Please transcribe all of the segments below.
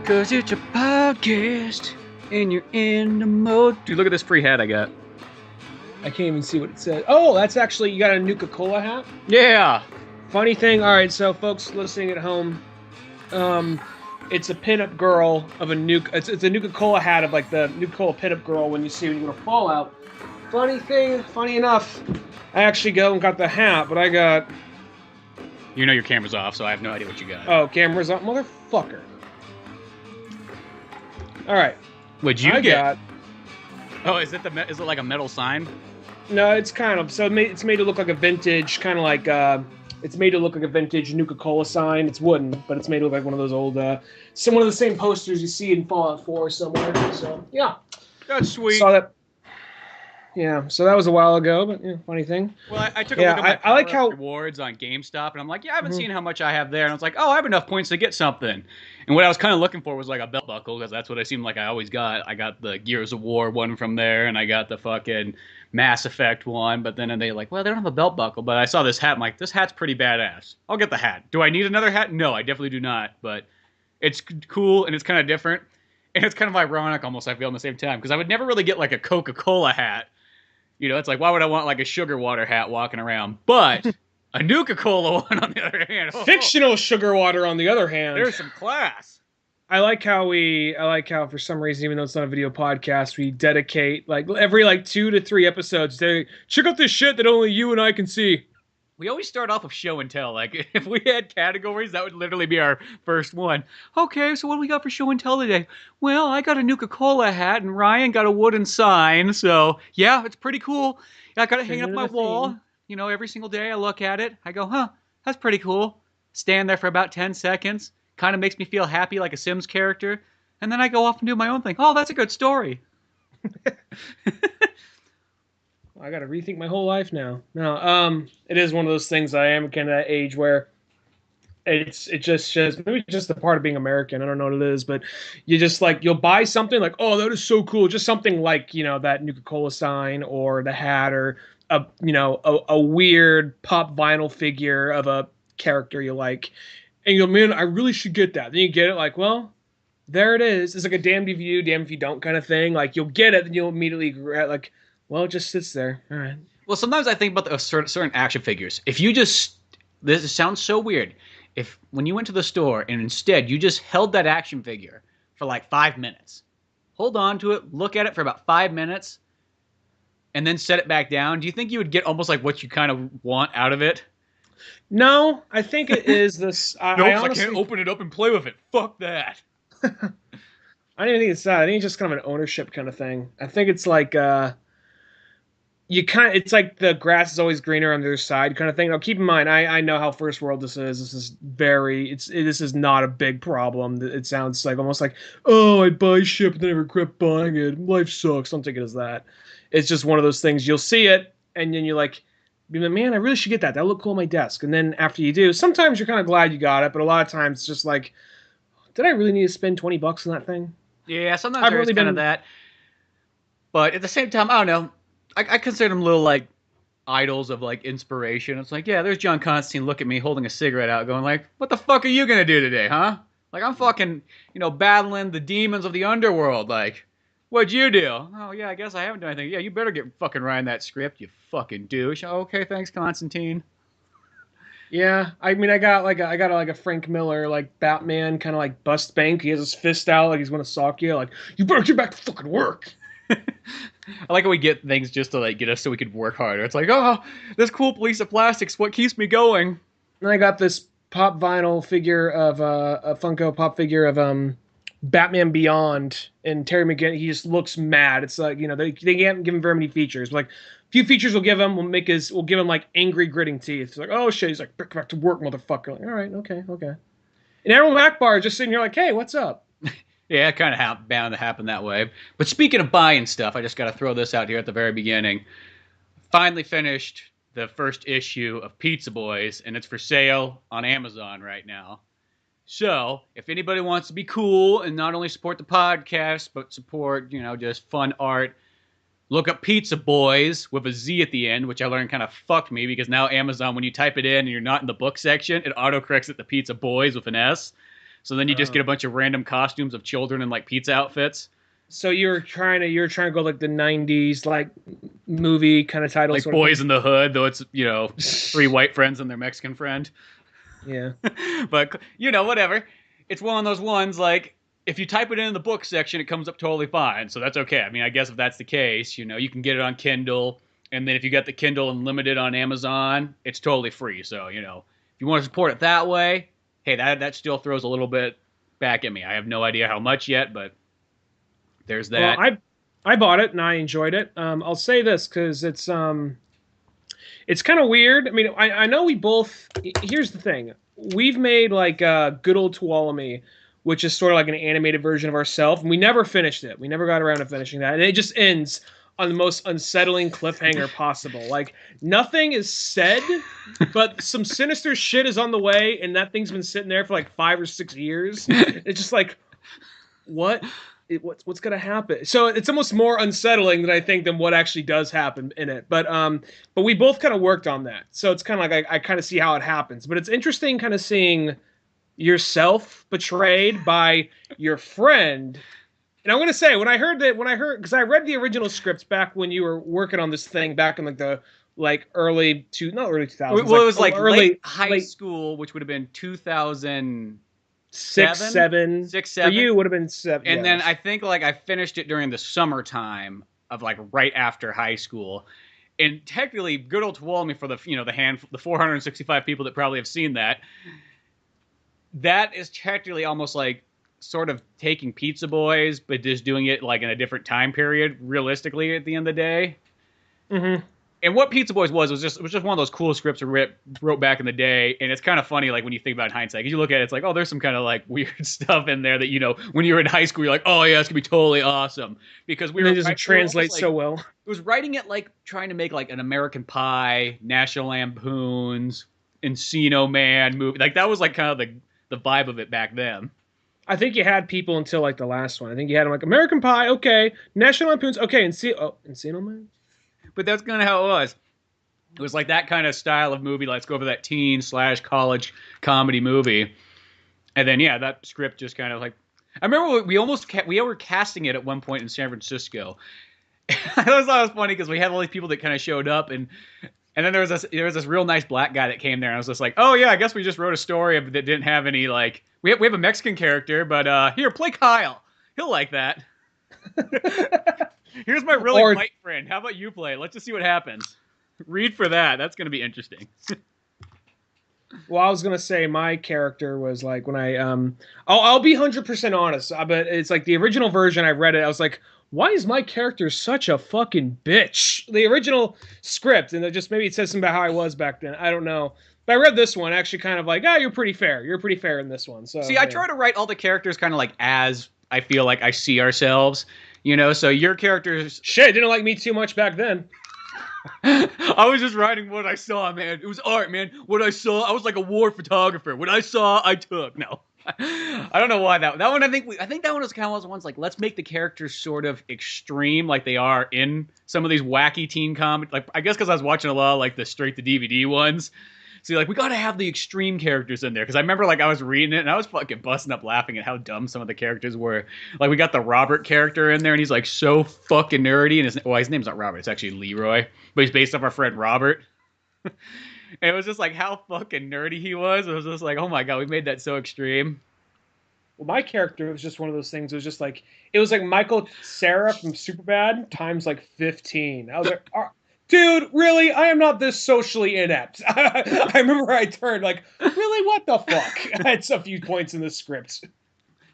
Cause it's a podcast and you're in the mode. Dude, look at this free hat I got. I can't even see what it says. Oh, that's actually, you got a Nuka-Cola hat? Yeah. Funny thing, all right, so folks listening at home, it's a pinup girl of a it's a Nuka-Cola hat of like the Nuka-Cola pinup girl when you go to Fallout. Funny enough, I actually go and got the hat, but I got... You know your camera's off, so I have no idea what you got. Oh, camera's off? Motherfucker. All right. What'd you get? Oh, is it like a metal sign? No, it's kind of. So it's made to look like a vintage, kind of like, it's made to look like a vintage Nuka-Cola sign. It's wooden, but it's made to look like one of those old, one of the same posters you see in Fallout 4 somewhere. So, yeah. That's sweet. Saw that. Yeah, so that was a while ago, but yeah, funny thing. Well, I took a look at my I like how rewards on GameStop, and I'm like, yeah, I haven't seen how much I have there. And I was like, oh, I have enough points to get something. And what I was kind of looking for was like a belt buckle, because that's what I seemed like I always got. I got the Gears of War one from there, and I got the fucking Mass Effect one. But then they like, well, they don't have a belt buckle. But I saw this hat, I'm like, this hat's pretty badass. I'll get the hat. Do I need another hat? No, I definitely do not. But it's cool, and it's kind of different. And it's kind of ironic almost, I feel, at the same time, because I would never really get like a Coca-Cola hat. You know, it's like, why would I want like a sugar water hat walking around? But a Nuka-Cola one, on the other hand. Fictional sugar water, on the other hand. There's some class. I like how for some reason, even though it's not a video podcast, we dedicate like every like 2 to 3 episodes to check out this shit that only you and I can see. We always start off with show and tell. Like, if we had categories, that would literally be our first one. Okay, so what do we got for show and tell today? Well, I got a Nuka-Cola hat, and Ryan got a wooden sign. So, yeah, it's pretty cool. I got it hanging up my wall. You know, every single day I look at it. I go, huh, that's pretty cool. Stand there for about 10 seconds. Kind of makes me feel happy like a Sims character. And then I go off and do my own thing. Oh, that's a good story. I got to rethink my whole life now. No, it is one of those things. I am kind of that age where it just shows, maybe just the part of being American. I don't know what it is, but you just like, you'll buy something like, oh, that is so cool. Just something like, you know, that Nuka-Cola sign or the hat or a weird pop vinyl figure of a character you like. And you go, man, I really should get that. Then you get it like, well, there it is. It's like a damned if you do, damned if you don't kind of thing. Like, you'll get it, then you'll immediately regret, like, well, it just sits there. All right. Well, sometimes I think about the certain action figures. If you just, this sounds so weird. If when you went to the store and instead you just held that action figure for like 5 minutes, hold on to it, look at it for about 5 minutes, and then set it back down, do you think you would get almost like what you kind of want out of it? No, I think it is this. I honestly can't open it up and play with it. Fuck that. I don't even think it's that. I think it's just kind of an ownership kind of thing. I think it's like it's like the grass is always greener on the other side kind of thing. Now, keep in mind, I know how first world this is. This is not a big problem. It sounds like almost like, oh, I buy shit, but then I regret buying it. Life sucks. Don't take it as that. It's just one of those things. You'll see it, and then you're like, man, I really should get that. That'll look cool on my desk. And then after you do, sometimes you're kind of glad you got it, but a lot of times it's just like, did I really need to spend $20 on that thing? Yeah, sometimes there's really kind of that. But at the same time, I don't know. I consider them little, like, idols of, like, inspiration. It's like, yeah, there's John Constantine looking at me holding a cigarette out going, like, what the fuck are you going to do today, huh? Like, I'm fucking, battling the demons of the underworld. Like, what'd you do? Oh, yeah, I guess I haven't done anything. Yeah, you better get fucking writing that script, you fucking douche. Oh, okay, thanks, Constantine. Yeah, I mean, I got a Frank Miller, like, Batman kind of, like, bust bank. He has his fist out like he's going to sock you. Like, you better get back to fucking work. I like how we get things just to like get us so we could work harder. It's like, oh, this cool piece of plastic's what keeps me going. And I got this pop vinyl figure of a Funko Pop figure of Batman Beyond, and Terry McGinnis. He just looks mad. It's like, they can't give him very many features. Like, a few features we'll give him will give him like angry gritting teeth. It's like, oh shit, he's like, back to work, motherfucker. Like, all right, okay. And Errol Akbar is just sitting here like, hey, what's up? Yeah, it kind of bound to happen that way. But speaking of buying stuff, I just got to throw this out here at the very beginning. Finally finished the first issue of Pizza Boys, and it's for sale on Amazon right now. So, if anybody wants to be cool and not only support the podcast, but support, just fun art, look up Pizza Boys with a Z at the end, which I learned kind of fucked me because now Amazon, when you type it in and you're not in the book section, it autocorrects it to Pizza Boys with an S. So then you just get a bunch of random costumes of children in like pizza outfits. So you're trying to go like the '90s like movie kind of title, Like sort of Boys thing? in the Hood, though it's, three white friends and their Mexican friend. Yeah. But, whatever. It's one of those ones, like, if you type it in the book section, it comes up totally fine. So that's okay. I mean, I guess if that's the case, you can get it on Kindle. And then if you got the Kindle Unlimited on Amazon, it's totally free. So, if you want to support it that way, hey, that still throws a little bit back at me. I have no idea how much yet, but there's Well, that. I bought it and I enjoyed it. I'll say this because it's kind of weird. I mean, I know we both. Here's the thing: we've made like Good Old Tuolumne, which is sort of like an animated version of ourselves, and we never finished it. We never got around to finishing that, and it just ends on the most unsettling cliffhanger possible. Like nothing is said, but some sinister shit is on the way, and that thing's been sitting there for like 5 or 6 years. It's just like, what? What's gonna happen? So it's almost more unsettling than I think than what actually does happen in it. But we both kind of worked on that, so it's kind of like I kind of see how it happens. But it's interesting, kind of seeing yourself betrayed by your friend. And I'm gonna say when I heard because I read the original scripts back when you were working on this thing back in like the not early 2000s. Well, it was like early late high school, which would have been 2000. 6, 7. 6, 7. For you, would have been 7. And then I think like I finished it during the summertime of like right after high school. And technically, Good Old Tuolumne for the the 465 people that probably have seen that. That is technically almost like sort of taking Pizza Boys, but just doing it like in a different time period. Realistically, at the end of the day. Mm-hmm. And what Pizza Boys was just one of those cool scripts we wrote back in the day, and it's kind of funny like when you think about it in hindsight, because you look at it, it's like, oh, there's some kind of like weird stuff in there that when you were in high school, you're like, oh yeah, it's gonna be totally awesome, because it doesn't translate so well. It was writing it like trying to make like an American Pie, National Lampoon's, Encino Man movie, like that was like kind of the vibe of it back then. I think you had people until like the last one. I think you had them like American Pie, okay, National Lampoon's, okay, Encino Man. But that's kind of how it was. It was like that kind of style of movie. Let's go for that teen/college comedy movie. And then, yeah, that script just kind of like... I remember we were casting it at one point in San Francisco. I always thought it was funny because we had all these people that kind of showed up. And then there was this real nice black guy that came there. And I was just like, oh, yeah, I guess we just wrote a story that didn't have any, like... We have a Mexican character, but here, play Kyle. He'll like that. Here's my really white friend. How about you play? Let's just see what happens. Read for that. That's going to be interesting. Well, I was gonna say my character was like when I'll be 100% honest, but it's like the original version. I read it. I was like, why is my character such a fucking bitch? The original script, and maybe it says something about how I was back then. I don't know. But I read this one actually kind of like, you're pretty fair. You're pretty fair in this one. So see, I try to write all the characters kind of like as I feel like I see ourselves. So your characters... Shit, didn't like me too much back then. I was just writing what I saw, man. It was art, man. What I saw, I was like a war photographer. What I saw, I took. No. I don't know why that one, I think that one was kind of one of those ones like, let's make the characters sort of extreme like they are in some of these wacky teen comedy. Like, I guess because I was watching a lot of like the straight to DVD ones. See, like, we gotta have the extreme characters in there. Because I remember, like, I was reading it, and I was fucking busting up laughing at how dumb some of the characters were. Like, we got the Robert character in there, and he's, like, so fucking nerdy. And his name's not Robert. It's actually Leroy. But he's based off our friend Robert. And it was just, like, how fucking nerdy he was. It was just like, oh, my God, we made that so extreme. Well, my character was just one of those things. It was like Michael Cera from Superbad times, like, 15. I was like... Dude, really? I am not this socially inept. I remember I turned like, really? What the fuck? I had a few points in the script.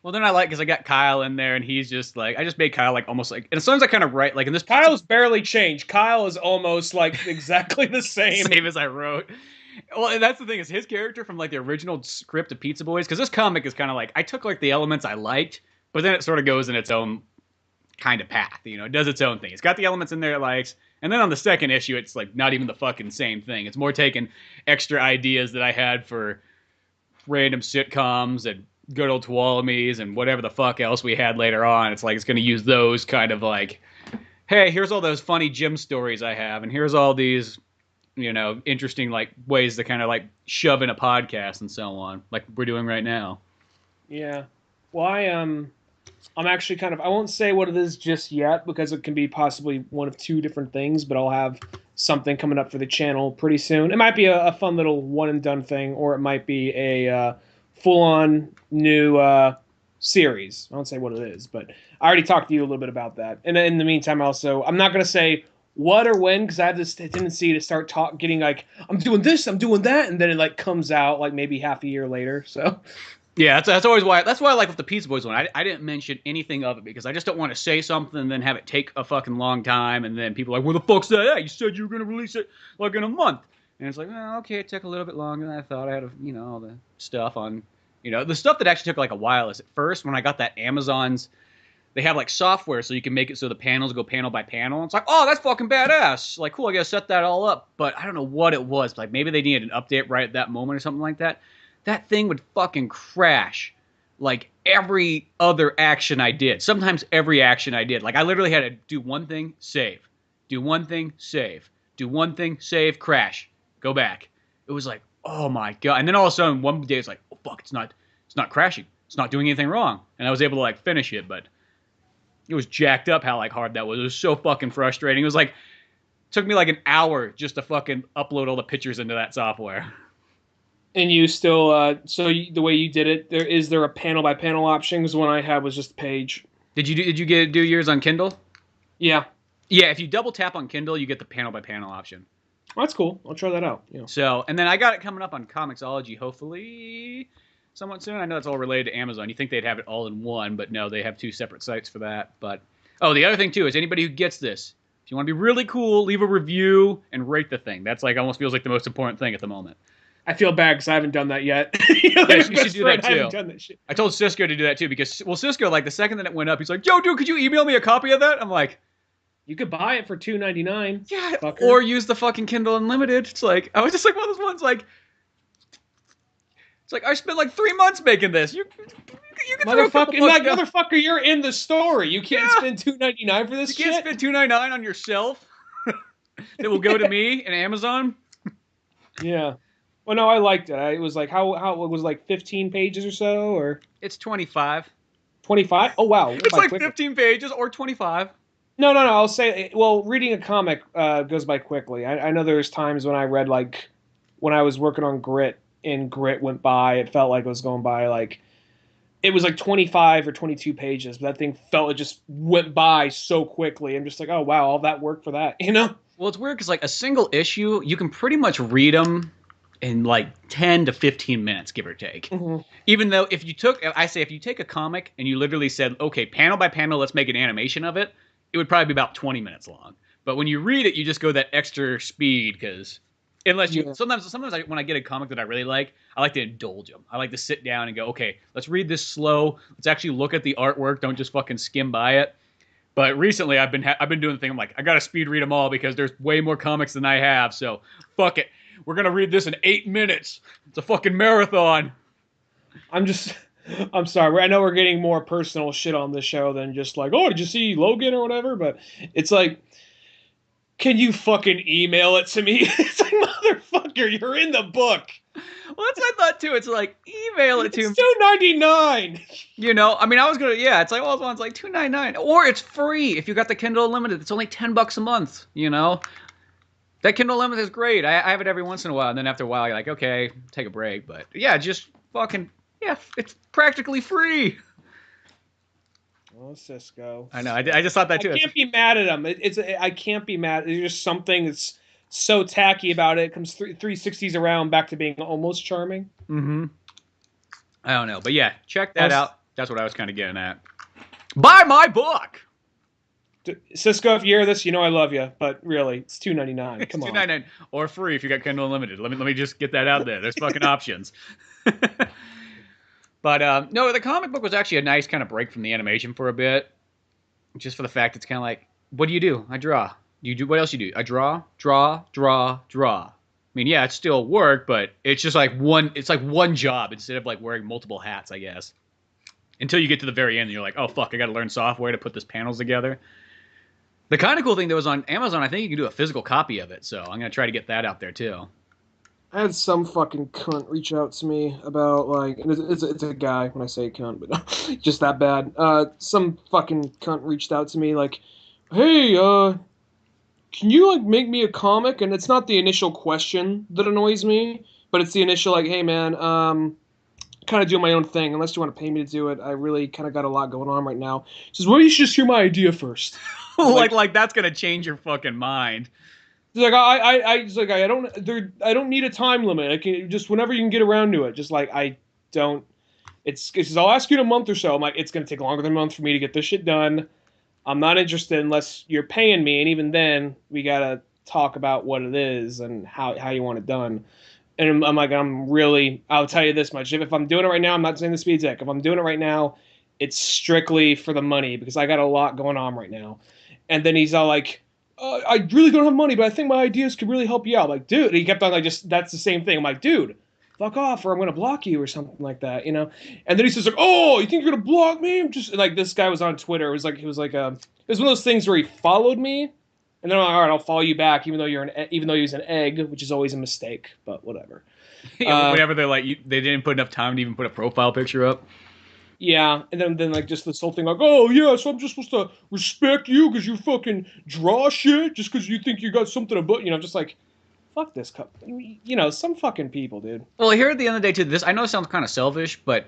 Well, then I like because I got Kyle in there, and he's just like, I just made Kyle like almost like, and as soon as I kind of write like in this, Kyle's barely changed. Kyle is almost like exactly the same as I wrote. Well, and that's the thing is his character from like the original script of Pizza Boys, because this comic is kind of like I took like the elements I liked, but then it sort of goes in its own kind of path. It does its own thing. It's got the elements in there it likes. And then on the second issue, it's like not even the fucking same thing. It's more taking extra ideas that I had for random sitcoms and Good Old Tuolumnes and whatever the fuck else we had later on. It's like it's going to use those kind of like, hey, here's all those funny gym stories I have, and here's all these, interesting like ways to kind of like shove in a podcast and so on, like we're doing right now. Yeah. Well, I'm actually kind of, I won't say what it is just yet because it can be possibly one of two different things, but I'll have something coming up for the channel pretty soon. It might be a fun little one and done thing, or it might be a full on new series. I won't say what it is, but I already talked to you a little bit about that. And in the meantime, also, I'm not going to say what or when because I have this tendency to start getting like, I'm doing this, I'm doing that, and then it like comes out like maybe half a year later. So. Yeah, that's always why. That's why I like with the Pizza Boys one. I didn't mention anything of it because I just don't want to say something and then have it take a fucking long time, and then people are like, "Where the fuck's that at? You said you were gonna release it like in a month." And it's like, oh, okay, it took a little bit longer than I thought. I had, all the stuff on, the stuff that actually took like a while is at first when I got that Amazon's. They have like software so you can make it so the panels go panel by panel. It's like, oh, that's fucking badass. Like, cool, I gotta set that all up. But I don't know what it was. Like, maybe they needed an update right at that moment or something like that. That thing would fucking crash like every other action I did. Sometimes every action I did. Like, I literally had to do one thing, save. Do one thing, save. Do one thing, save, crash. Go back. It was like, oh my God. And then all of a sudden, one day it's like, oh fuck, it's not crashing. It's not doing anything wrong. And I was able to like finish it, but it was jacked up how like hard that was. It was so fucking frustrating. It was like, took me like an hour just to fucking upload all the pictures into that software. And you still, the way you did it, there a panel by panel option? Because the one I had was just a page. Did you do yours on Kindle? Yeah. Yeah, if you double tap on Kindle, you get the panel by panel option. Oh, that's cool. I'll try that out. Yeah. So, and then I got it coming up on Comixology, hopefully somewhat soon. I know it's all related to Amazon. You think they'd have it all in one, but no, they have two separate sites for that. But the other thing too is anybody who gets this, if you want to be really cool, leave a review and rate the thing. That's like almost feels like the most important thing at the moment. I feel bad because I haven't done that yet. You should do that too. I haven't done that shit. I told Cisco to do that too because, Cisco, like the second that it went up, he's like, "Yo, dude, could you email me a copy of that?" I'm like, "You could buy it for $2.99." Yeah, fucker. Or use the fucking Kindle Unlimited. It's like I was just like one of those ones like, it's like I spent like 3 months making this. You can motherfucker, you're in the story. You can't spend $2.99 for this. You can't spend $2.99 on yourself. That will go to me and Amazon. Yeah. Well, no, I liked it. It was like how it was like 15 pages or so, or it's 25. 25? Oh wow, it's like 15 pages or 25. No. I'll say, well, reading a comic goes by quickly. I know there's times when I read like when I was working on Grit and Grit went by. It felt like it was going by like it was like 25 or 22 pages, but that thing felt it just went by so quickly. I'm just like, oh wow, all that work for that, Well, it's weird because like a single issue, you can pretty much read them in like 10 to 15 minutes, give or take. Mm-hmm. Even though if you take a comic and you literally said, okay, panel by panel, let's make an animation of it, it would probably be about 20 minutes long. But when you read it, you just go that extra speed because sometimes when I get a comic that I really like, I like to indulge them. I like to sit down and go, okay, let's read this slow. Let's actually look at the artwork. Don't just fucking skim by it. But recently I've been doing the thing. I'm like, I got to speed read them all because there's way more comics than I have. So fuck it. We're going to read this in 8 minutes. It's a fucking marathon. I'm sorry. I know we're getting more personal shit on this show than just like, oh, did you see Logan or whatever? But it's like, can you fucking email it to me? It's like, motherfucker, you're in the book. Well, that's what I thought too. It's like, email it to me. It's $2.99. I mean, I was going to, it's like, well, it's like $2.99. Or it's free if you got the Kindle Unlimited. It's only $10 a month, That Kindle Unlimited is great. I have it every once in a while, and then after a while, you're like, okay, take a break. But yeah, just fucking, it's practically free. Oh, Cisco. I know. I just thought that too. I can't be mad at him. I can't be mad. There's just something that's so tacky about it. It comes 360s around back to being almost charming. Mm-hmm. I don't know. But yeah, check that out. That's what I was kind of getting at. Buy my book! Cisco, if you hear this, I love you, but really, it's $2.99. Come on, $2.99 or free if you got Kindle Unlimited. Let me just get that out there. There's fucking options. But no, the comic book was actually a nice kind of break from the animation for a bit, just for the fact it's kind of like, what do? I draw. What else you do? I draw. I mean, yeah, it's still work, but it's just like one job instead of like wearing multiple hats, I guess. Until you get to the very end, and you're like, oh fuck, I got to learn software to put this panels together. The kind of cool thing that was on Amazon, I think you can do a physical copy of it, so I'm going to try to get that out there too. I had some fucking cunt reach out to me about like, and it's a guy when I say cunt, but just that bad. Some fucking cunt reached out to me like, hey, can you like make me a comic? And it's not the initial question that annoys me, but it's the initial like, hey man, kind of doing my own thing. Unless you want to pay me to do it, I really kind of got a lot going on right now. He says, well, you should just hear my idea first. like that's gonna change your fucking mind. He's like, he's like, I don't need a time limit. I can just whenever you can get around to it. Just like I don't. It's I'll ask you in a month or so. I'm like, it's gonna take longer than a month for me to get this shit done. I'm not interested unless you're paying me, and even then, we gotta talk about what it is and how you want it done. And I'm like, I'll tell you this much. If I'm doing it right now, I'm not saying this to be a dick. If I'm doing it right now, it's strictly for the money because I got a lot going on right now. And then he's all like, I really don't have money, but I think my ideas could really help you out. I'm like, dude, and he kept on like, just that's the same thing. I'm like, dude, fuck off, or I'm gonna block you or something like that, you know. And then he says like, oh, you think you're gonna block me? I'm just like, this guy was on Twitter. It was like it was one of those things where he followed me, and then I'm like, all right, I'll follow you back, even though he was an egg, which is always a mistake, but whatever. Whenever they're like, they didn't put enough time to even put a profile picture up. Yeah, and then like just this whole thing like, oh yeah, so I'm just supposed to respect you because you fucking draw shit just because you think you got something about, you know, just like, fuck this cup, you know, some fucking people, dude. Well, here at the end of the day, too, this I know it sounds kind of selfish, but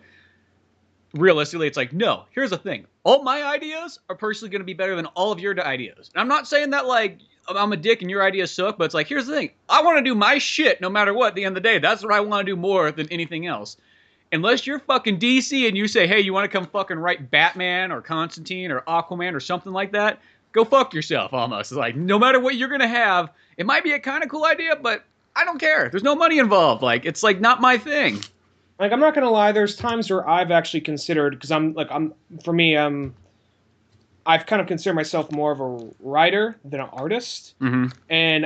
realistically, it's like, no. Here's the thing: all my ideas are personally going to be better than all of your ideas. And I'm not saying that like I'm a dick and your ideas suck, but it's like, here's the thing: I want to do my shit no matter what. At the end of the day, that's what I want to do more than anything else. Unless you're fucking DC and you say, hey, you want to come fucking write Batman or Constantine or Aquaman or something like that, go fuck yourself almost. It's like, no matter what you're going to have, it might be a kind of cool idea, but I don't care. There's no money involved. Like, it's like not my thing. Like, I'm not gonna lie, there's times where I've actually considered, because for me, I've kind of considered myself more of a writer than an artist. Mm-hmm. And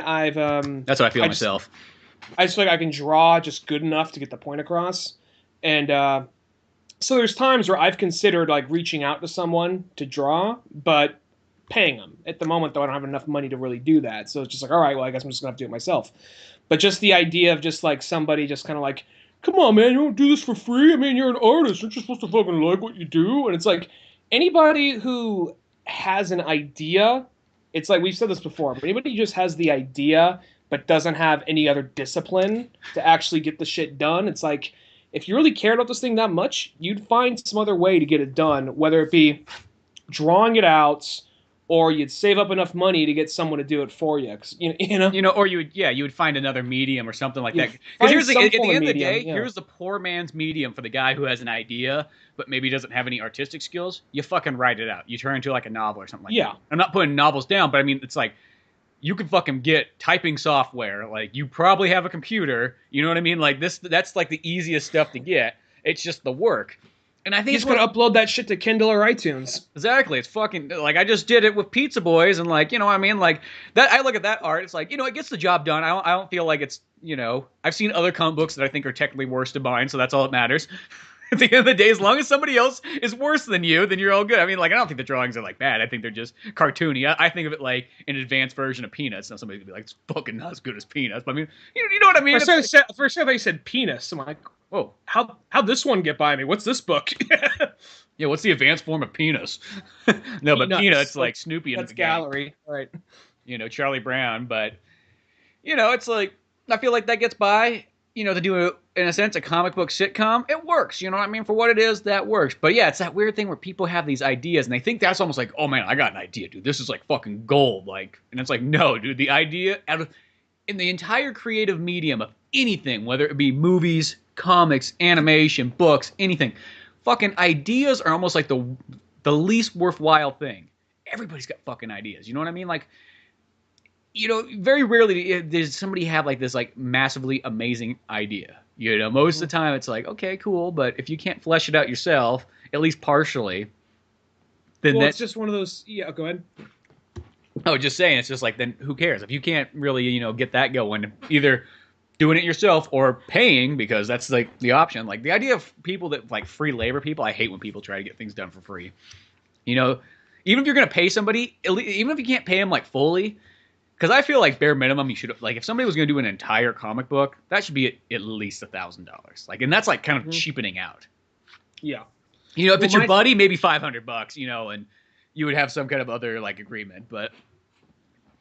that's what I feel myself. I just feel like I can draw just good enough to get the point across. And so there's times where I've considered like reaching out to someone to draw, but paying them. At the moment, though, I don't have enough money to really do that. So it's just like, all right, well, I guess I'm just gonna have to do it myself. But just the idea of just like somebody just kind of like, come on, man, you don't do this for free. I mean, you're an artist. Aren't you supposed to fucking like what you do? And it's like anybody who has an idea, it's like we've said this before, but anybody who just has the idea but doesn't have any other discipline to actually get the shit done, it's like if you really cared about this thing that much, you'd find some other way to get it done, whether it be drawing it out or you'd save up enough money to get someone to do it for you. Or you would find another medium or something like that. Because here's at the end of the day, here's the poor man's medium for the guy who has an idea but maybe doesn't have any artistic skills. You fucking write it out. You turn into like a novel or something like that. I'm not putting novels down, but I mean, it's like you can fucking get typing software. Like you probably have a computer. You know what I mean? Like that's like the easiest stuff to get. It's just the work. And I think he's gonna upload that shit to Kindle or iTunes. Exactly. It's fucking like I just did it with Pizza Boys, and like, you know what I mean? Like that. I look at that art. It's like, you know, it gets the job done. I don't feel like it's, you know, I've seen other comic books that I think are technically worse than mine, so that's all that matters. At the end of the day, as long as somebody else is worse than you, then you're all good. I mean, like, I don't think the drawings are like bad. I think they're just cartoony. I think of it like an advanced version of Peanuts. Now somebody's gonna be like, it's fucking not as good as Peanuts. But I mean, you know what I mean? First time they said penis, I'm like, whoa, how'd this one get by me? What's this book? Yeah, what's the advanced form of penis? No, but Peanuts, like Snoopy. That's Gallery, right? You know, Charlie Brown. But, you know, it's like, I feel like that gets by, you know, to do, in a sense, a comic book sitcom. It works, you know what I mean? For what it is, that works. But yeah, it's that weird thing where people have these ideas, and they think that's almost like, oh man, I got an idea, dude. This is like fucking gold. Like, and it's like, no, dude, the idea, in the entire creative medium of anything, whether it be movies, comics, animation, books, anything, fucking ideas are almost like the least worthwhile thing. Everybody's got fucking ideas. You know what I mean? Like, you know, very rarely does somebody have like this like massively amazing idea. You know, most of the time it's like, okay, cool, but if you can't flesh it out yourself, at least partially, then it's just one of those. Yeah, go ahead. Oh, just saying, it's just like, then who cares if you can't really, you know, get that going? Either doing it yourself or paying, because that's like the option. Like the idea of people that like free labor people, I hate when people try to get things done for free. You know, even if you're gonna pay somebody, even if you can't pay them like fully, Because I feel like bare minimum, you should like if somebody was going to do an entire comic book, that should be at least $1,000. Like, and that's like kind of cheapening out. Yeah. You know, if it's your buddy, maybe $500. You know, and you would have some kind of other like agreement. But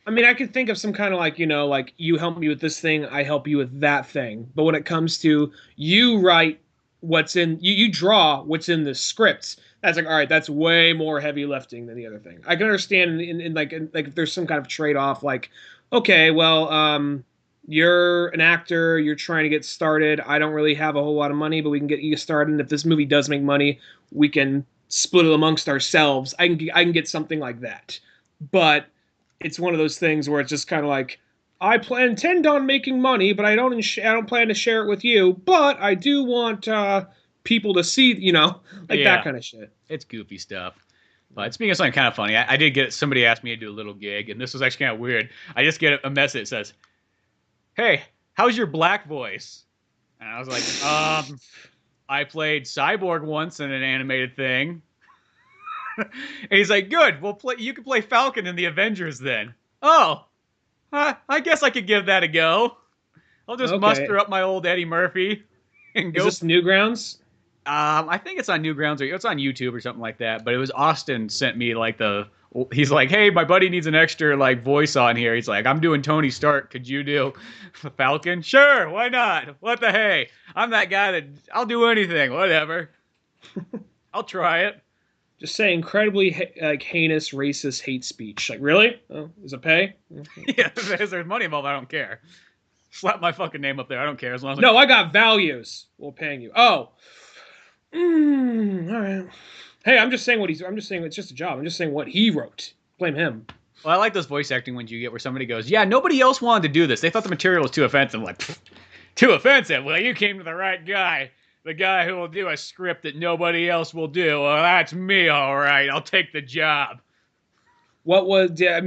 I mean, I could think of some kind of like, you know, like you help me with this thing, I help you with that thing. But when it comes to you write what's in, you draw what's in the scripts. That's like, all right, that's way more heavy lifting than the other thing. I can understand in like if there's some kind of trade off, like, okay, well, you're an actor, you're trying to get started. I don't really have a whole lot of money, but we can get you started. And if this movie does make money, we can split it amongst ourselves. I can get something like that. But it's one of those things where it's just kind of like, intend on making money, but I don't plan to share it with you. But I do want people to see, you know, like that kind of shit. It's goofy stuff. But speaking of something kind of funny, I did get somebody asked me to do a little gig, and this was actually kind of weird. I just get a message that says, "Hey, how's your black voice?" And I was like, I played Cyborg once in an animated thing. And he's like, "Good. Well, you can play Falcon in the Avengers then." Oh, I guess I could give that a go. I'll just muster up my old Eddie Murphy and go. Is this Newgrounds? I think it's on Newgrounds or it's on YouTube or something like that. But it was Austin sent me like he's like, "Hey, my buddy needs an extra like voice on here." He's like, "I'm doing Tony Stark. Could you do Falcon?" Sure, why not? What the hey? I'm that guy that I'll do anything. Whatever. I'll try it. Just say incredibly heinous, racist hate speech. Like, really? Oh, is it pay? Yeah, if there's money involved, I don't care. Slap my fucking name up there. I don't care as long as. No, I got values. We're paying you. Oh. All right. Hey, I'm just saying it's just a job. I'm just saying what he wrote. Blame him. Well, I like those voice acting ones you get where somebody goes, "Yeah, nobody else wanted to do this. They thought the material was too offensive." I'm like, too offensive? Well, you came to the right guy. The guy who will do a script that nobody else will do. Well, that's me, all right. I'll take the job. Have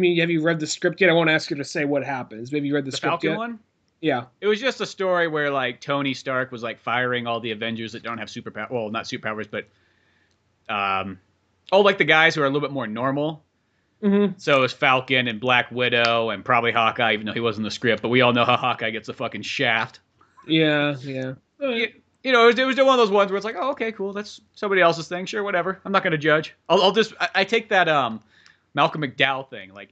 you read the script yet? I won't ask you to say what happens. Maybe you read the script Falcon yet? One? Yeah. It was just a story where, like, Tony Stark was, like, firing all the Avengers that don't have superpowers. Well, not superpowers, but, like the guys who are a little bit more normal. Mm-hmm. So it was Falcon and Black Widow and probably Hawkeye, even though he wasn't in the script. But we all know how Hawkeye gets the fucking shaft. Yeah. You know, it was one of those ones where it's like, oh, okay, cool. That's somebody else's thing. Sure, whatever. I'm not going to judge. I take that Malcolm McDowell thing. Like,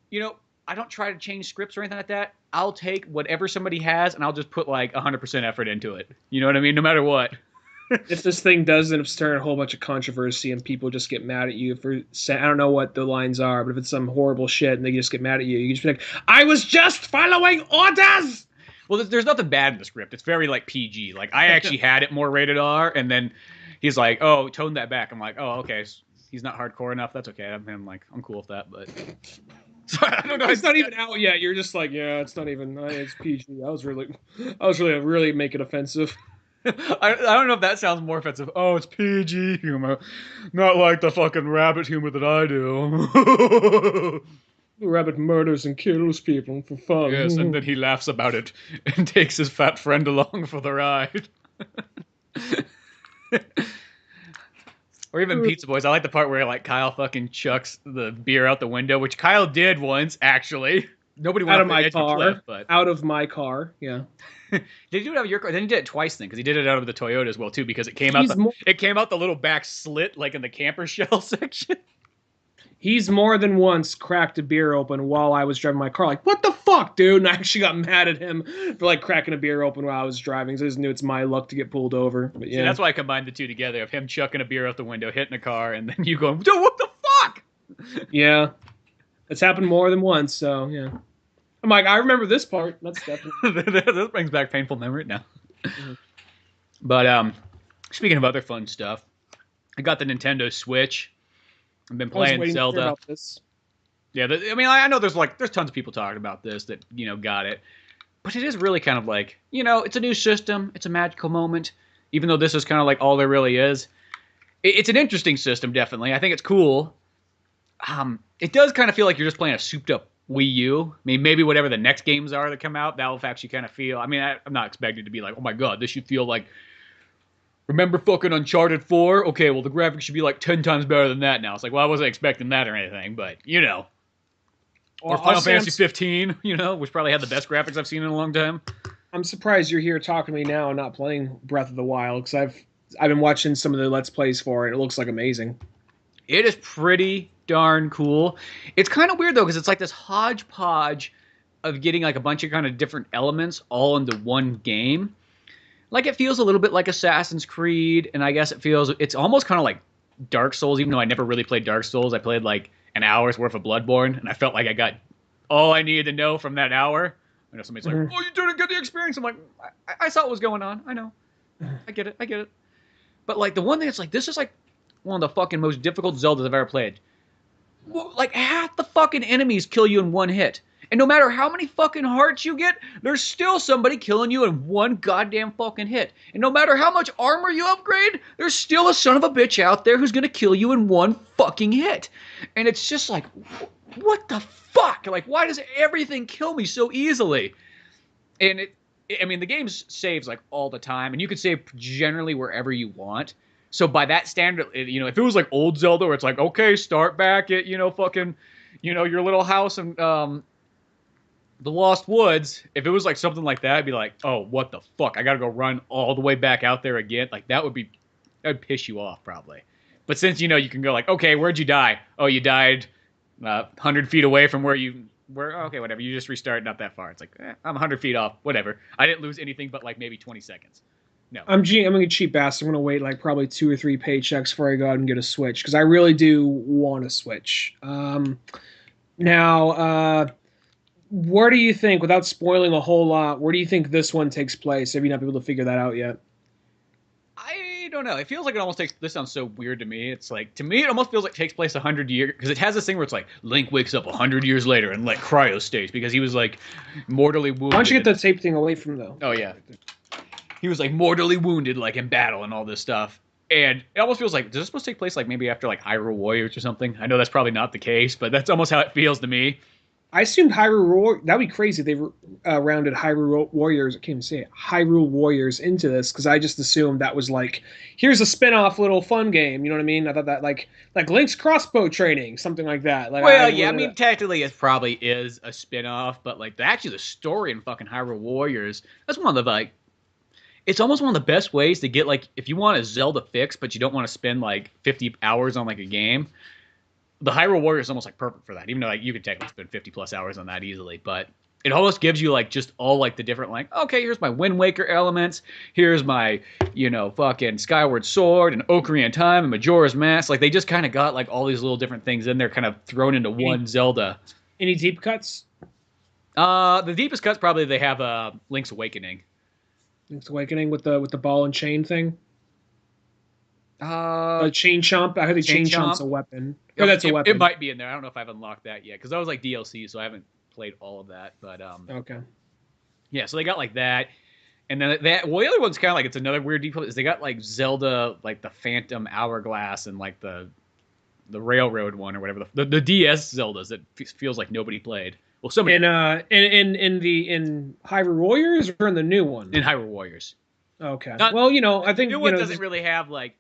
you know, I don't try to change scripts or anything like that. I'll take whatever somebody has and I'll just put like 100% effort into it. You know what I mean? No matter what. If this thing does end up stirring a whole bunch of controversy and people just get mad at you for saying, I don't know what the lines are, but if it's some horrible shit and they just get mad at you, you can just be like, I was just following orders! Well, there's nothing bad in the script. It's very, like, PG. Like, I actually had it more rated R, and then he's like, oh, tone that back. I'm like, oh, okay. He's not hardcore enough. That's okay. I'm like, I'm cool with that, but... So, I don't know. It's not even out yet. You're just like, yeah, it's not even... It's PG. I was really make it offensive. I don't know if that sounds more offensive. Oh, it's PG humor. Not like the fucking rabbit humor that I do. The rabbit murders and kills people for fun. Yes, and then he laughs about it and takes his fat friend along for the ride. Or even Pizza Boys. I like the part where like Kyle fucking chucks the beer out the window, which Kyle did once, actually. Nobody went out of my edge car. Of the cliff, but... Out of my car, yeah. Did he do it out of your car? Then he did it twice then, because he did it out of the Toyota as well, too, because it came out the little back slit, like in the camper shell section. He's more than once cracked a beer open while I was driving my car. Like, what the fuck, dude? And I actually got mad at him for, like, cracking a beer open while I was driving. So I just knew it's my luck to get pulled over. But, yeah. See, that's why I combined the two together, of him chucking a beer out the window, hitting a car, and then you going, dude, what the fuck? Yeah. It's happened more than once, so, yeah. I'm like, I remember this part. That's definitely... This brings back painful memory now. Mm-hmm. But, speaking of other fun stuff, I got the Nintendo Switch. I've been playing Zelda. Yeah, I know there's tons of people talking about this that, you know, got it. But it is really kind of like, you know, it's a new system. It's a magical moment. Even though this is kind of like all there really is. It's an interesting system, definitely. I think it's cool. It does kind of feel like you're just playing a souped up Wii U. I mean, maybe whatever the next games are that come out, that'll actually kind of feel... I mean, I'm not expecting to be like, oh my god, this should feel like... Remember fucking Uncharted 4? Okay, well, the graphics should be like 10 times better than that now. It's like, well, I wasn't expecting that or anything, but, you know. Or Well, I'll Final say Fantasy 15, which probably had the best graphics I've seen in a long time. I'm surprised you're here talking to me now and not playing Breath of the Wild because I've been watching some of the Let's Plays for it. It looks like amazing. It is pretty darn cool. It's kind of weird though because it's like this hodgepodge of getting like a bunch of kind of different elements all into one game. Like it feels a little bit like Assassin's Creed, and I guess it's almost kind of like Dark Souls, even though I never really played Dark Souls. I played like an hour's worth of Bloodborne, and I felt like I got all I needed to know from that hour. I know somebody's like, "Oh, you didn't get the experience." I'm like, I saw what was going on. I know, I get it. But like the one thing that's like, this is like one of the fucking most difficult Zeldas I've ever played. Like half the fucking enemies kill you in one hit. And no matter how many fucking hearts you get, there's still somebody killing you in one goddamn fucking hit. And no matter how much armor you upgrade, there's still a son of a bitch out there who's gonna kill you in one fucking hit. And it's just like, what the fuck? Like, why does everything kill me so easily? And the game saves like all the time, and you can save generally wherever you want. So by that standard, if it was like old Zelda where it's like, okay, start back at, fucking, your little house and, the Lost Woods, if it was like something like that, I'd be like, oh, what the fuck? I gotta go run all the way back out there again. Like that'd piss you off probably. But since you can go like, okay, where'd you die? Oh, you died 100 feet away from okay, whatever. You just restart, not that far. It's like, I'm 100 feet off, whatever. I didn't lose anything but like maybe 20 seconds. No. I'm a cheap bastard. I'm gonna wait like probably 2 or 3 paychecks before I go out and get a Switch because I really do want a Switch. Now, where do you think, without spoiling a whole lot, where do you think this one takes place? Have you not been able to figure that out yet? I don't know. It feels like it almost takes. This sounds so weird to me. It's like, to me, it almost feels like it takes place 100 years because it has this thing where it's like Link wakes up 100 years later and like cryo states because he was like mortally wounded. Why don't you get that tape thing away from though? Oh yeah, he was like mortally wounded like in battle and all this stuff. And it almost feels like, does this supposed to take place like maybe after like Hyrule Warriors or something? I know that's probably not the case, but that's almost how it feels to me. I assumed Hyrule. That'd be crazy if they rounded Hyrule Warriors. I can't even say it. Hyrule Warriors into this because I just assumed that was like, here's a spin-off little fun game. You know what I mean? I thought that like Link's crossbow training, something like that. Like, well, yeah, I mean, technically it probably is a spin-off, but like actually the story in fucking Hyrule Warriors, that's one of the like, it's almost one of the best ways to get like, if you want a Zelda fix, but you don't want to spend like 50 hours on like a game. The Hyrule Warriors is almost like perfect for that, even though like you could technically spend 50 plus hours on that easily. But it almost gives you like just all like the different like, okay, here's my Wind Waker elements, here's my fucking Skyward Sword and Ocarina of Time and Majora's Mask. Like they just kind of got like all these little different things in there, kind of thrown into one Zelda. Any deep cuts? The deepest cuts probably they have Link's Awakening. Link's Awakening with the ball and chain thing. Chain Chomp. I heard the Chain Chomp's a weapon. Or that's a weapon. It might be in there. I don't know if I've unlocked that yet because that was like DLC, so I haven't played all of that. But okay. Yeah, so they got like that, and then the other one's kind of like it's another weird deep. Is they got like Zelda, like the Phantom Hourglass, and like the Railroad one or whatever the DS Zeldas that feels like nobody played. Well, somebody in Hyrule Warriors or in the new one? In Hyrule Warriors. Okay. I think the new one doesn't really have like.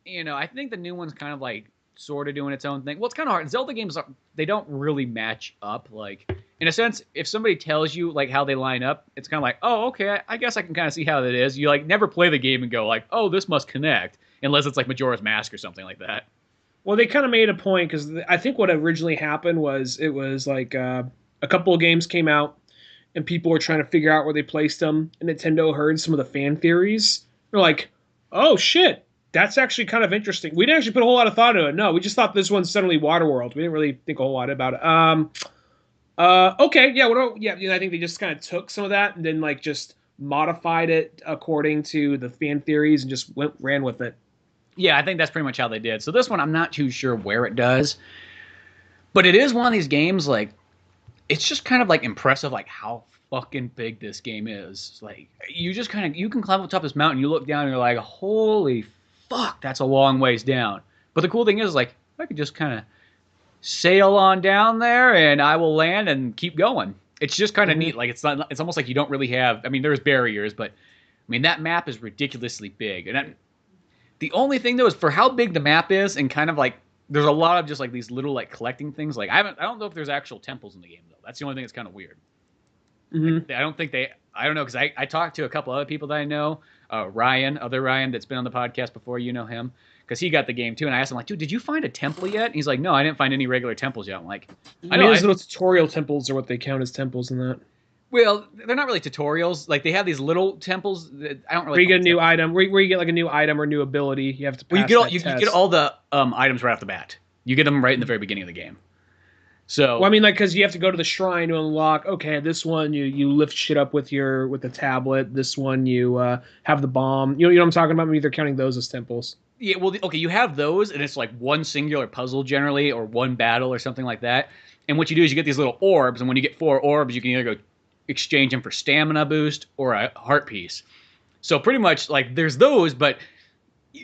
I think the new one's kind of like sort of doing its own thing. Well, it's kind of hard. Zelda games, they don't really match up. Like, in a sense, if somebody tells you like how they line up, it's kind of like, oh, okay, I guess I can kind of see how that is. You like never play the game and go like, oh, this must connect, unless it's like Majora's Mask or something like that. Well, they kind of made a point because I think what originally happened was it was like a couple of games came out and people were trying to figure out where they placed them, and Nintendo heard some of the fan theories. They're like, oh shit. That's actually kind of interesting. We didn't actually put a whole lot of thought into it. No, we just thought this one's suddenly Waterworld. We didn't really think a whole lot about it. Okay, yeah, I think they just kind of took some of that and then like just modified it according to the fan theories and just ran with it. Yeah, I think that's pretty much how they did. So this one, I'm not too sure where it does, but it is one of these games like it's just kind of like impressive, like how fucking big this game is. Like you just kind of you can climb up top of this mountain, you look down, and you're like, holy fuck, that's a long ways down. But the cool thing is, like, I could just kind of sail on down there and I will land and keep going. It's just kind of neat. Like, it's almost like you don't really have, I mean, there's barriers, but I mean, that map is ridiculously big. And the only thing though is for how big the map is and kind of like there's a lot of just like these little like collecting things. Like I don't know if there's actual temples in the game though. That's the only thing that's kind of weird. Mm-hmm. I don't think I don't know because I talked to a couple other people that I know. Other Ryan that's been on the podcast before. You know him because he got the game too. And I asked him like, dude, did you find a temple yet? And he's like, no, I didn't find any regular temples yet. I'm like, I know those little tutorial temples are what they count as temples in that. Well, they're not really tutorials. Like they have these little temples that I don't really. Where you get a new item, where you get like a new item or new ability, you have to. Pass you get all the items right off the bat. You get them right in the very beginning of the game. So, well, I mean, like, because you have to go to the shrine to unlock. Okay, this one you lift shit up with the tablet. This one you have the bomb. You know what I'm talking about? Maybe they're counting those as temples. Yeah, well, okay, you have those, and it's like one singular puzzle generally, or one battle, or something like that. And what you do is you get these little orbs, and when you get 4 orbs, you can either go exchange them for stamina boost or a heart piece. So pretty much, like, there's those, but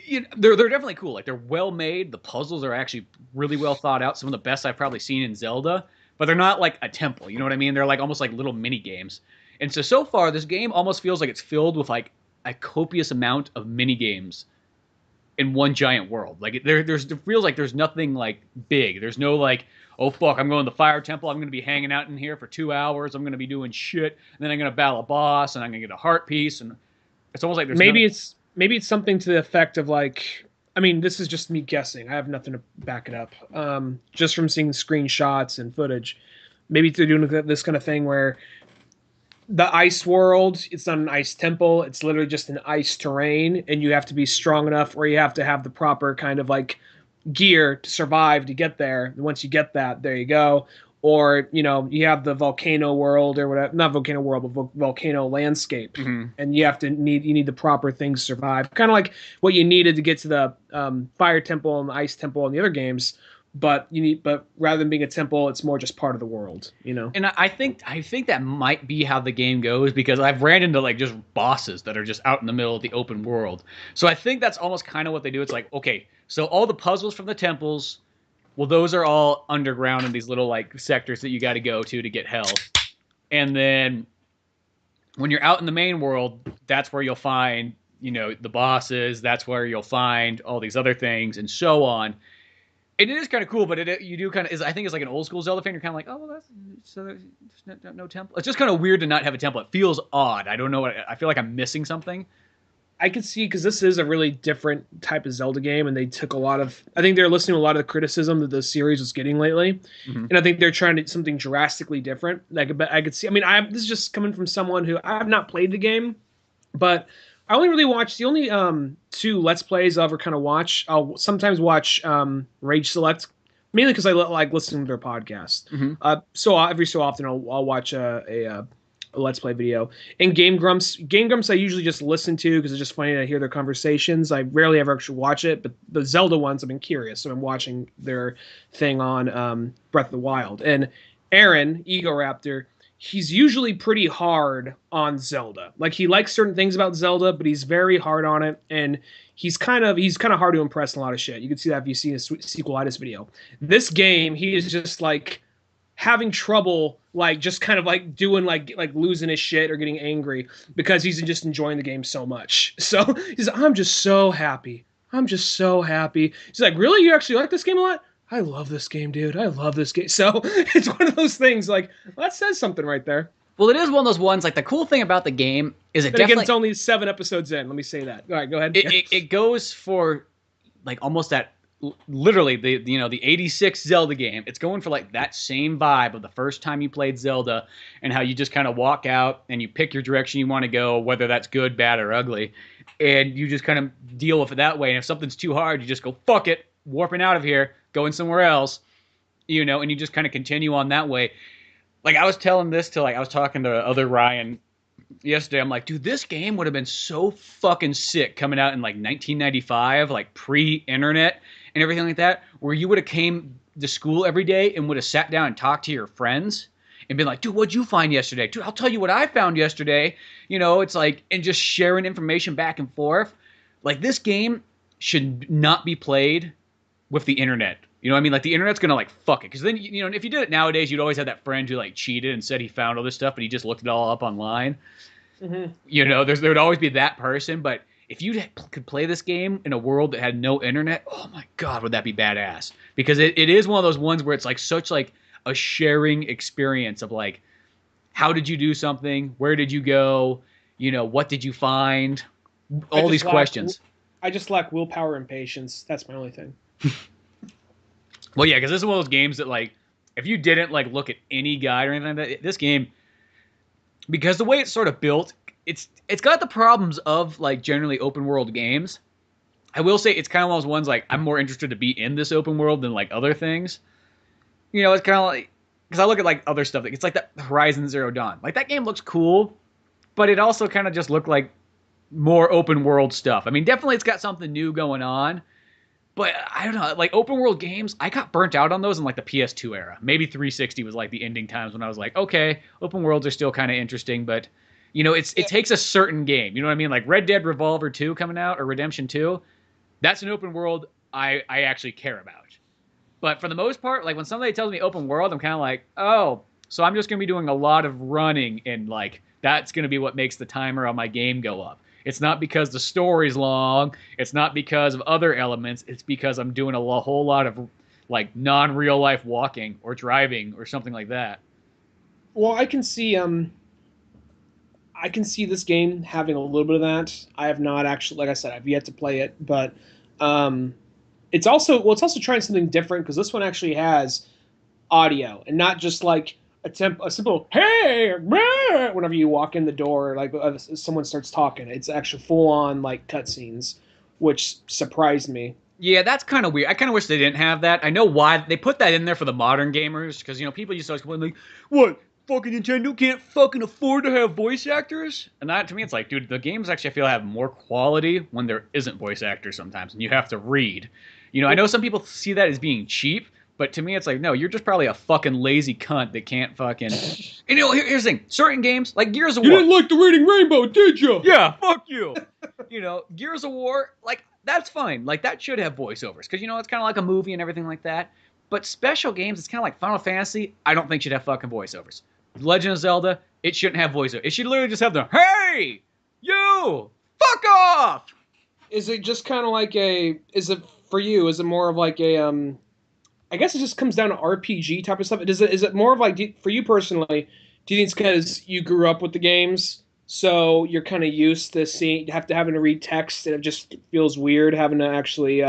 they're definitely cool. Like, they're well made. The puzzles are actually really well thought out. Some of the best I've probably seen in Zelda. But they're not like a temple. You know what I mean? They're like almost like little mini games. And so far, this game almost feels like it's filled with like a copious amount of mini games in one giant world. Like it feels like there's nothing like big. There's no like, oh fuck, I'm going to the fire temple. I'm going to be hanging out in here for 2 hours. I'm going to be doing shit, and then I'm going to battle a boss, and I'm going to get a heart piece. And it's almost like there's maybe it's something to the effect of like, I mean, this is just me guessing. I have nothing to back it up. Just from seeing screenshots and footage, maybe they're doing this kind of thing where the ice world, it's not an ice temple. It's literally just an ice terrain, and you have to be strong enough, or you have to have the proper kind of like gear to survive to get there. And once you get that, there you go. Or, you have the volcano world or whatever, not volcano world, but volcano landscape. Mm-hmm. And you need the proper things to survive. Kind of like what you needed to get to the fire temple and the ice temple and the other games. But rather than being a temple, it's more just part of the world, And I think that might be how the game goes, because I've ran into like just bosses that are just out in the middle of the open world. So I think that's almost kind of what they do. It's like, okay, so all the puzzles from the temples, well, those are all underground in these little like sectors that you got to go to get health. And then when you're out in the main world, that's where you'll find, the bosses. That's where you'll find all these other things and so on. And it is kind of cool, but you do kind of I think it's like an old school Zelda fan. You're kind of like, oh, well, there's no temple. It's just kind of weird to not have a temple. It feels odd. I don't know I feel like I'm missing something. I could see, because this is a really different type of Zelda game, and they took I think they're listening to a lot of the criticism that the series was getting lately, mm-hmm. And I think they're trying to do something drastically different. Like, I could see. I mean, this is just coming from someone who I have not played the game, but I only really watch the only 2 Let's Plays I'll ever kind of watch. I'll sometimes watch Rage Select, mainly because I like listening to their podcast. Mm-hmm. So every so often I'll watch a Let's Play video. And Game Grumps I usually just listen to because it's just funny to hear their conversations. I rarely ever actually watch it, but the Zelda ones I've been curious, so I'm watching their thing on Breath of the Wild. And Aaron, Ego Raptor, he's usually pretty hard on Zelda. Like, he likes certain things about Zelda, but he's very hard on it, and he's kind of hard to impress in a lot of shit. You can see that if you see his Sequelitis video. This game, he is just like having trouble, like just kind of like doing like losing his shit or getting angry because he's just enjoying the game so much. So he's like, I'm just so happy. He's like, really? You actually like this game a lot? I love this game, dude. I love this game. So it's one of those things, like, well, that says something right there. Well, it is one of those ones, like, the cool thing about the game is again, it's only 7 episodes in. Let me say that. All right, go ahead. It goes for, like, almost that, literally, the 86 Zelda game. It's going for, like, that same vibe of the first time you played Zelda and how you just kind of walk out and you pick your direction you want to go, whether that's good, bad, or ugly. And you just kind of deal with it that way. And if something's too hard, you just go, fuck it, warping out of here, going somewhere else, and you just kind of continue on that way. Like, I was telling this to, like, I was talking to other Ryan yesterday. I'm like, dude, this game would have been so fucking sick coming out in, like, 1995, like, pre-internet and everything like that, where you would have came to school every day and would have sat down and talked to your friends and been like, dude, what'd you find yesterday? Dude, I'll tell you what I found yesterday. It's like, and just sharing information back and forth. Like, this game should not be played with the internet. You know what I mean? Like, the internet's going to, like, fuck it. Because then, if you did it nowadays, you'd always have that friend who, like, cheated and said he found all this stuff, but he just looked it all up online. Mm-hmm. There would always be that person. But if you could play this game in a world that had no internet, oh my god, would that be badass? Because it is one of those ones where it's like such like a sharing experience of like, how did you do something? Where did you go? You know, what did you find? All these questions. I just lack willpower and patience. That's my only thing. Well, yeah, because this is one of those games that like, if you didn't like look at any guide or anything like that, this game, because the way it's sort of built, it's got the problems of like generally open world games. I will say it's kind of one of those ones like I'm more interested to be in this open world than like other things. You know, it's kind of like, because I look at like other stuff. It's like that Horizon Zero Dawn. Like that game looks cool, but it also kind of just looked like more open world stuff. I mean, definitely it's got something new going on. But I don't know, like open world games, I got burnt out on those in like the PS2 era. Maybe 360 was like the ending times when I was like, okay, open worlds are still kind of interesting, but you know, it takes a certain game. You know what I mean? Like Red Dead Revolver 2 coming out or Redemption 2, that's an open world I actually care about. But for the most part, like when somebody tells me open world, I'm kind of like, oh, so I'm just going to be doing a lot of running and like that's going to be what makes the timer on my game go up. It's not because the story's long. It's not because of other elements. It's because I'm doing a whole lot of like non-real life walking or driving or something like that. Well, I can see this game having a little bit of that. I have not actually, like I said, I've yet to play it, but it's also trying something different because this one actually has audio and not just like a simple hey whenever you walk in the door, like someone starts talking. It's actually full on like cutscenes, which surprised me. Yeah, that's kind of weird. I kind of wish they didn't have that. I know why they put that in there for the modern gamers, because you know people used to always complain like, "What? Fucking Nintendo can't fucking afford to have voice actors?" And that to me, it's like, dude, the games actually I feel have more quality when there isn't voice actors sometimes, and you have to read. You know, I know some people see that as being cheap. But to me, it's like, no, you're just probably a fucking lazy cunt that can't fucking... And you know, here's the thing. Certain games, like Gears of War... You didn't like the Reading Rainbow, did you? Yeah, fuck you. You know, Gears of War, like, that's fine. Like, that should have voiceovers. Because, you know, it's kind of like a movie and everything like that. But special games, it's kind of like Final Fantasy, I don't think should have fucking voiceovers. Legend of Zelda, it shouldn't have voiceovers. It should literally just have the, hey, you, fuck off! Is it just kind of like is it, for you, is it more of like a, I guess it just comes down to RPG type of stuff. Is it more of like, for you personally, do you think it's because you grew up with the games, so you're kind of used to having to read text, and it just feels weird having to actually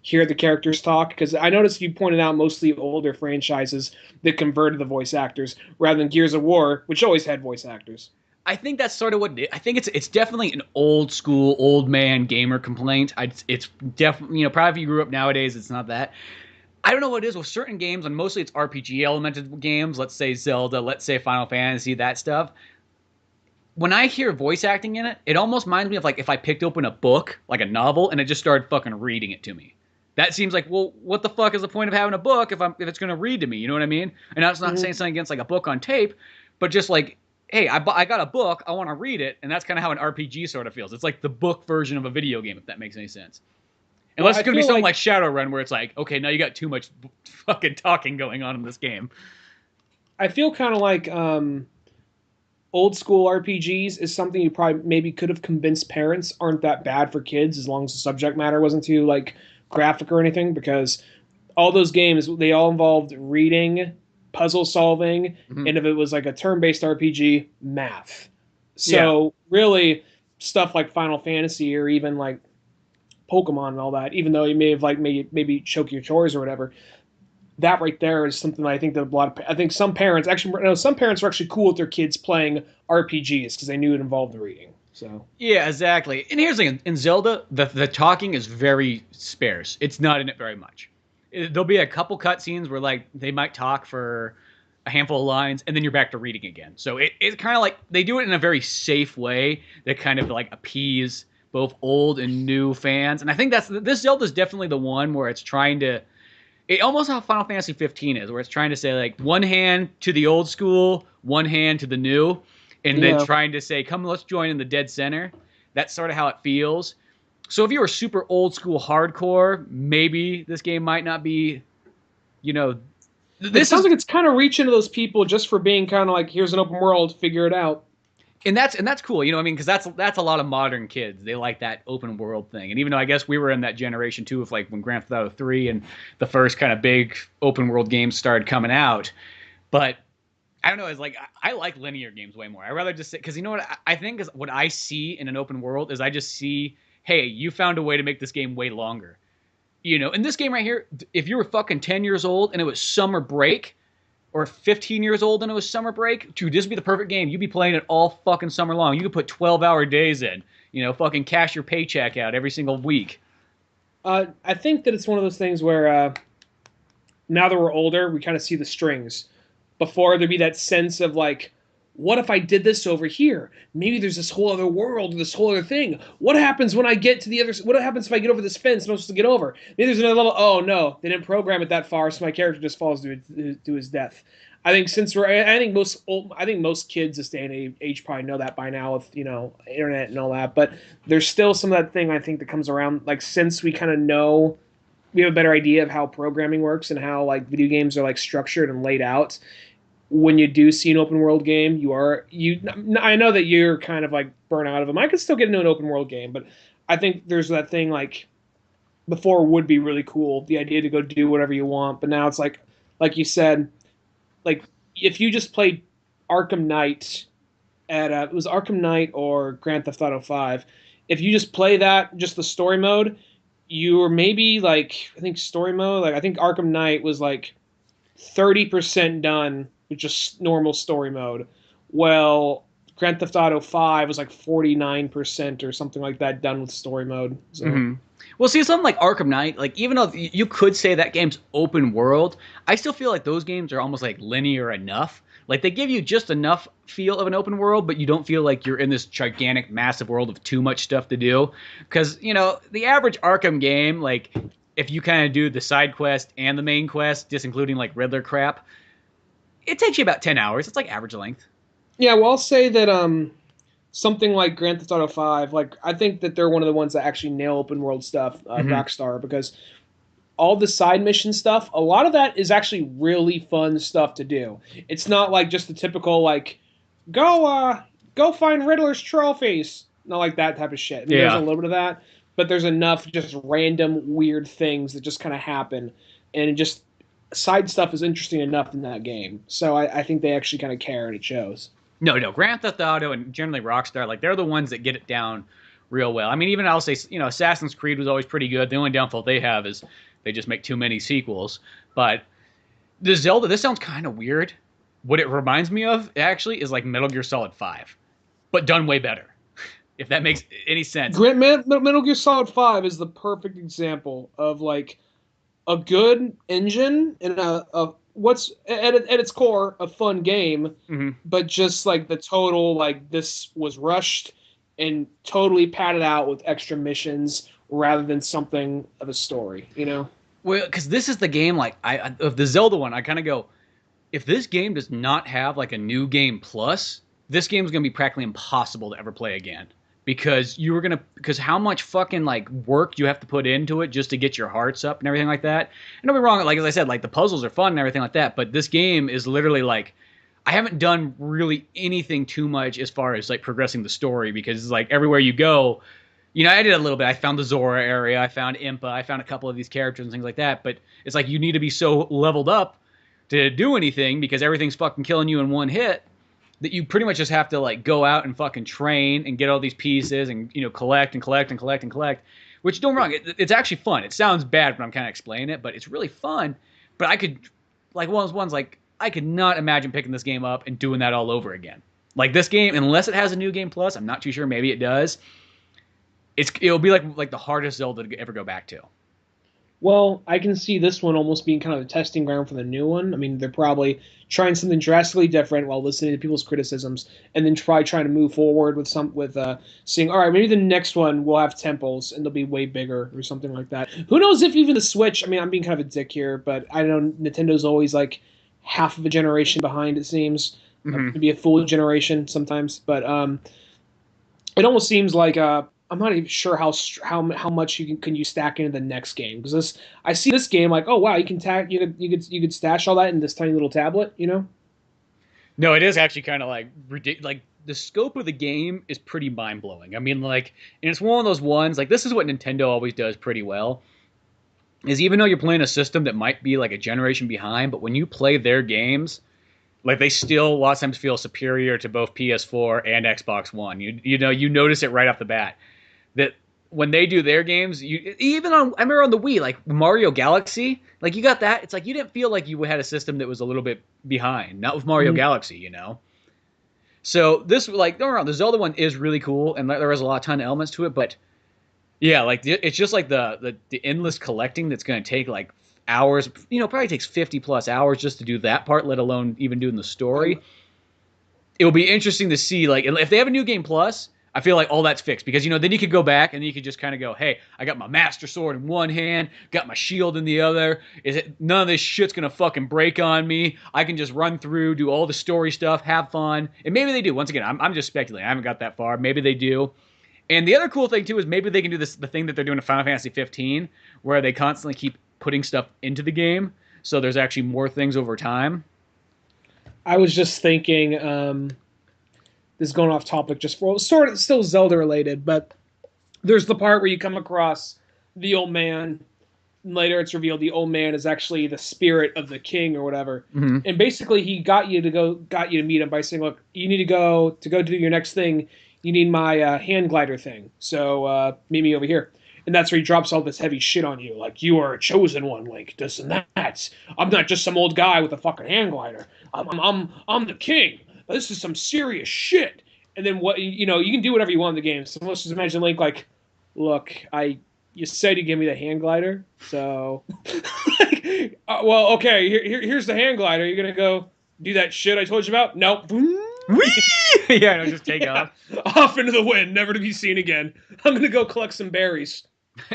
hear the characters talk? Because I noticed you pointed out mostly older franchises that converted the voice actors rather than Gears of War, which always had voice actors. I think that's sort of what it is. I think it's definitely an old school, old man gamer complaint. It's definitely, you know, probably if you grew up nowadays, it's not that. I don't know what it is with certain games, and mostly it's RPG elemented games. Let's say Zelda, let's say Final Fantasy, that stuff. When I hear voice acting in it, it almost reminds me of like if I picked open a book, like a novel, and it just started fucking reading it to me. That seems like, well, what the fuck is the point of having a book if it's going to read to me? You know what I mean? And that's not saying something against like a book on tape, but just like, hey, I got a book, I want to read it, and that's kind of how an RPG sort of feels. It's like the book version of a video game, if that makes any sense. Unless it's going to be something like Shadowrun, where it's like, okay, now you got too much fucking talking going on in this game. I feel kind of like old school RPGs is something you probably maybe could have convinced parents aren't that bad for kids as long as the subject matter wasn't too like graphic or anything, because all those games, they all involved reading, puzzle solving, and if it was like a turn-based RPG, math. So really stuff like Final Fantasy or even like Pokemon and all that, even though you may have like maybe choke your chores or whatever, that right there is something that I think that I think some parents are actually cool with their kids playing RPGs because they knew it involved the reading. So yeah, exactly. And here's the thing: in Zelda, the talking is very sparse. It's not in it very much. There'll be a couple cutscenes where like they might talk for a handful of lines, and then you're back to reading again. So it's kind of like they do it in a very safe way that kind of like appease both old and new fans. And I think this Zelda is definitely the one where it's trying to, it almost how Final Fantasy 15 is, where it's trying to say like one hand to the old school, one hand to the new, and then trying to say, come, let's join in the dead center. That's sort of how it feels. So if you were super old school hardcore, maybe this game might not be, you know, it sounds like it's kind of reaching to those people just for being kind of like, here's an open world, figure it out. And that's cool, I mean, because that's a lot of modern kids. They like that open world thing. And even though I guess we were in that generation too, of like when Grand Theft Auto 3 and the first kind of big open world games started coming out, but I don't know. It's like I like linear games way more. I rather just say, because you know what I think is what I see in an open world is I just see, hey, you found a way to make this game way longer. In this game right here, if you were fucking 10 years old and it was summer break, or 15 years old and it was summer break, dude, this would be the perfect game. You'd be playing it all fucking summer long. You could put 12-hour days in, fucking cash your paycheck out every single week. I think that it's one of those things where now that we're older, we kind of see the strings. Before there'd be that sense of like, what if I did this over here? Maybe there's this whole other world, this whole other thing. What happens when I get to the other? What happens if I get over this fence? I'm not supposed to get over. Maybe there's another level. Oh no, they didn't program it that far, so my character just falls to his death. I think most kids this day and age probably know that by now with internet and all that. But there's still some of that thing I think that comes around. Like since we kind of know, we have a better idea of how programming works and how like video games are like structured and laid out. When you do see an open world game, I know that you're kind of like burnt out of them. I could still get into an open world game, but I think there's that thing like before would be really cool, the idea to go do whatever you want. But now it's like you said, like if you just played Arkham Knight it was Arkham Knight or Grand Theft Auto 5. If you just play that, just the story mode, you were maybe like, I think story mode, like I think Arkham Knight was like 30% done with just normal story mode. Well, Grand Theft Auto 5 was like 49% or something like that done with story mode. So. Mm-hmm. Well, see, something like Arkham Knight, like even though you could say that game's open world, I still feel like those games are almost like linear enough. Like they give you just enough feel of an open world, but you don't feel like you're in this gigantic, massive world of too much stuff to do. Because, the average Arkham game, like if you kind of do the side quest and the main quest, just including like Riddler crap, it takes you about 10 hours. It's like average length. Yeah, well, I'll say that something like Grand Theft Auto 5, like I think that they're one of the ones that actually nail open world stuff, Rockstar, because all the side mission stuff, a lot of that is actually really fun stuff to do. It's not like just the typical like go find Riddler's trophies, not like that type of shit. I mean, there's a little bit of that, but there's enough just random weird things that just kind of happen, and it just side stuff is interesting enough in that game. So I think they actually kind of care, and it shows. No, Grand Theft Auto and generally Rockstar, like they're the ones that get it down real well. I mean, even I'll say, Assassin's Creed was always pretty good. The only downfall they have is they just make too many sequels. But the Zelda, this sounds kind of weird. What it reminds me of, actually, is like Metal Gear Solid 5, but done way better, if that makes any sense. Metal Gear Solid 5 is the perfect example of like a good engine and a what's at its core a fun game, but just like the total like this was rushed and totally padded out with extra missions rather than something of a story, Well, because this is the game like of the Zelda one, I kind of go, if this game does not have like a new game plus, this game is gonna be practically impossible to ever play again. Because how much fucking like work you have to put into it just to get your hearts up and everything like that. And don't be wrong, like as I said, like the puzzles are fun and everything like that, but this game is literally like, I haven't done really anything too much as far as like progressing the story, because it's like everywhere you go, I did a little bit. I found the Zora area, I found Impa, I found a couple of these characters and things like that, but it's like you need to be so leveled up to do anything because everything's fucking killing you in one hit, that you pretty much just have to like go out and fucking train and get all these pieces and collect and collect and collect and collect. Which, don't get me wrong, it's actually fun. It sounds bad when I'm kind of explaining it, but it's really fun. But I could, like I could not imagine picking this game up and doing that all over again. Like this game, unless it has a new game plus, I'm not too sure. Maybe it does. It'll be like the hardest Zelda to ever go back to. Well, I can see this one almost being kind of a testing ground for the new one. I mean, they're probably trying something drastically different while listening to people's criticisms, and then trying to move forward with seeing, all right, maybe the next one will have temples and they'll be way bigger or something like that. Who knows if even the Switch? I mean, I'm being kind of a dick here, but I know Nintendo's always like half of a generation behind. It seems to be a full generation sometimes, but it almost seems like I'm not even sure how much can you stack into the next game, because I see this game like, oh wow, you could stash all that in this tiny little tablet, No, it is actually kind of like ridiculous. Like the scope of the game is pretty mind blowing. I mean, like, and it's one of those ones like this is what Nintendo always does pretty well. Is even though you're playing a system that might be like a generation behind, but when you play their games, like they still a lot of times feel superior to both PS4 and Xbox One. You notice it right off the bat that when they do their games, I remember on the Wii, like Mario Galaxy, like you got that. It's like you didn't feel like you had a system that was a little bit behind. Not with Mario Galaxy, you know. So this, like, don't get me wrong, the Zelda one is really cool, and there was a ton of elements to it. But yeah, like it's just like the endless collecting that's going to take like hours. You know, probably takes 50+ hours just to do that part, let alone even doing the story. It will be interesting to see, like, if they have a new game plus. I feel like all that's fixed because, you know, then you could go back and you could just kind of go, hey, I got my Master Sword in one hand, got my shield in the other. None of this shit's going to fucking break on me. I can just run through, do all the story stuff, have fun. And maybe they do. Once again, I'm just speculating. I haven't got that far. Maybe they do. And the other cool thing, too, is maybe they can do the thing that they're doing in Final Fantasy 15, where they constantly keep putting stuff into the game. So there's actually more things over time. I was just thinking... this is going off topic just for sort of still Zelda related, but there's the part where you come across the old man. And later it's revealed the old man is actually the spirit of the king or whatever. Mm-hmm. And basically he got you to meet him by saying, look, you need to go do your next thing. You need my hand glider thing. So meet me over here. And that's where he drops all this heavy shit on you. Like, you are a chosen one, Link, this and that. I'm not just some old guy with a fucking hand glider. I'm the king. This is some serious shit. And then you can do whatever you want in the game. So let's just imagine Link like, look, you said you give me the hand glider, so well, okay, here's the hand glider. You're gonna go do that shit I told you about? Nope. Yeah, no, just take off into the wind, never to be seen again. I'm gonna go collect some berries.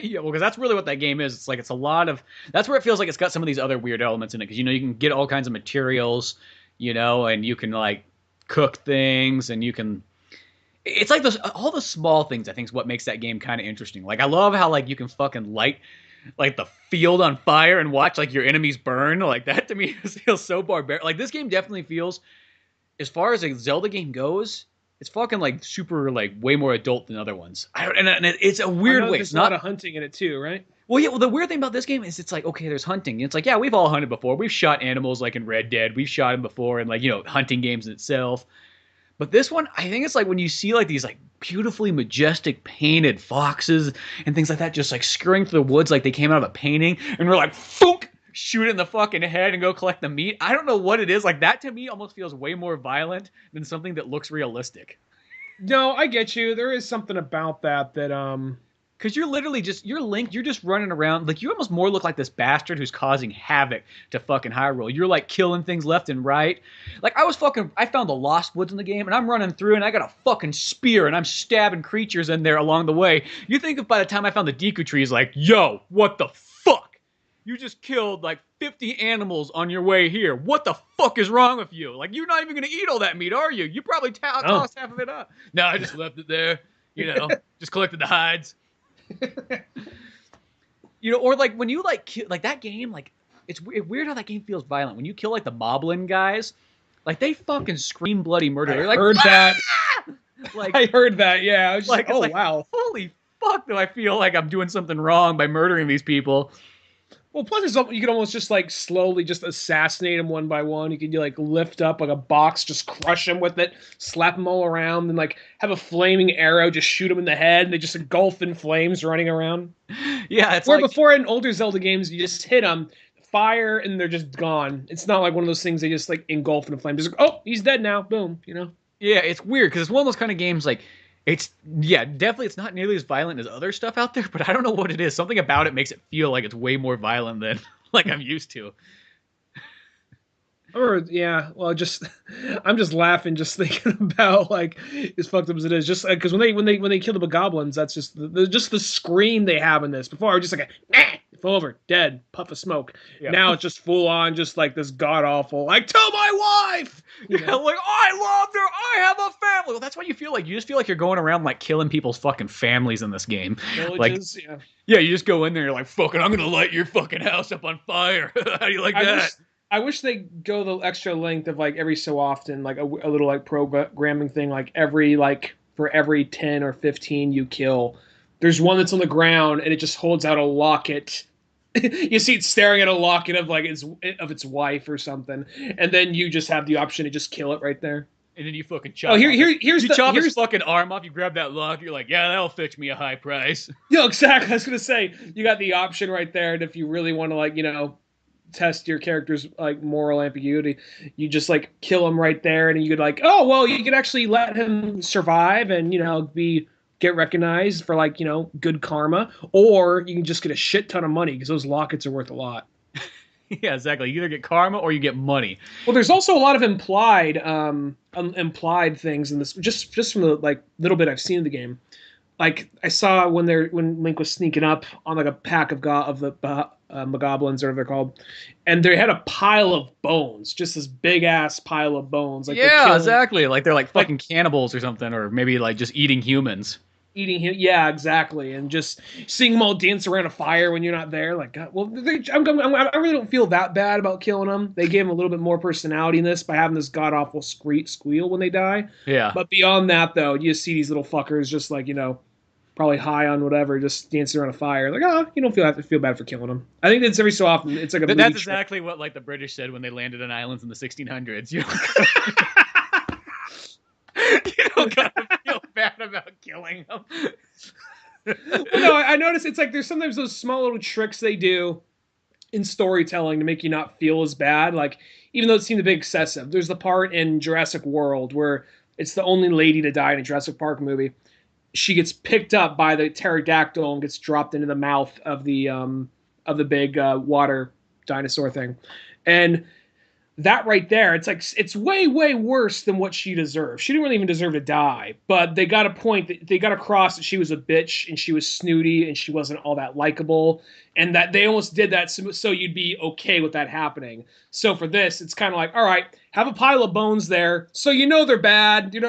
Yeah, well, because that's really what that game is. It's like it's a lot of. That's where it feels like it's got some of these other weird elements in it. Because you can get all kinds of materials, and you can like cook things, and you can. It's like all the small things. I think is what makes that game kind of interesting. Like I love how like you can fucking light like the field on fire and watch like your enemies burn. Like that to me feels so barbaric. Like this game definitely feels, as far as a Zelda game goes, it's fucking like super like way more adult than other ones. And it's a weird way. There's a lot of hunting in it too, right? Well, yeah. Well, the weird thing about this game is it's like, okay, there's hunting. It's like, yeah, we've all hunted before. We've shot animals like in Red Dead. We've shot them before in like hunting games in itself. But this one, I think it's like when you see like these like beautifully majestic painted foxes and things like that, just like scurrying through the woods like they came out of a painting, and we're like, fook, shoot it in the fucking head and go collect the meat. I don't know what it is. Like that to me almost feels way more violent than something that looks realistic. No, I get you. There is something about that because you're literally you're Link, you're just running around. Like, you almost more look like this bastard who's causing havoc to fucking Hyrule. You're, like, killing things left and right. Like, I found the Lost Woods in the game, and I'm running through, and I got a fucking spear, and I'm stabbing creatures in there along the way. You think if by the time I found the Deku trees, like, yo, what the fuck? You just killed, like, 50 animals on your way here. What the fuck is wrong with you? Like, you're not even gonna eat all that meat, are you? You probably tossed half of it up. No, I just left it there. Just collected the hides. Or like when you like kill, like that game, like it's weird how that game feels violent. When you kill like the Moblin guys, like they fucking scream bloody murder. I heard that. Like I heard that. Yeah, I was just like, oh wow, holy fuck! Do I feel like I'm doing something wrong by murdering these people? Well, plus you can almost just like slowly just assassinate them one by one. You can like lift up like a box, just crush them with it, slap them all around, and like have a flaming arrow, just shoot them in the head, and they just engulf in flames running around. Yeah, it's where before in older Zelda games, you just hit them, fire, and they're just gone. It's not like one of those things they just like engulf in a flame. Just like, oh, he's dead now, boom. Yeah, it's weird because it's one of those kind of games like. Definitely it's not nearly as violent as other stuff out there, but I don't know what it is. Something about it makes it feel like it's way more violent than like I'm used to. Or yeah, well, I'm just laughing just thinking about like as fucked up as it is. Just because when they kill the goblins, that's just the scream they have in this. Before, just like fall over, dead, puff of smoke. Yeah. Now it's just full on, just like this god awful, like tell my wife. Yeah, like I love her, I have a family. Well, that's what you feel like. You just feel like you're going around like killing people's fucking families in this game. Villages, like, yeah, you just go in there, you're like, fucking, I'm gonna light your fucking house up on fire. How do you like that? I wish they go the extra length of like every so often, like a little like programming thing, like every like for every 10 or 15 you kill, there's one that's on the ground and it just holds out a locket. You see it staring at a locket of like its wife or something, and then you just have the option to just kill it right there. And then you fucking Oh, chop off here's you chop his here's fucking arm off, you grab that lock, you're like, yeah, that'll fetch me a high price. yo exactly. I was gonna say you got the option right there, and if you really want to like test your character's like moral ambiguity, you just like kill him right there, and you could like, oh well, you could actually let him survive and be get recognized for like good karma, or you can just get a shit ton of money because those lockets are worth a lot. Yeah, exactly. You either get karma or you get money. Well, there's also a lot of implied things in this, just from the like little bit I've seen of the game. Like I saw when Link was sneaking up on like a pack of the Mogoblins or whatever they're called, and they had a pile of bones, just this big ass pile of bones. Like Yeah, exactly. Like they're like fucking cannibals or something, or maybe like just eating humans. Eating him, yeah, exactly, and just seeing them all dance around a fire when you're not there. Like, God, well, I really don't feel that bad about killing them. They gave them a little bit more personality in this by having this god awful squeal when they die. Yeah. But beyond that, though, you see these little fuckers just like probably high on whatever, just dancing around a fire. Like, oh, you don't feel bad for killing them. I think that's every so often. It's like that's exactly what like the British said when they landed on islands in the 1600s. You don't gotta feel bad about killing them. Well, no, I notice it's like there's sometimes those small little tricks they do in storytelling to make you not feel as bad. Like, even though it seemed a bit excessive, there's the part in Jurassic World where it's the only lady to die in a Jurassic Park movie. She gets picked up by the pterodactyl and gets dropped into the mouth of the big water dinosaur thing, and that right there, it's like it's way worse than what she deserved. She didn't really even deserve to die, but they got a point that they got across that she was a bitch and she was snooty and she wasn't all that likable, and that they almost did that so you'd be okay with that happening. So for this, it's kind of like, all right, have a pile of bones there, so they're bad, they're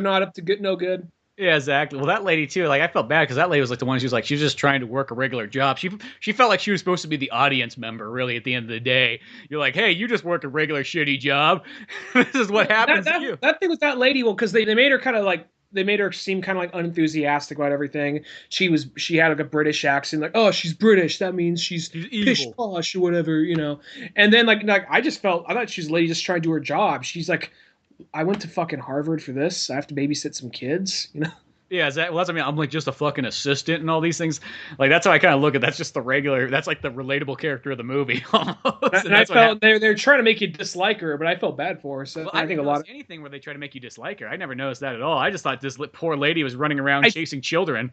not up to good, no good. Yeah, exactly. Well, that lady too. Like, I felt bad because that lady was like the one. She was just trying to work a regular job. She felt like she was supposed to be the audience member. Really, at the end of the day, you're like, hey, you just work a regular shitty job. This is what happens to you. That thing with that lady, well, because they made her kind of like they made her seem kind of like unenthusiastic about everything. She had like a British accent, like, oh, she's British, that means she's pish posh or whatever, And then like I thought she was a lady just trying to do her job. She's like, I went to fucking Harvard for this. I have to babysit some kids, Yeah, well, that's, I mean, I'm like just a fucking assistant and all these things. Like, that's how I kind of look at. That's just the regular. That's like the relatable character of the movie almost. And I felt they're trying to make you dislike her, but I felt bad for her. So well, I think a lot of anything where they try to make you dislike her. I never noticed that at all. I just thought this poor lady was running around chasing children.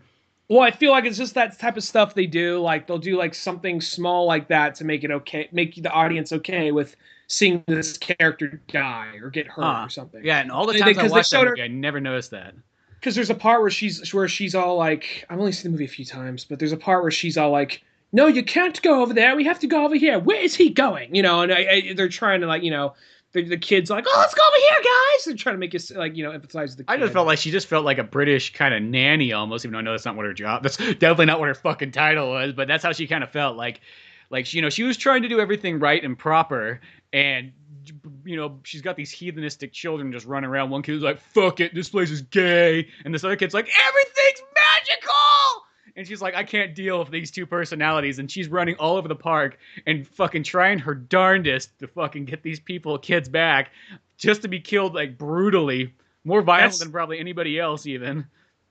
Well, I feel like it's just that type of stuff they do. Like they'll do like something small like that to make it okay, make the audience okay with seeing this character die or get hurt or something. Yeah, and all the times I watched that movie, I never noticed that. Because there's a part where she's all like, I've only seen the movie a few times, but there's a part where she's all like, no, you can't go over there. We have to go over here. Where is he going? And they're trying to like, the kids are like, oh, let's go over here, guys. They're trying to make us like, empathize with the kid. I just felt like she just felt like a British kind of nanny almost, even though I know that's not what her job. That's definitely not what her fucking title was, but that's how she kind of felt. Like she was trying to do everything right and proper, and she's got these heathenistic children just running around. One kid's like, fuck it, this place is gay. And this other kid's like, everything's magical! And she's like, I can't deal with these two personalities. And she's running all over the park and fucking trying her darndest to fucking get these kids back, just to be killed like brutally. More violent than probably anybody else even.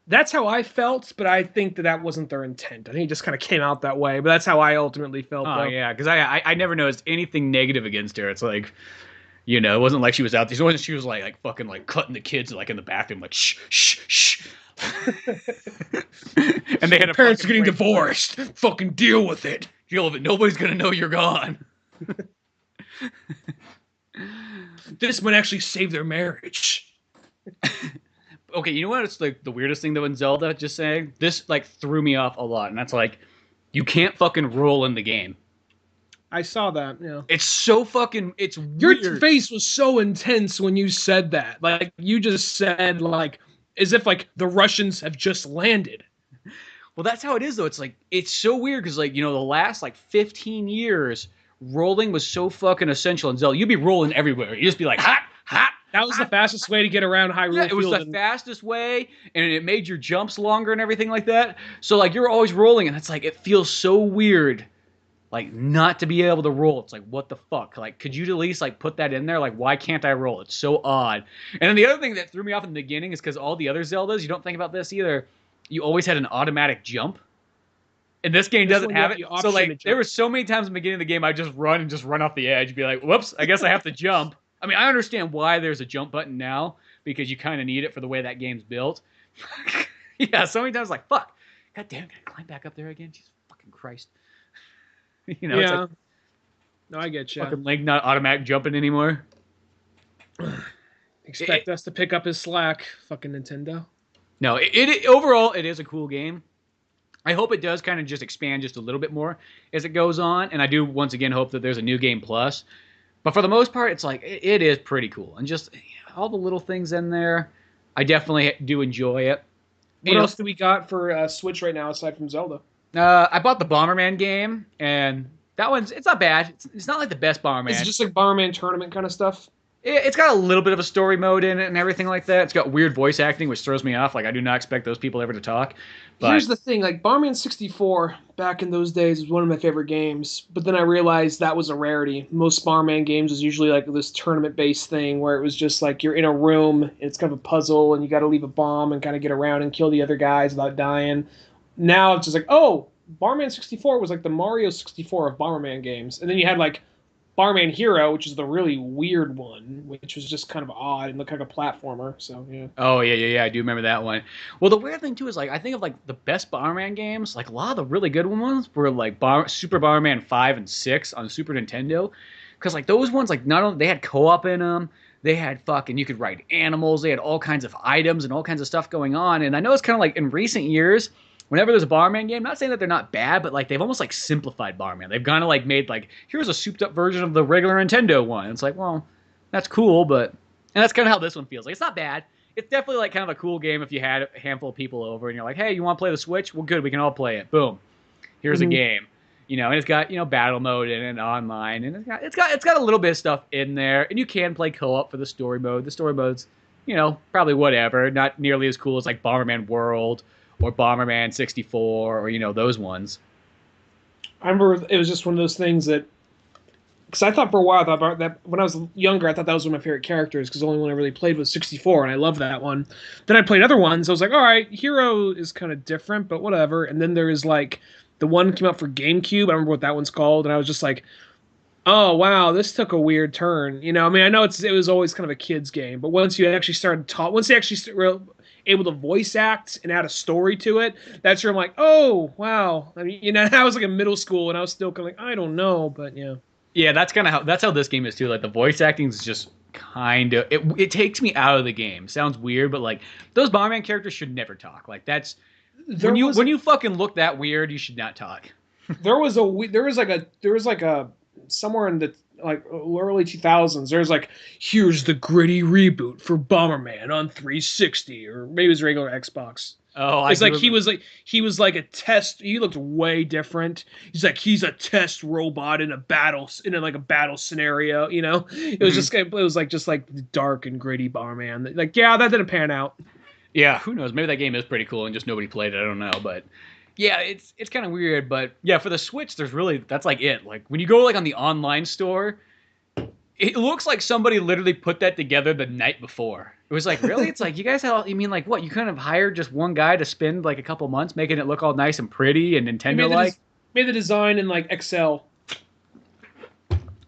That's how I felt, but I think that wasn't their intent. I think it just kind of came out that way, but that's how I ultimately felt. Oh, yeah, because I never noticed anything negative against her. It's like, it wasn't like she was out there. She was like fucking like cutting the kids like in the bathroom, like shh, shh, shh. And they had parents getting divorced. Fucking deal with it. Deal with it. Nobody's gonna know you're gone. This might actually save their marriage. Okay, you know what? It's like the weirdest thing though in Zelda. Just saying, this like threw me off a lot, and that's like, you can't fucking roll in the game. I saw that. Yeah, it's so fucking. It's your weird. face was so intense when you said that. Like you just said, like as if like the Russians have just landed. Well, that's how it is though. It's like it's so weird because like the last like 15 years, rolling was so fucking essential in Zelda. You'd be rolling everywhere. You'd just be like, hot, hot. That was the fastest way to get around Hyrule Yeah, it was Field. the fastest way, and it made your jumps longer and everything like that. So like you're always rolling, and it's like it feels so weird, like not to be able to roll. It's like what the fuck? Like could you at least like put that in there? Like why can't I roll? It's so odd. And then the other thing that threw me off in the beginning is because all the other Zeldas, you don't think about this either. You always had an automatic jump. And this game doesn't have it. So like there were so many times in the beginning of the game I just run off the edge, be like, whoops, I guess I have to jump. I mean, I understand why there's a jump button now, because you kind of need it for the way that game's built. Yeah, so many times like, fuck, god damn, can I climb back up there again? Jesus fucking Christ. You know, yeah. it's like, No, I get you. fucking Link not automatic jumping anymore. Expect us to pick up his slack, fucking Nintendo. No, overall, it is a cool game. I hope it does kind of just expand just a little bit more as it goes on, and I do once again hope that there's a new game plus. But for the most part, it's like it is pretty cool, and just all the little things in there, I definitely do enjoy it. What else do we got for Switch right now aside from Zelda? I bought the Bomberman game, and that it's not bad. It's not like the best Bomberman. Is it just like Bomberman tournament kind of stuff? It's got a little bit of a story mode in it and everything like that. It's got weird voice acting, which throws me off. Like, I do not expect those people ever to talk. But here's the thing. Like, Bomberman 64, back in those days, was one of my favorite games. But then I realized that was a rarity. Most Bomberman games was usually like this tournament-based thing where it was just like you're in a room, and it's kind of a puzzle, and you got to leave a bomb and kind of get around and kill the other guys without dying. Now it's just like, oh, Bomberman 64 was like the Mario 64 of Bomberman games. And then you had like Bomberman Hero, which is the really weird one, which was just kind of odd and looked like a platformer. So yeah. Oh yeah. I do remember that one. Well, the weird thing too is like I think of like the best Bomberman games. Like a lot of the really good ones were like Super Bomberman 5 and 6 on Super Nintendo, because like those ones like not only they had co-op in them, they had fucking you could ride animals, they had all kinds of items and all kinds of stuff going on. And I know it's kind of like in recent years, whenever there's a Bomberman game, not saying that they're not bad, but like they've almost like simplified Bomberman. They've kind of like made like, here's a souped up version of the regular Nintendo one. It's like, well, that's cool, but and that's kind of how this one feels. Like it's not bad. It's definitely like kind of a cool game if you had a handful of people over and you're like, hey, you want to play the Switch? Well, good, we can all play it. Boom, here's a game. You know, and it's got battle mode in it, online, and it's got a little bit of stuff in there, and you can play co-op for the story mode. The story mode's probably whatever, not nearly as cool as like Bomberman World or Bomberman 64, or those ones. I remember it was just one of those things that, because I thought for a while that when I was younger, I thought that was one of my favorite characters, because the only one I really played was 64, and I loved that one. Then I played other ones. I was like, all right, Hero is kind of different, but whatever. And then there is like the one came out for GameCube. I remember what that one's called, and I was just like, oh wow, this took a weird turn. I mean, I know it was always kind of a kid's game, but once you actually were able to voice act and add a story to it, that's where I'm like, oh wow. I mean, I was like in middle school and I was still kind of like, I don't know, but yeah. Yeah, that's how this game is too. Like the voice acting is just kind of it takes me out of the game. Sounds weird, but like those Bomberman characters should never talk. Like that's when you fucking look that weird, you should not talk. There was like a somewhere in the like early 2000s, there's like, here's the gritty reboot for Bomberman on 360, or maybe it was regular Xbox. Oh, it's like he was like a test. He looked way different. He's a test robot in a battle scenario. It was just like dark and gritty Bomberman. Like, yeah, that didn't pan out. Yeah, who knows? Maybe that game is pretty cool and just nobody played it. I don't know, but yeah, it's kind of weird. But yeah, for the Switch, that's like it. Like when you go like on the online store, it looks like somebody literally put that together the night before. It was like, really? It's like, you guys you mean like what? You kind of hired just one guy to spend like a couple months making it look all nice and pretty and Nintendo-like? Made the design in like Excel.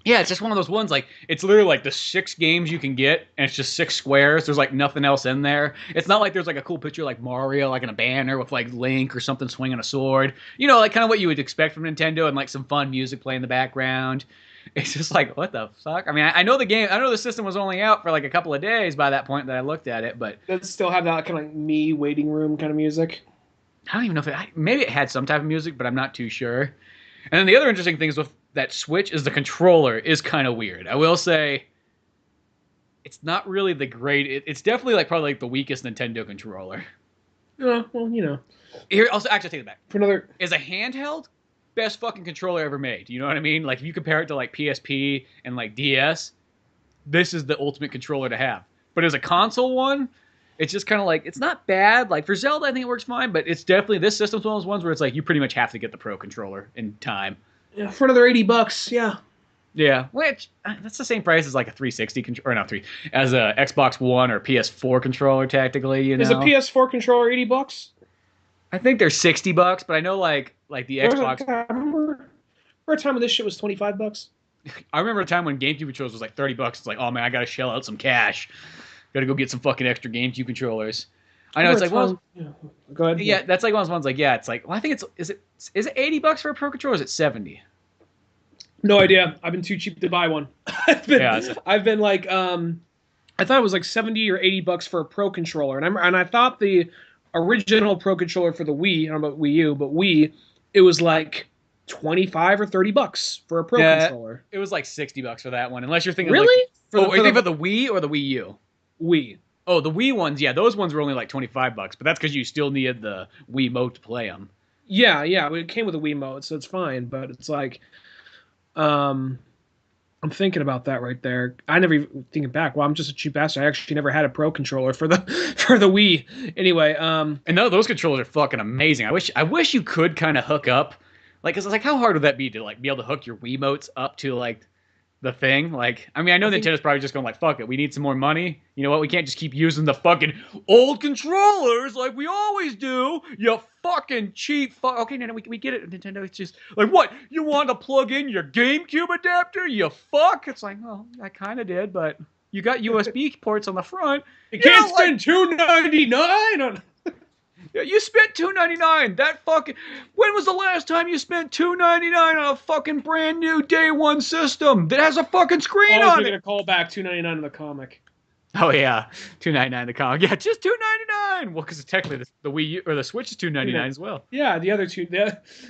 Yeah, it's just one of those ones, like, it's literally like the 6 games you can get, and it's just 6 squares. There's like nothing else in there. It's not like there's like a cool picture like Mario, like in a banner with like Link or something swinging a sword. Like kind of what you would expect from Nintendo, and like some fun music playing in the background. It's just like, what the fuck? I mean, I know the system was only out for like a couple of days by that point that I looked at it, but does it still have that kind of like me waiting room kind of music? I don't even know if maybe it had some type of music, but I'm not too sure. And then the other interesting thing is with that Switch is the controller is kind of weird. I will say, it's not really the great. It's definitely like probably like the weakest Nintendo controller. Yeah, well, Here, I'll actually take it back. For another, is a handheld best fucking controller ever made. You know what I mean? Like if you compare it to like PSP and like DS, this is the ultimate controller to have. But as a console one, it's just kind of like, it's not bad. Like for Zelda, I think it works fine, but it's definitely, this system's one of those ones where it's like, you pretty much have to get the Pro controller in time. Yeah, for another $80, yeah. Yeah, which, that's the same price as like a 360 controller, or not as a Xbox One or PS4 controller, technically, you know? Is a PS4 controller $80? I think they're $60, but I know like the Xbox. I remember for a time when this shit was $25. I remember a time when GameCube controllers was like $30. It's like, oh man, I gotta shell out some cash. Gotta go get some fucking extra GameCube controllers. I know it's like, well, go ahead. Yeah, that's like one of those ones. Like, yeah, it's like, well, I think is it $80 for a Pro controller? Or is it 70? No idea. I've been too cheap to buy one. I've been like, I thought it was like 70 or $80 for a Pro controller, and I thought the original Pro controller for the Wii, I don't know about Wii U, but Wii, it was like $25 or $30 for a Pro controller. It was like $60 for that one, unless you're thinking really. Like, are you thinking about the Wii or the Wii U? Wii. Oh, the Wii ones, yeah, those ones were only like $25, but that's because you still needed the Wiimote to play them. Yeah, it came with a Wiimote, so it's fine. But it's like, I'm thinking about that right there. I never even thinking back. Well, I'm just a cheap bastard. I actually never had a Pro controller for the Wii. Anyway, and no, those controllers are fucking amazing. I wish you could kind of hook up, like, cause it's like, how hard would that be to like be able to hook your Wiimotes up to like the thing? Like, I mean, I know Nintendo's probably just going like, fuck it, we need some more money. You know what? We can't just keep using the fucking old controllers like we always do. You fucking cheap fuck. Okay, no, we get it, Nintendo. It's just like, what? You want to plug in your GameCube adapter? You fuck. It's like, well, I kind of did, but you got USB ports on the front. You can't spend $299 on. You spent $299. That fucking. When was the last time you spent $299 on a fucking brand new day one system that has a fucking screen on it? We're gonna call back $299 in the comic. Oh yeah, $299 the comic. Yeah, just $299. Well, because technically the Wii U or the Switch is $299 as well. Yeah, the other two.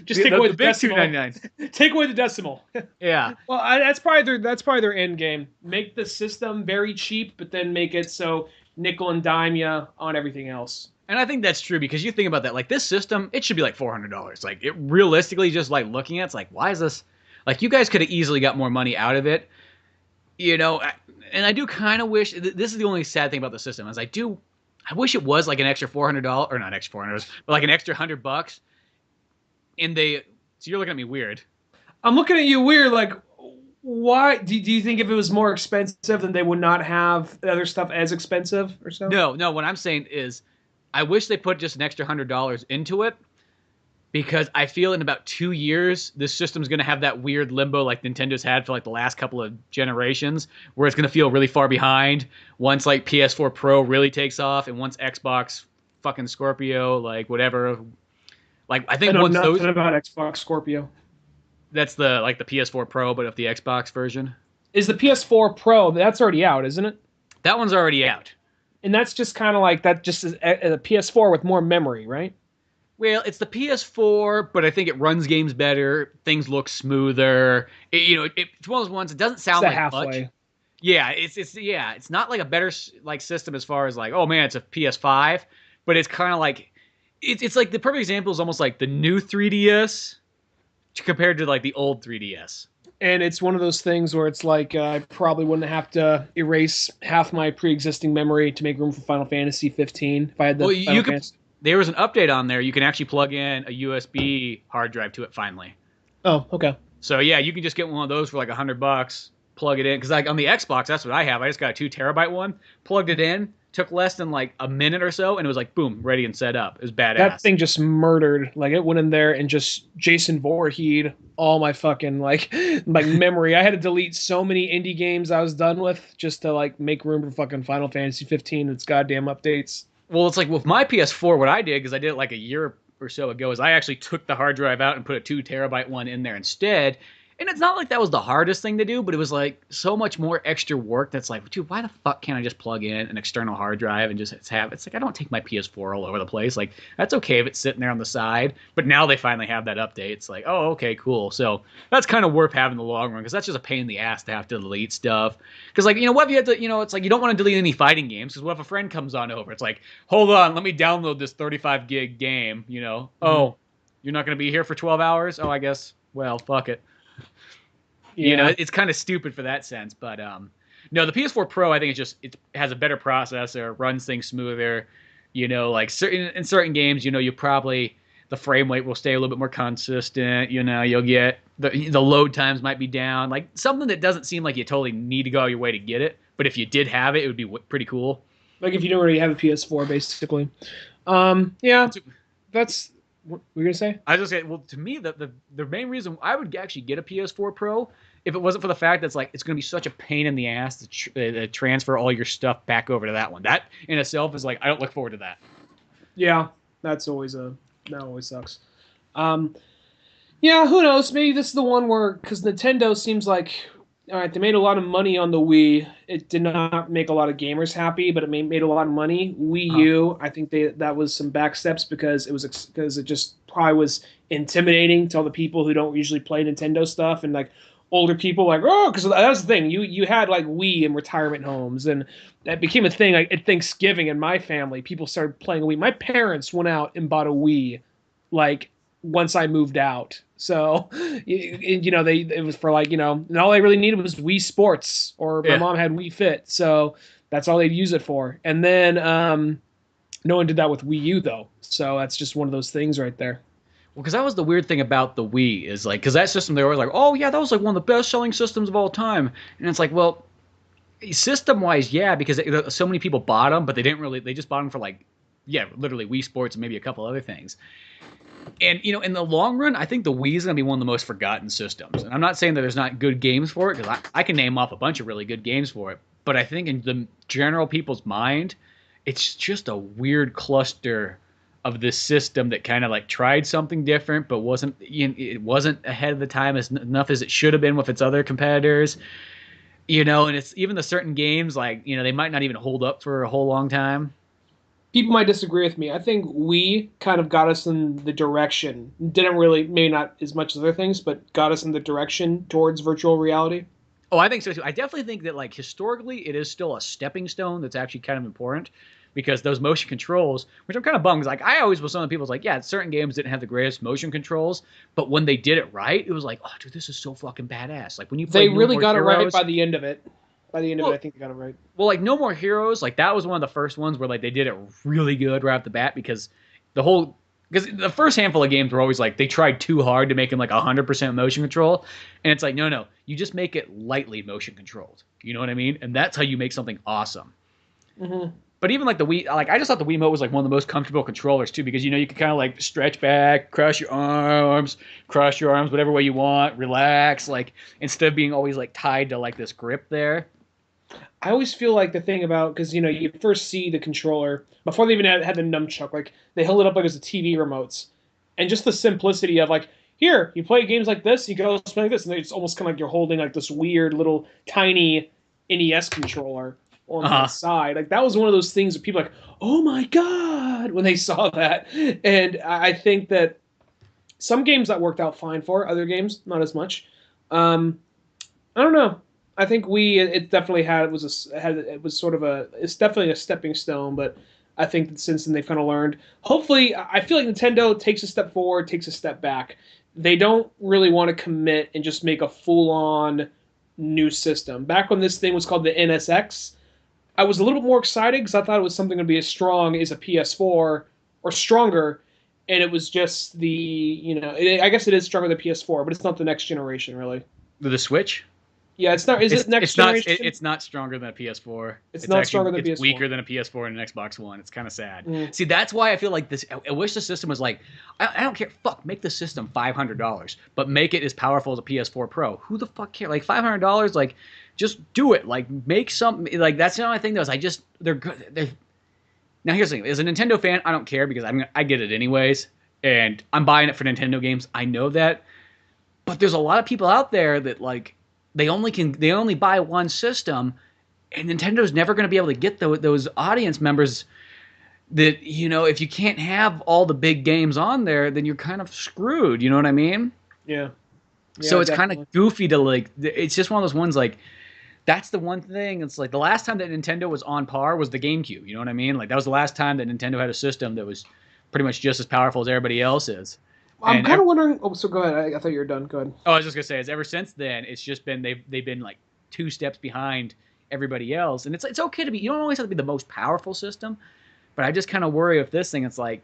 Just take away the decimal. $299. Take away the decimal. Yeah. Well, that's probably their end game. Make the system very cheap, but then make it so nickel and dime ya on everything else. And I think that's true because you think about that, like this system, it should be like $400. Like it realistically, just like looking at, it's like, why is this? Like you guys could have easily got more money out of it, you know. And I do kind of wish. This is the only sad thing about the system is I wish it was like an extra $400 or not extra $400, but like an extra $100. And so you're looking at me weird. I'm looking at you weird. Like, why do you think if it was more expensive, then they would not have the other stuff as expensive or so? No. What I'm saying is, I wish they put just an extra $100 into it because I feel in about 2 years, this system's going to have that weird limbo like Nintendo's had for like the last couple of generations where it's going to feel really far behind once like PS4 Pro really takes off and once Xbox fucking Scorpio, like whatever. Like I think once those about Xbox Scorpio. That's the PS4 Pro, but of the Xbox version. Is the PS4 Pro, that's already out, isn't it? That one's already out. And that's just kind of like that. Just as a PS4 with more memory, right? Well, it's the PS4, but I think it runs games better. Things look smoother. It's one of those ones. It doesn't sound like halfway. Much. Yeah, it's not like a better like system as far as like, oh man, it's a PS5, but it's kind of like it's like the perfect example is almost like the new 3DS compared to like the old 3DS. And it's one of those things where it's like I probably wouldn't have to erase half my pre-existing memory to make room for Final Fantasy 15 if I had the Final Fantasy. There was an update on there. You can actually plug in a USB hard drive to it finally. Oh, okay. So yeah, you can just get one of those for like $100, plug it in. Because like on the Xbox, that's what I have. I just got a 2 terabyte one, plugged it in, took less than like a minute or so, and it was like boom, ready and set up. It was badass. That thing just murdered. Like it went in there and just Jason Voorhees all my fucking like memory. I had to delete so many indie games I was done with just to like make room for fucking Final Fantasy 15 and its goddamn updates. Well, it's like with my PS4, what I did, because I did it like a year or so ago, is I actually took the hard drive out and put a 2 terabyte one in there instead. And it's not like that was the hardest thing to do, but it was like so much more extra work that's like, dude, why the fuck can't I just plug in an external hard drive and just have it's like I don't take my PS4 all over the place. Like that's okay if it's sitting there on the side. But now they finally have that update. It's like, oh, okay, cool. So that's kind of worth having in the long run because that's just a pain in the ass to have to delete stuff. Because like, what if you have to, it's like you don't want to delete any fighting games because what if a friend comes on over? It's like, hold on, let me download this 35 gig game, Oh, you're not going to be here for 12 hours? Oh, I guess well, fuck it. You know, Yeah. it's kind of stupid for that sense, but no, the PS4 Pro, I think it has a better processor, runs things smoother. You know, like certain games, you know, you probably the frame rate will stay a little bit more consistent. You know, you'll get the load times might be down, like something that doesn't seem like you totally need to go out your way to get it. But if you did have it, it would be pretty cool. Like if you don't already have a PS4, basically. Yeah, that's what were you gonna say? I just say, well, to me, the main reason I would actually get a PS4 Pro if it wasn't for the fact that it's going to be such a pain in the ass to transfer all your stuff back over to that one. That in itself is like I don't look forward to that. Yeah, that always sucks. Um, yeah, who knows? Maybe this is the one where because Nintendo seems like all right, they made a lot of money on the Wii. It did not make a lot of gamers happy, but it made a lot of money. Wii Uh, U, I think that was some backsteps because it just probably was intimidating to all the people who don't usually play Nintendo stuff and like older people like oh because that was the thing you had like Wii in retirement homes and that became a thing like at Thanksgiving in my family people started playing Wii. My parents went out and bought a Wii like once I moved out. So, it was for like, and all I really needed was Wii Sports, or my yeah. mom had Wii Fit. So that's all they'd use it for. And then no one did that with Wii U, though. So that's just one of those things right there. Well, because that was the weird thing about the Wii is like, because that system they were always like, oh yeah, that was like one of the best selling systems of all time, and it's like, well, system wise, yeah, because so many people bought them, but they just bought them for like, yeah, literally Wii Sports and maybe a couple other things. And you know, in the long run, I think the Wii is going to be one of the most forgotten systems. And I'm not saying that there's not good games for it, because I can name off a bunch of really good games for it. But I think in the general people's mind, it's just a weird cluster of this system that kind of like tried something different, but it wasn't ahead of the time enough as it should have been with its other competitors. You know, and it's even the certain games like they might not even hold up for a whole long time. People might disagree with me. I think Wii kind of got us in the direction. Didn't really, maybe not as much as other things, but got us in the direction towards virtual reality. Oh, I think so too. I definitely think that like historically, it is still a stepping stone that's actually kind of important because those motion controls, which I'm kind of bummed, 'cause, like I always was some of the people's like, yeah, certain games didn't have the greatest motion controls, but when they did it right, it was like, oh, dude, this is so fucking badass. Like when you play They really More got it right Heroes, by the end of it. By the end of well, it, I think they got it right. well, like No More Heroes, like that was one of the first ones where like they did it really good right off the bat because the first handful of games were always like they tried too hard to make them like 100% motion control, and it's like no, you just make it lightly motion controlled. You know what I mean? And that's how you make something awesome. Mm-hmm. But even like the Wii, like I just thought the Wiimote was like one of the most comfortable controllers too, because you could kind of like stretch back, cross your arms whatever way you want, relax, like instead of being always like tied to like this grip there. I always feel like the thing about because you first see the controller before they even had the nunchuck, like they held it up like as a TV remotes, and just the simplicity of like here you play games like this, you can also play like this, and it's almost kind of like you're holding like this weird little tiny NES controller on the Uh-huh. side. Like that was one of those things that people like, oh my god, when they saw that, and I think that some games that worked out fine for other games not as much. Um, I don't know. I think it definitely it was sort of it's definitely a stepping stone, but I think that since then they've kind of learned. Hopefully, I feel like Nintendo takes a step forward, takes a step back. They don't really want to commit and just make a full-on new system. Back when this thing was called the NSX, I was a little bit more excited because I thought it was something to be as strong as a PS4 or stronger, and it was just I guess it is stronger than PS4, but it's not the next generation really. The Switch. Yeah, it's not. Is it next generation? It's not stronger than a PS4. It's not stronger than it's PS4. weaker than a PS4 and an Xbox One. It's kind of sad. Mm. See, that's why I feel like this. I wish the system was like, I don't care. Fuck, make the system $500, but make it as powerful as a PS4 Pro. Who the fuck care? Like $500, like just do it. Like make something. Like that's the only thing though. Is they're good. Now here's the thing. As a Nintendo fan, I don't care because I get it anyways, and I'm buying it for Nintendo games. I know that, but there's a lot of people out there that like. They only buy one system, and Nintendo's never going to be able to get those audience members that if you can't have all the big games on there, then you're kind of screwed. You know what I mean? Yeah. So it's kind of goofy to like. It's just one of those ones like. That's the one thing. It's like the last time that Nintendo was on par was the GameCube. You know what I mean? Like that was the last time that Nintendo had a system that was pretty much just as powerful as everybody else's. I'm kind of wondering. Oh, so go ahead. I thought you were done. Go ahead. Oh, I was just gonna say, is ever since then, it's just been they've been like two steps behind everybody else, and it's okay to be. You don't always have to be the most powerful system, but I just kind of worry if this thing. It's like,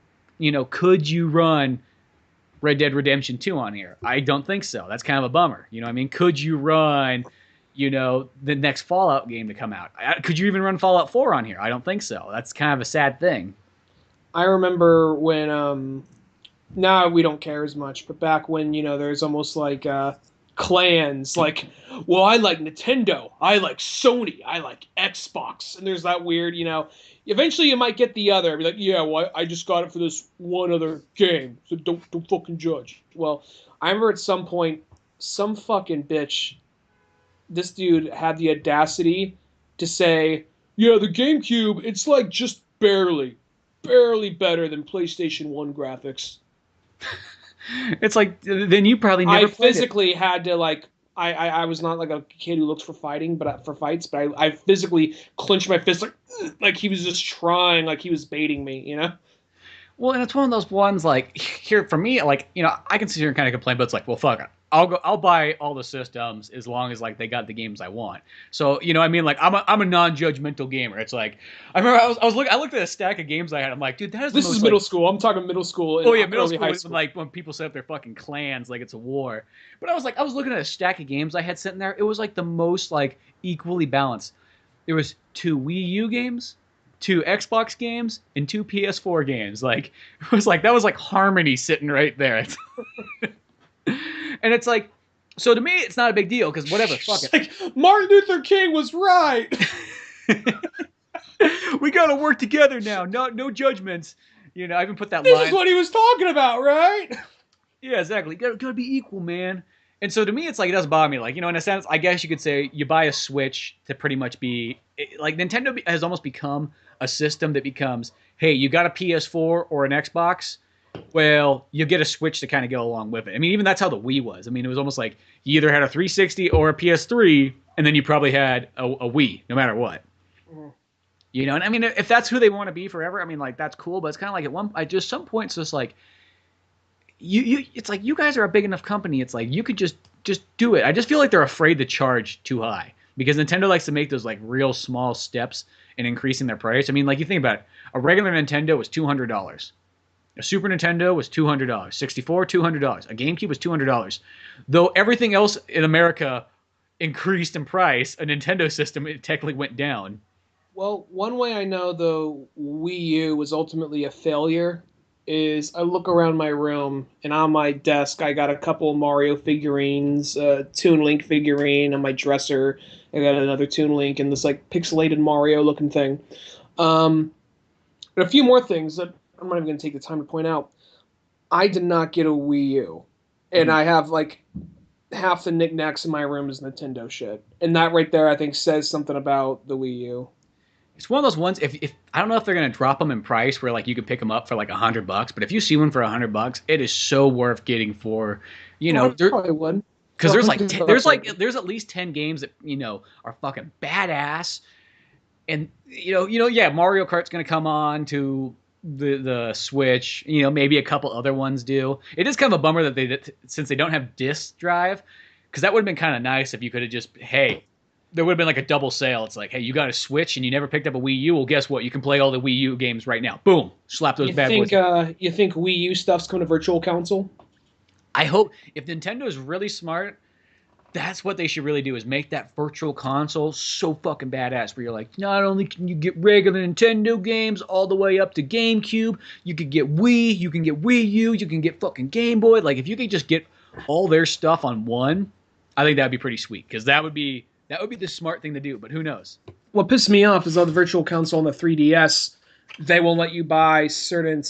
could you run Red Dead Redemption 2 on here? I don't think so. That's kind of a bummer. You know what I mean? Could you run, the next Fallout game to come out? Could you even run Fallout 4 on here? I don't think so. That's kind of a sad thing. I remember when now we don't care as much, but back when there's almost like clans, like, well, I like Nintendo, I like Sony, I like Xbox, and there's that weird, eventually you might get the other, be like, yeah, well, I just got it for this one other game, so don't fucking judge. Well, I remember at some point, some fucking bitch, this dude had the audacity to say, yeah, the GameCube, it's like just barely better than PlayStation 1 graphics. It's like, then you probably never I physically had to, like, I was not like a kid who looks for fighting, but for fights, but I physically clenched my fist like he was just trying, like he was baiting me. Well, and it's one of those ones, like, here for me, like, I can sit here and kind of complain, but it's like, well, fuck it. I'll buy all the systems as long as like they got the games I want. So I mean, like I'm a non-judgmental gamer. It's like I remember I looked at a stack of games I had. I'm like, dude, this is middle school. I'm talking middle school. Oh yeah, middle school. High school. Like when people set up their fucking clans, like it's a war. But I was looking at a stack of games I had sitting there. It was like the most like equally balanced. There was 2 Wii U games, 2 Xbox games, and 2 PS4 games. Like it was like that was like harmony sitting right there. And it's like, so to me, it's not a big deal because whatever, fuck it. Like Martin Luther King was right. We gotta work together now. No judgments. I even put that this line. This is what he was talking about, right? Yeah, exactly. Gotta be equal, man. And so to me, it's like it doesn't bother me. Like in a sense, I guess you could say you buy a Switch to pretty much be like Nintendo has almost become a system that becomes, hey, you got a PS4 or an Xbox. Well, you get a Switch to kind of go along with it. I mean, even that's how the Wii was. I mean, it was almost like you either had a 360 or a PS3, and then you probably had a Wii, no matter what. Mm-hmm. And I mean, if that's who they want to be forever, I mean, like that's cool. But it's kind of like at just some points, it's like it's like you guys are a big enough company. It's like you could just do it. I just feel like they're afraid to charge too high because Nintendo likes to make those like real small steps in increasing their price. I mean, like you think about it, a regular Nintendo was $200. A Super Nintendo was $200. 64, $200. A GameCube was $200. Though everything else in America increased in price, a Nintendo system it technically went down. Well, one way I know the Wii U was ultimately a failure is I look around my room and on my desk I got a couple Mario figurines, a Toon Link figurine on my dresser. I got another Toon Link and this like pixelated Mario looking thing. And a few more things that I'm not even going to take the time to point out. I did not get a Wii U. And I have, like, half the knickknacks in my room is Nintendo shit. And that right there, I think, says something about the Wii U. It's one of those ones, if I don't know if they're going to drop them in price where, like, you could pick them up for, like, $100, but if you see one for $100, it is so worth getting for, probably would. Because there's at least 10 games that, are fucking badass. And, yeah, Mario Kart's going to come on to the Switch, maybe a couple other ones do. It is kind of a bummer that since they don't have disc drive, because that would have been kind of nice if you could have just, hey, there would have been like a double sale. It's like, hey, you got a Switch and you never picked up a Wii U. Well, guess what? You can play all the Wii U games right now. Boom, slap those bad boys. You think Wii U stuff's coming to Virtual Console? I hope if Nintendo is really smart, that's what they should really do is make that Virtual Console so fucking badass where you're like, not only can you get regular Nintendo games all the way up to GameCube, you could get Wii, you can get Wii U, you can get fucking Game Boy. Like if you could just get all their stuff on one, I think that'd be pretty sweet because that would be the smart thing to do, but who knows? What pissed me off is on the Virtual Console and the 3DS, they won't let you buy certain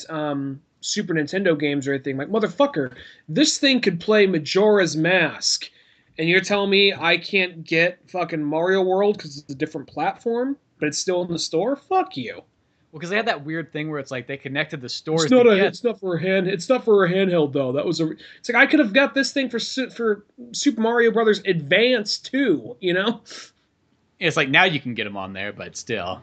Super Nintendo games or anything. Like, motherfucker, this thing could play Majora's Mask. And you're telling me I can't get fucking Mario World because it's a different platform, but it's still in the store? Fuck you. Well, because they had that weird thing where it's like they connected the stores. It's not for a handheld though. It's like I could have got this thing for Super Mario Brothers Advance too. It's like now you can get them on there, but still.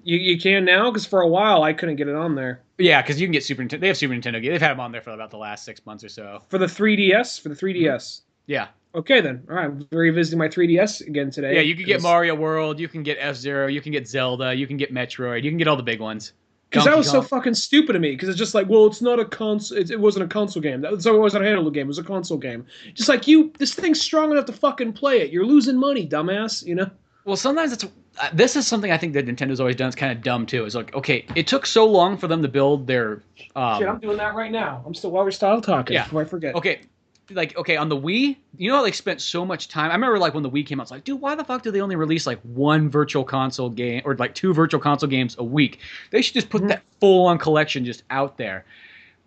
You can now, because for a while I couldn't get it on there. Yeah, because you can get Super Nintendo. They have Super Nintendo games. They've had them on there for about the last 6 months or so. For the 3DS? For the Mhm. 3DS. Yeah. Okay, then. All right. I'm revisiting my 3DS again Yeah, today. you can get Mario World, you can get F-Zero, you can get Zelda, you can get Metroid, you can get all the big ones. Because that Donkey was so Kong. fucking stupid to me. Because it's just like, well, it's not a console. It wasn't a console game. So it wasn't a handheld game. It was a console game. Just like this thing's strong enough to fucking play it. You're losing money, dumbass. You know. Well, sometimes it's this is something I think that Nintendo's always done. It's kind of dumb too. It's like, okay, it took so long for them to build their. Shit, I'm doing that right now. I'm still while we're style talking. Yeah. Before I forget. Okay, like okay on the Wii, you know how they spent so much time. I remember like when the Wii came out, it's like, dude, why the fuck do they only release like one virtual console game or like two virtual console games a week? They should just put that full on collection just out there.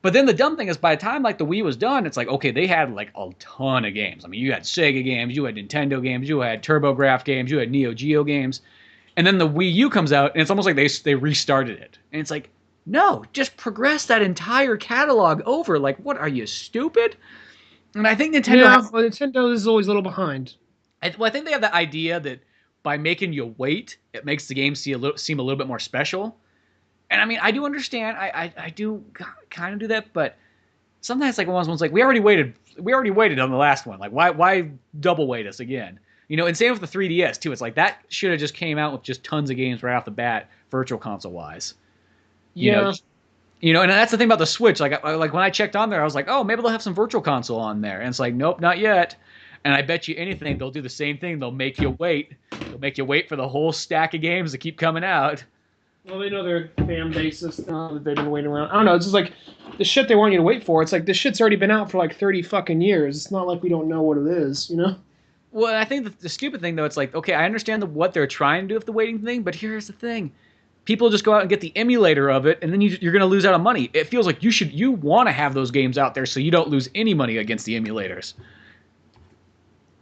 But then the dumb thing is, by the time like the Wii was done, it's like, okay, they had like a ton of games. I mean, you had Sega games, you had Nintendo games, you had TurboGrafx games, you had Neo Geo games, and then the Wii U comes out, and it's almost like they restarted it, and it's like, no, just progress that entire catalog over. Like, what are you, stupid? And I think Nintendo. Yeah, well, Nintendo is always a little behind. I think they have that idea that by making you wait, it makes the game seem a little bit more special. And I mean, I do understand. I do kind of do that, but sometimes like one's like we already waited on the last one. Like why double wait us again? You know, and same with the 3DS too. It's like that should have just came out with just tons of games right off the bat, virtual console wise. Yeah. You know, and that's the thing about the Switch. Like when I checked on there, I was like, oh, maybe they'll have some virtual console on there, and it's like, nope, not yet. And I bet you anything they'll do the same thing. They'll make you wait. They'll make you wait for the whole stack of games to keep coming out. Well, they know their fan basis. They've been waiting around. I don't know. It's just like the shit they want you to wait for. It's like this shit's already been out for like 30 fucking years. It's not like we don't know what it is, you know? Well, I think the stupid thing though, it's like, okay, I understand what they're trying to do with the waiting thing, but here's the thing: people just go out and get the emulator of it, and then you're going to lose out on money. It feels like you want to have those games out there so you don't lose any money against the emulators.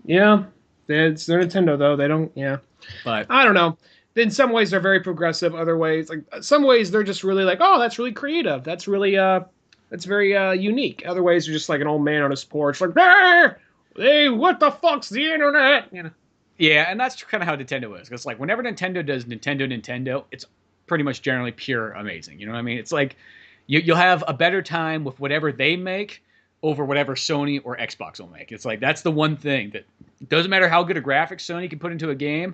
Yeah, they're Nintendo though. They don't. Yeah, But I don't know. In some ways, they're very progressive. Other ways, like some ways, they're just really like, oh, that's really creative. That's really that's very unique. Other ways, you're just like an old man on his porch, like, hey, what the fuck's the internet? You know. yeah, and that's kind of how Nintendo is. It's like whenever Nintendo does Nintendo, it's pretty much generally pure amazing. You know what I mean? It's like you'll have a better time with whatever they make over whatever Sony or Xbox will make. It's like that's the one thing that it doesn't matter how good a graphics Sony can put into a game,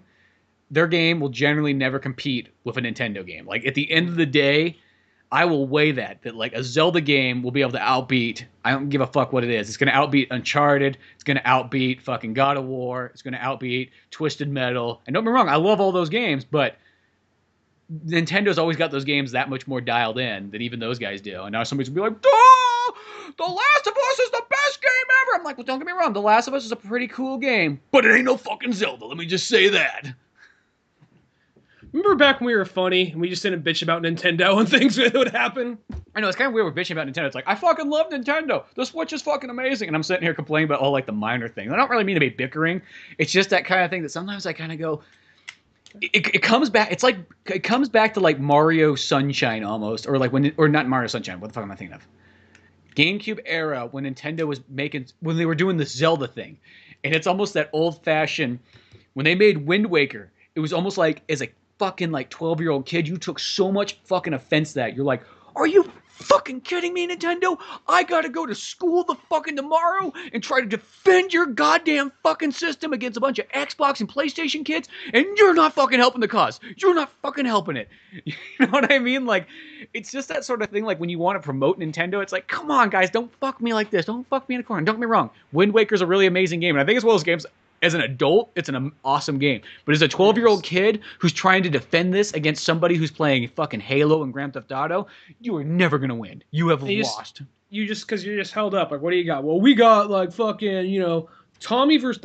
their game will generally never compete with a Nintendo game. Like at the end of the day, I will weigh that like a Zelda game will be able to outbeat. I don't give a fuck what it is. It's going to outbeat Uncharted. It's going to outbeat fucking God of War. It's going to outbeat Twisted Metal. And don't get me wrong, I love all those games, but Nintendo's always got those games that much more dialed in than even those guys do. And now somebody's gonna be like, "Oh, The Last of Us is the best game ever." I'm like, well, don't get me wrong, The Last of Us is a pretty cool game, but it ain't no fucking Zelda. Let me just say that. Remember back when we were funny and we just didn't bitch about Nintendo and things that would happen? I know, it's kind of weird we're bitching about Nintendo. It's like, I fucking love Nintendo. The Switch is fucking amazing. And I'm sitting here complaining about all like the minor things. I don't really mean to be bickering. It's just that kind of thing that sometimes I kind of go, it comes back. It's like, it comes back to like Mario Sunshine almost, or like or not Mario Sunshine. What the fuck am I thinking of? GameCube era when Nintendo was when they were doing the Zelda thing. And it's almost that old fashioned, when they made Wind Waker, it was almost like as a fucking like 12-year-old kid, you took so much fucking offense to that. You're like, are you fucking kidding me, Nintendo? I gotta go to school the fucking tomorrow and try to defend your goddamn fucking system against a bunch of Xbox and PlayStation kids, and you're not fucking helping the cause. You're not fucking helping it. You know what I mean? Like, it's just that sort of thing. Like when you want to promote Nintendo, it's like, come on, guys, don't fuck me like this. Don't fuck me in a corner. Don't get me wrong. Wind Waker's a really amazing game, and I think it's one of those games. As an adult, it's an awesome game. But as a 12-year-old kid who's trying to defend this against somebody who's playing fucking Halo and Grand Theft Auto, you are never going to win. You have lost. Because you're just held up. Like, what do you got? Well, we got, like, fucking, Tommy versus,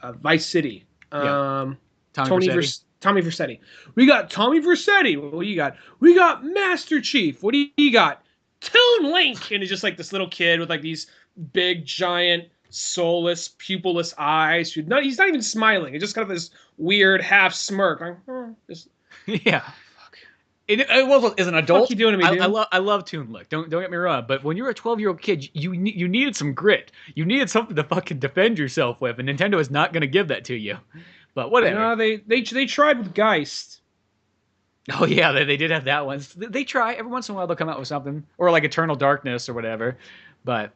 Vice City. Yeah. Tommy Vercetti. We got Tommy Vercetti. What do you got? We got Master Chief. What do you got? Toon Link. And he's just like this little kid with like these big, giant, soulless, pupilless eyes. He's not even smiling. It's just kind of this weird half smirk. Like, yeah. It was as an adult. What you doing to me, dude? I love Toon Link. Don't get me wrong. But when you're a 12-year-old kid, you needed some grit. You needed something to fucking defend yourself with, and Nintendo is not going to give that to you. But whatever. No, they tried with Geist. Oh yeah, they did have that one. They try every once in a while. They'll come out with something, or like Eternal Darkness or whatever. But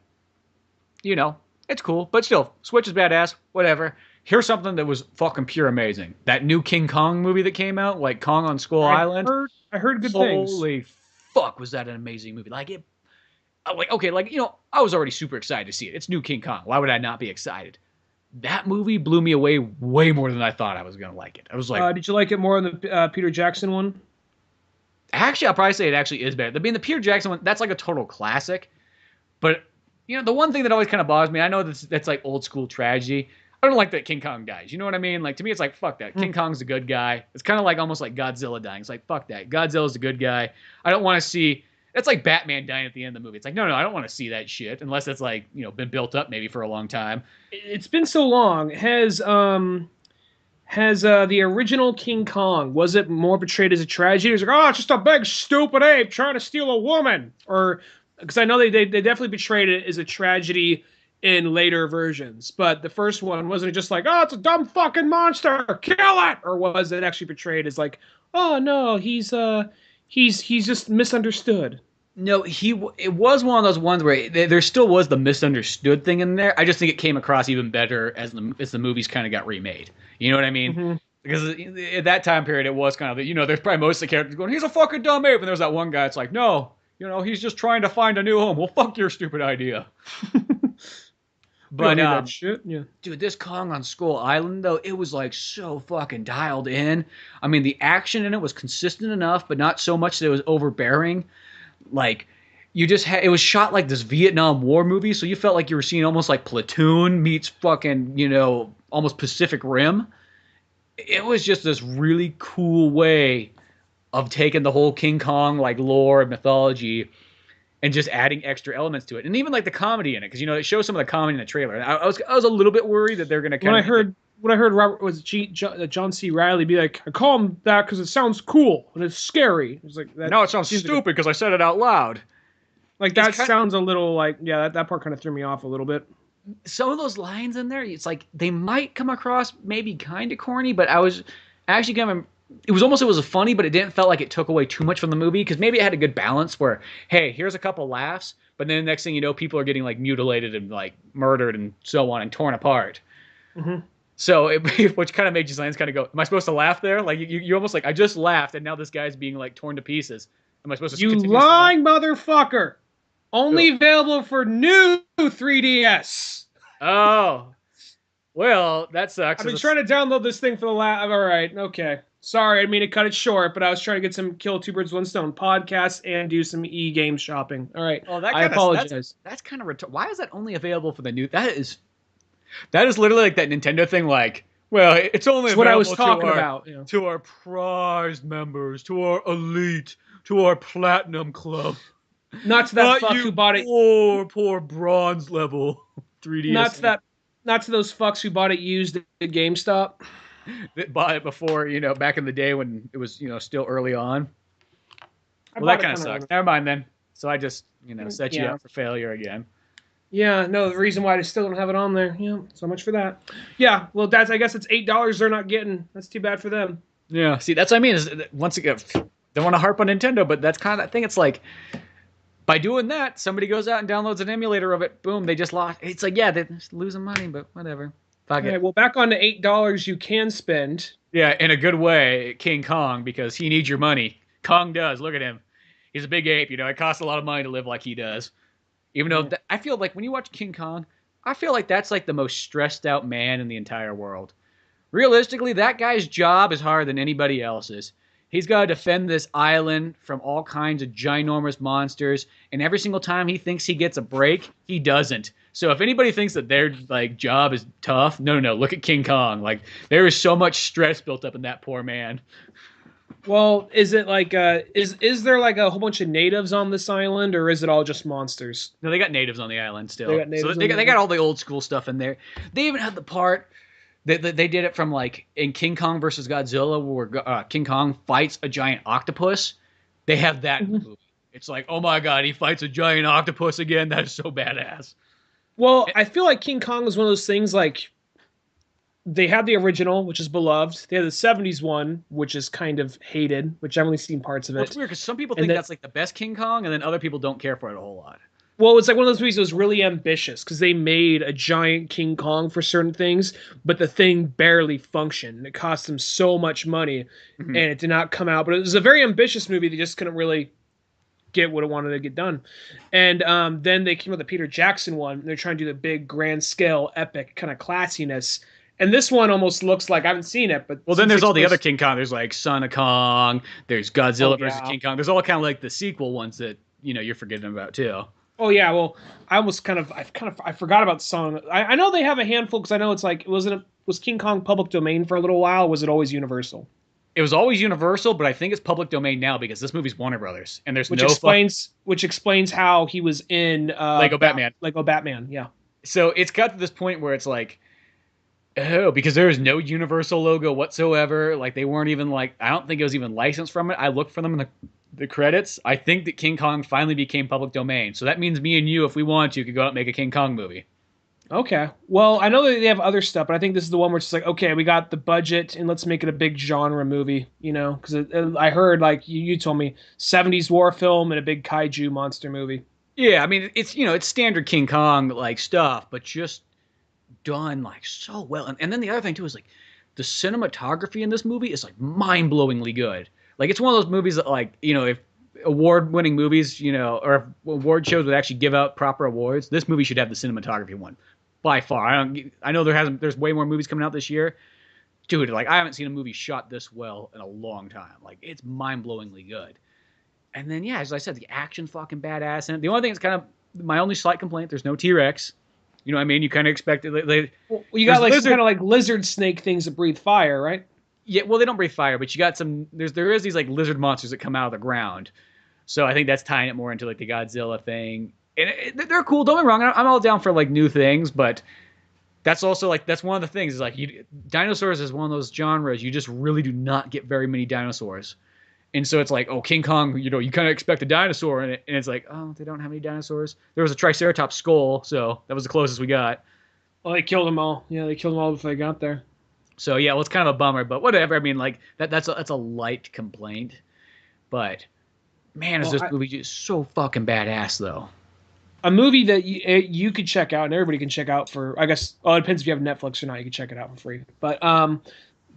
it's cool. But still, Switch is badass. Whatever. Here's something that was fucking pure amazing. That new King Kong movie that came out, like Kong on Skull Island. I heard good things. Holy fuck, was that an amazing movie? Like it. Like okay, like I was already super excited to see it. It's new King Kong. Why would I not be excited? That movie blew me away way more than I thought I was gonna like it. I was like, did you like it more than the Peter Jackson one? Actually, I'll probably say it actually is better. I mean, the Peter Jackson one, that's like a total classic. But the one thing that always kind of bothers me, I know that's like old school tragedy. I don't like that King Kong dies. You know what I mean? Like to me, it's like fuck that. King Kong's a good guy. It's kind of like almost like Godzilla dying. It's like fuck that. Godzilla's a good guy. I don't want to see. It's like Batman dying at the end of the movie. It's like no, I don't want to see that shit unless it's like been built up maybe for a long time. It's been so long. Has the original King Kong, was it more portrayed as a tragedy? It's like, oh, it's just a big stupid ape trying to steal a woman, or because I know they definitely portrayed it as a tragedy in later versions, but the first one wasn't it just like, oh, it's a dumb fucking monster, kill it, or was it actually portrayed as like, oh no, he's just misunderstood? No, it was one of those ones where there still was the misunderstood thing in there. I just think it came across even better as the movies kind of got remade. You know what I mean? Mm-hmm. Because at that time period, it was kind of there's probably most of the characters going, he's a fucking dumb ape, and there's that one guy. It's like, no, he's just trying to find a new home. Well, fuck your stupid idea. But that shit. Yeah. Dude, this Kong on Skull Island though, it was like so fucking dialed in. I mean, the action in it was consistent enough, but not so much that it was overbearing. Like you just had, it was shot like this Vietnam War movie, so you felt like you were seeing almost like Platoon meets fucking almost Pacific Rim. It was just this really cool way of taking the whole King Kong like lore and mythology and just adding extra elements to it, and even like the comedy in it, because it shows some of the comedy in the trailer. And I was a little bit worried that they're gonna kind of. When I heard Robert was John C. Reilly be like, I call him that because it sounds cool and it's scary. It's like that. No, it sounds stupid because I said it out loud. Like that sounds a little like that part kind of threw me off a little bit. Some of those lines in there, it's like they might come across maybe kind of corny, but I was actually kind of. It was funny, but it didn't feel like it took away too much from the movie because maybe it had a good balance where, hey, here's a couple laughs, but then the next thing you know, people are getting like mutilated and like murdered and so on and torn apart. Mm-hmm. So, which kind of made your hands kind of go, am I supposed to laugh there? Like you almost like, I just laughed and now this guy's being like torn to pieces. Am I supposed to? You lying motherfucker! Only available for new 3DS. Oh, well, that sucks. I've been trying to download this thing for the last. All right, okay. Sorry, I didn't mean to cut it short, but I was trying to get some kill two birds with one stone podcasts and do some e-game shopping. All right, I apologize. That's kind of why is that only available for the new? That is literally like that Nintendo thing. Like, well, it's only what I was talking about. To our prized members, to our elite, to our platinum club. Not to that fuck who bought it. Poor bronze level 3DS. Not to those fucks who bought it used at GameStop. That bought it before, back in the day when it was, still early on. Well, that kind of sucks. Never mind then. So I just, set you up for failure again. Yeah, no, the reason why I still don't have it on there. Yeah, so much for that. Yeah, well, I guess it's $8 they're not getting. That's too bad for them. Yeah, see, that's what I mean. Is once again, don't want to harp on Nintendo, but that's kind of that thing. It's like, by doing that, somebody goes out and downloads an emulator of it. Boom, they just lost. It's like, yeah, they're just losing money, but whatever. Fuck it. Well, back on to $8 you can spend. Yeah, in a good way, King Kong, because he needs your money. Kong does. Look at him. He's a big ape. It costs a lot of money to live like he does. Even though I feel like when you watch King Kong, I feel like that's like the most stressed out man in the entire world. Realistically, that guy's job is harder than anybody else's. He's got to defend this island from all kinds of ginormous monsters, and every single time he thinks he gets a break, he doesn't. So if anybody thinks that their like job is tough, no. Look at King Kong. Like there is so much stress built up in that poor man. Well, is it like is there like a whole bunch of natives on this island, or is it all just monsters? No, they got natives on the island still. They got all the old school stuff in there. They even had the part. They did it from like in King Kong versus Godzilla where King Kong fights a giant octopus. They have that in the movie. It's like, oh my god, he fights a giant octopus again. That is so badass. Well, I feel like King Kong was one of those things like they had the original, which is beloved. They had the '70s one, which is kind of hated, which I've only seen parts of Well, it's it. weird because some people And think that, that's like the best King Kong, and then other people don't care for it a whole lot. well, it's like one of those movies that was really ambitious because they made a giant King Kong for certain things, but the thing barely functioned. It cost them so much money, Mhm. and it did not come out. But it was a very ambitious movie. They just couldn't really get what it wanted to get done. And then they came with the Peter Jackson one. And they're trying to do the big, grand scale, epic kind of classiness. And this one almost looks like I haven't seen it, but Well, then since it there's takes all the other place, King Kong. There's like Son of Kong. There's oh Godzilla versus yeah, King Kong. There's all kind of like the sequel ones that you're forgetting about too. oh yeah. Well, I forgot about Song. I know they have a handful because I know it's like was King Kong public domain for a little while? Or was it always Universal? It was always Universal, but I think it's public domain now because this movie's Warner Brothers, and there's no Which explains how he was in Lego Batman. Lego Batman. Yeah. So it's got to this point where it's like, oh, because there is no Universal logo whatsoever. Like they weren't even like, I don't think it was even licensed from it. I looked for them in the credits. I think that King Kong finally became public domain. So that means me and you, if we want to, could go out and make a King Kong movie. Okay. Well, I know that they have other stuff, but I think this is the one where it's like, okay, we got the budget and let's make it a big genre movie, because I heard, like you told me, '70s war film and a big kaiju monster movie. Yeah, I mean it's standard King Kong like stuff, but just done like so well. And then the other thing too is like the cinematography in this movie is like mind-blowingly good. Like it's one of those movies that like, if award-winning movies, or if award shows would actually give out proper awards, this movie should have the cinematography one by far. I know there's way more movies coming out this year. Dude, like I haven't seen a movie shot this well in a long time. Like it's mind-blowingly good. And then yeah, as I said, the action's fucking badass. And the only thing that's kind of my only slight complaint, there's no T-Rex. You know what I mean? You kind of expect it. Well, you got like kind of like lizard snake things that breathe fire, right? Yeah, well, they don't breathe fire, but you got some. There is these like lizard monsters that come out of the ground. So I think that's tying it more into like the Godzilla thing. And they're cool. Don't get me wrong. I'm all down for like new things, but that's also like that's one of the things is like dinosaurs is one of those genres you just really do not get very many dinosaurs. And so it's like, oh, King Kong, you kind of expect a dinosaur in it, and it's like, oh, they don't have any dinosaurs. There was a Triceratops skull, so that was the closest we got. Well, they killed them all. Yeah, they killed them all before they got there. So yeah, well, it's kind of a bummer, but whatever. I mean, like that's a light complaint, but man, is this movie just so fucking badass though? A movie that you could check out and everybody can check out for, I guess, it depends if you have Netflix or not. You can check it out for free. But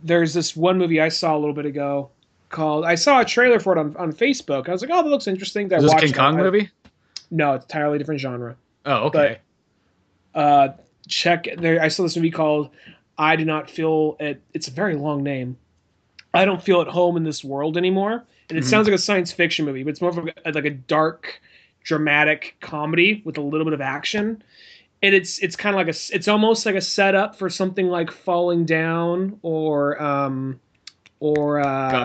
there's this one movie I saw a little bit ago called. I saw a trailer for it on Facebook. I was like, oh, that looks interesting. Is this a King Kong movie? No, it's entirely different genre. Oh, okay. But check there. I saw this movie called I Do Not Feel it. It's a very long name. I Don't Feel at Home in This World Anymore. And it sounds like a science fiction movie, but it's more of like a dark, dramatic comedy with a little bit of action. And it's kind of like it's almost like a setup for something like Falling Down or God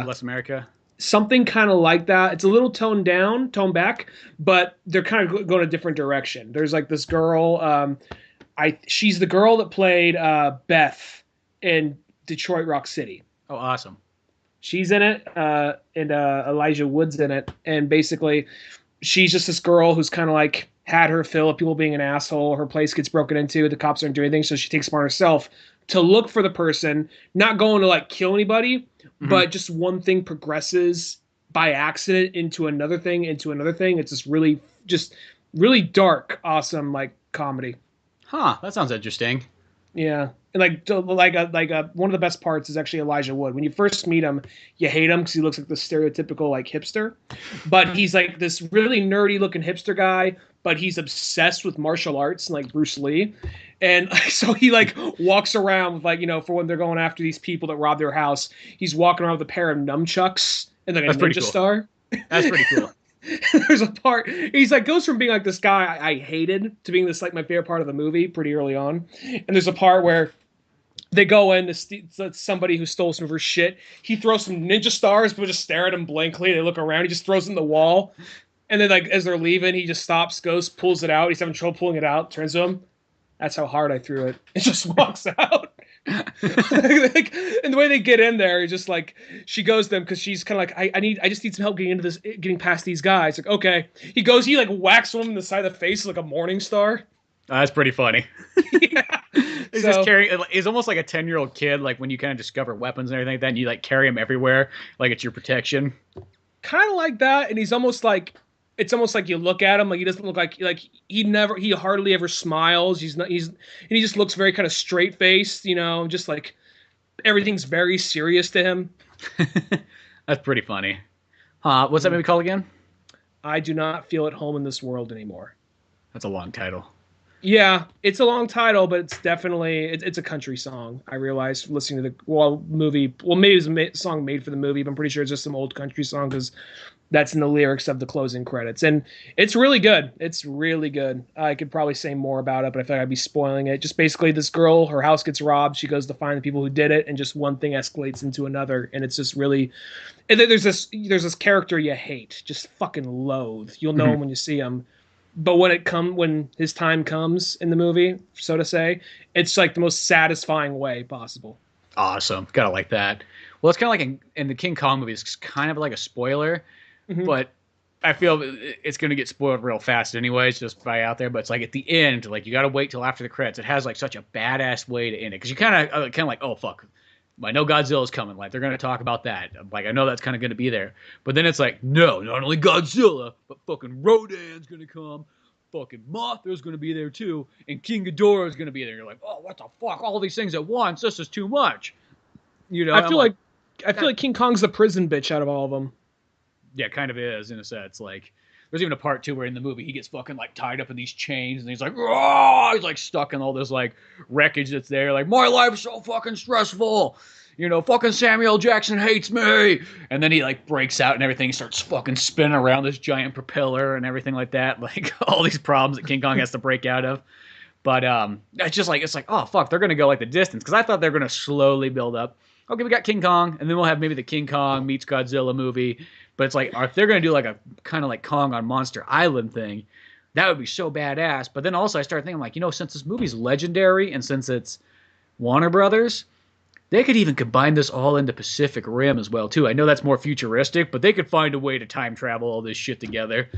Bless America. Something kind of like that. It's a little toned back, but they're kind of going a different direction. There's like this girl. She's the girl that played Beth in Detroit Rock City. Oh, awesome. She's in it, and Elijah Wood's in it. And basically, she's just this girl who's kind of like had her fill of people being an asshole. Her place gets broken into. The cops aren't doing anything, so she takes it upon herself to look for the person, not going to like kill anybody, but just one thing progresses by accident into another thing, It's just really dark, awesome, like comedy. Huh, that sounds interesting. Yeah. And one of the best parts is actually Elijah Wood. When you first meet him, you hate him because he looks like the stereotypical like hipster, but he's like this really nerdy looking hipster guy, but he's obsessed with martial arts and like Bruce Lee. And so he like walks around with like, for when they're going after these people that rob their house, he's walking around with a pair of nunchucks and like a ninja star. That's pretty cool. There's a part he's like goes from being like this guy I hated to being this like my favorite part of the movie pretty early on. And there's a part where they go in to somebody who stole some of her shit. He throws some ninja stars, but just stare at him blankly. They look around. He just throws it in the wall. And then like as they're leaving, he just stops, goes, pulls it out. He's having trouble pulling it out. Turns to him. That's how hard I threw it. It just walks out. Like, and the way they get in there is just like she goes to them because she's kind of like I just need some help getting past these guys. Like okay, he like whacks him in the side of the face like a morning star. That's pretty funny. Yeah. He's just So carrying. He's almost like a 10-year-old kid. Like when you kind of discover weapons and everything like that, and you like carry him everywhere, like it's your protection. kind of like that, and he's almost like it's almost like you look at him like he doesn't look like he hardly ever smiles. And he just looks very kind of straight faced, just like everything's very serious to him. That's pretty funny. What's that Mm. movie called again? I do not feel at home in this world anymore. That's a long title. Yeah, it's a long title, but it's definitely it's a country song. I realized listening to the movie. Well, maybe it was a song made for the movie, but I'm pretty sure it's just some old country song because that's in the lyrics of the closing credits, and it's really good. It's really good. I could probably say more about it, but I feel like I'd be spoiling it. Just basically, this girl, her house gets robbed. She goes to find the people who did it, and just one thing escalates into another, and it's just really. And then there's this character you hate, just fucking loathe. You'll know him Mhm. when you see him, but when his time comes in the movie, so to say, it's like the most satisfying way possible. Awesome. Gotta like that. Well, it's kind of like in the King Kong movie. It's kind of like a spoiler, Hmm. but I feel it's going to get spoiled real fast anyways, just by out there. But it's like at the end, like you got to wait till after the credits. It has like such a badass way to end it because you kind of like, oh fuck, I know Godzilla's coming. Like they're going to talk about that. Like I know that's kind of going to be there. But then it's like, no, not only Godzilla, but fucking Rodan's going to come. Fucking Mothra's going to be there too, and King Ghidorah's going to be there. You're like, oh, what the fuck? All these things at once. This is too much. I I'm feel like, like I feel like King Kong's the prison bitch out of all of them. yeah, kind of is in a sense. Like, there's even a part too where in the movie he gets fucking like tied up in these chains and he's like, oh, he's like stuck in all this like wreckage that's there. Like, my life's so fucking stressful. Fucking Samuel Jackson hates me. And then he like breaks out and everything. He starts fucking spinning around this giant propeller and everything like that. Like all these problems that King Kong has to break out of. But it's like oh fuck, they're gonna go like the distance because I thought they were gonna slowly build up. Okay, we got King Kong, and then we'll have maybe the King Kong meets Godzilla movie. But it's like if they're gonna do like a kind of like Kong on Monster Island thing, that would be so badass. But then also I started thinking like since this movie's legendary and since it's Warner Brothers, they could even combine this all into Pacific Rim as well too. I know that's more futuristic, but they could find a way to time travel all this shit together.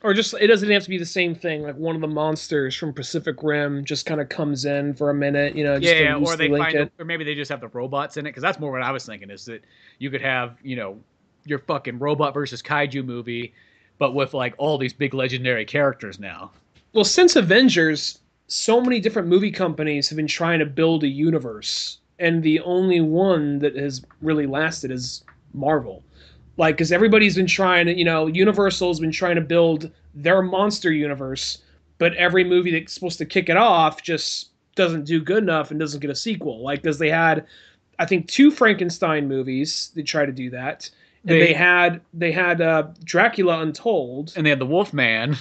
Or just it doesn't have to be the same thing. Like one of the monsters from Pacific Rim just kind of comes in for a minute, just to Yeah, or loosely they link it. or maybe they just have the robots in it because that's more what I was thinking is that you could have your fucking robot versus kaiju movie, but with like all these big legendary characters now. Well, since Avengers, so many different movie companies have been trying to build a universe, and the only one that has really lasted is Marvel. Like, because everybody's been trying to, Universal's been trying to build their monster universe, but every movie that's supposed to kick it off just doesn't do good enough and doesn't get a sequel. Like, because they had, I think, two Frankenstein movies that tried to do that, and they They had Dracula Untold, and they had the Wolfman.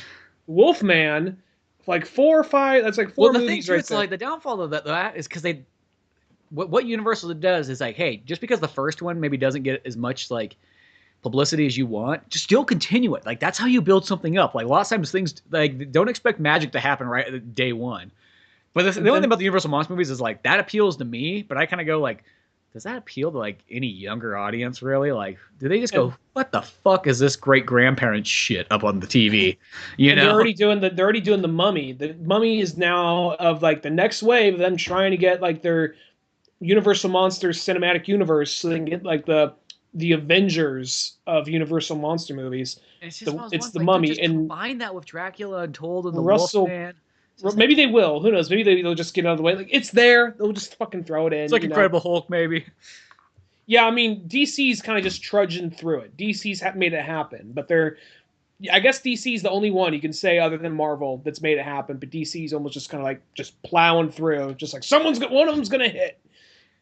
Wolfman, like four or five. That's like Well, four the thing movies too, right it's there. like the downfall of that is because they what Universal does is like, hey, just because the first one maybe doesn't get as much like publicity as you want, just still continue it. Like that's how you build something up. Like a lot of times things like don't expect magic to happen right at day one. But the only thing about the Universal Monster movies is like that appeals to me, but I kind of go like, does that appeal to like any younger audience really? Like, do they just And go, what the fuck is this great grandparent shit up on the TV? You and they're know? already doing the Mummy. The Mummy is now of like the next wave of them trying to get like their Universal Monsters cinematic universe so they can get like the Avengers of Universal Monster movies. It's just one of those It's ones the like, dude, Mummy just and combine that with Dracula Untold and the Russell. Wolfman. It's just like, Maybe they will. Who knows? Maybe they'll just get out of the way. Like it's there. They'll just fucking throw it it's in. like Incredible Hulk, maybe. Yeah, I mean DC's kind of just trudging through it. DC's made it happen, but they're. I guess DC's the only one you can say other than Marvel that's made it happen. But DC's almost just kind of like just plowing through, just like one of them's gonna hit.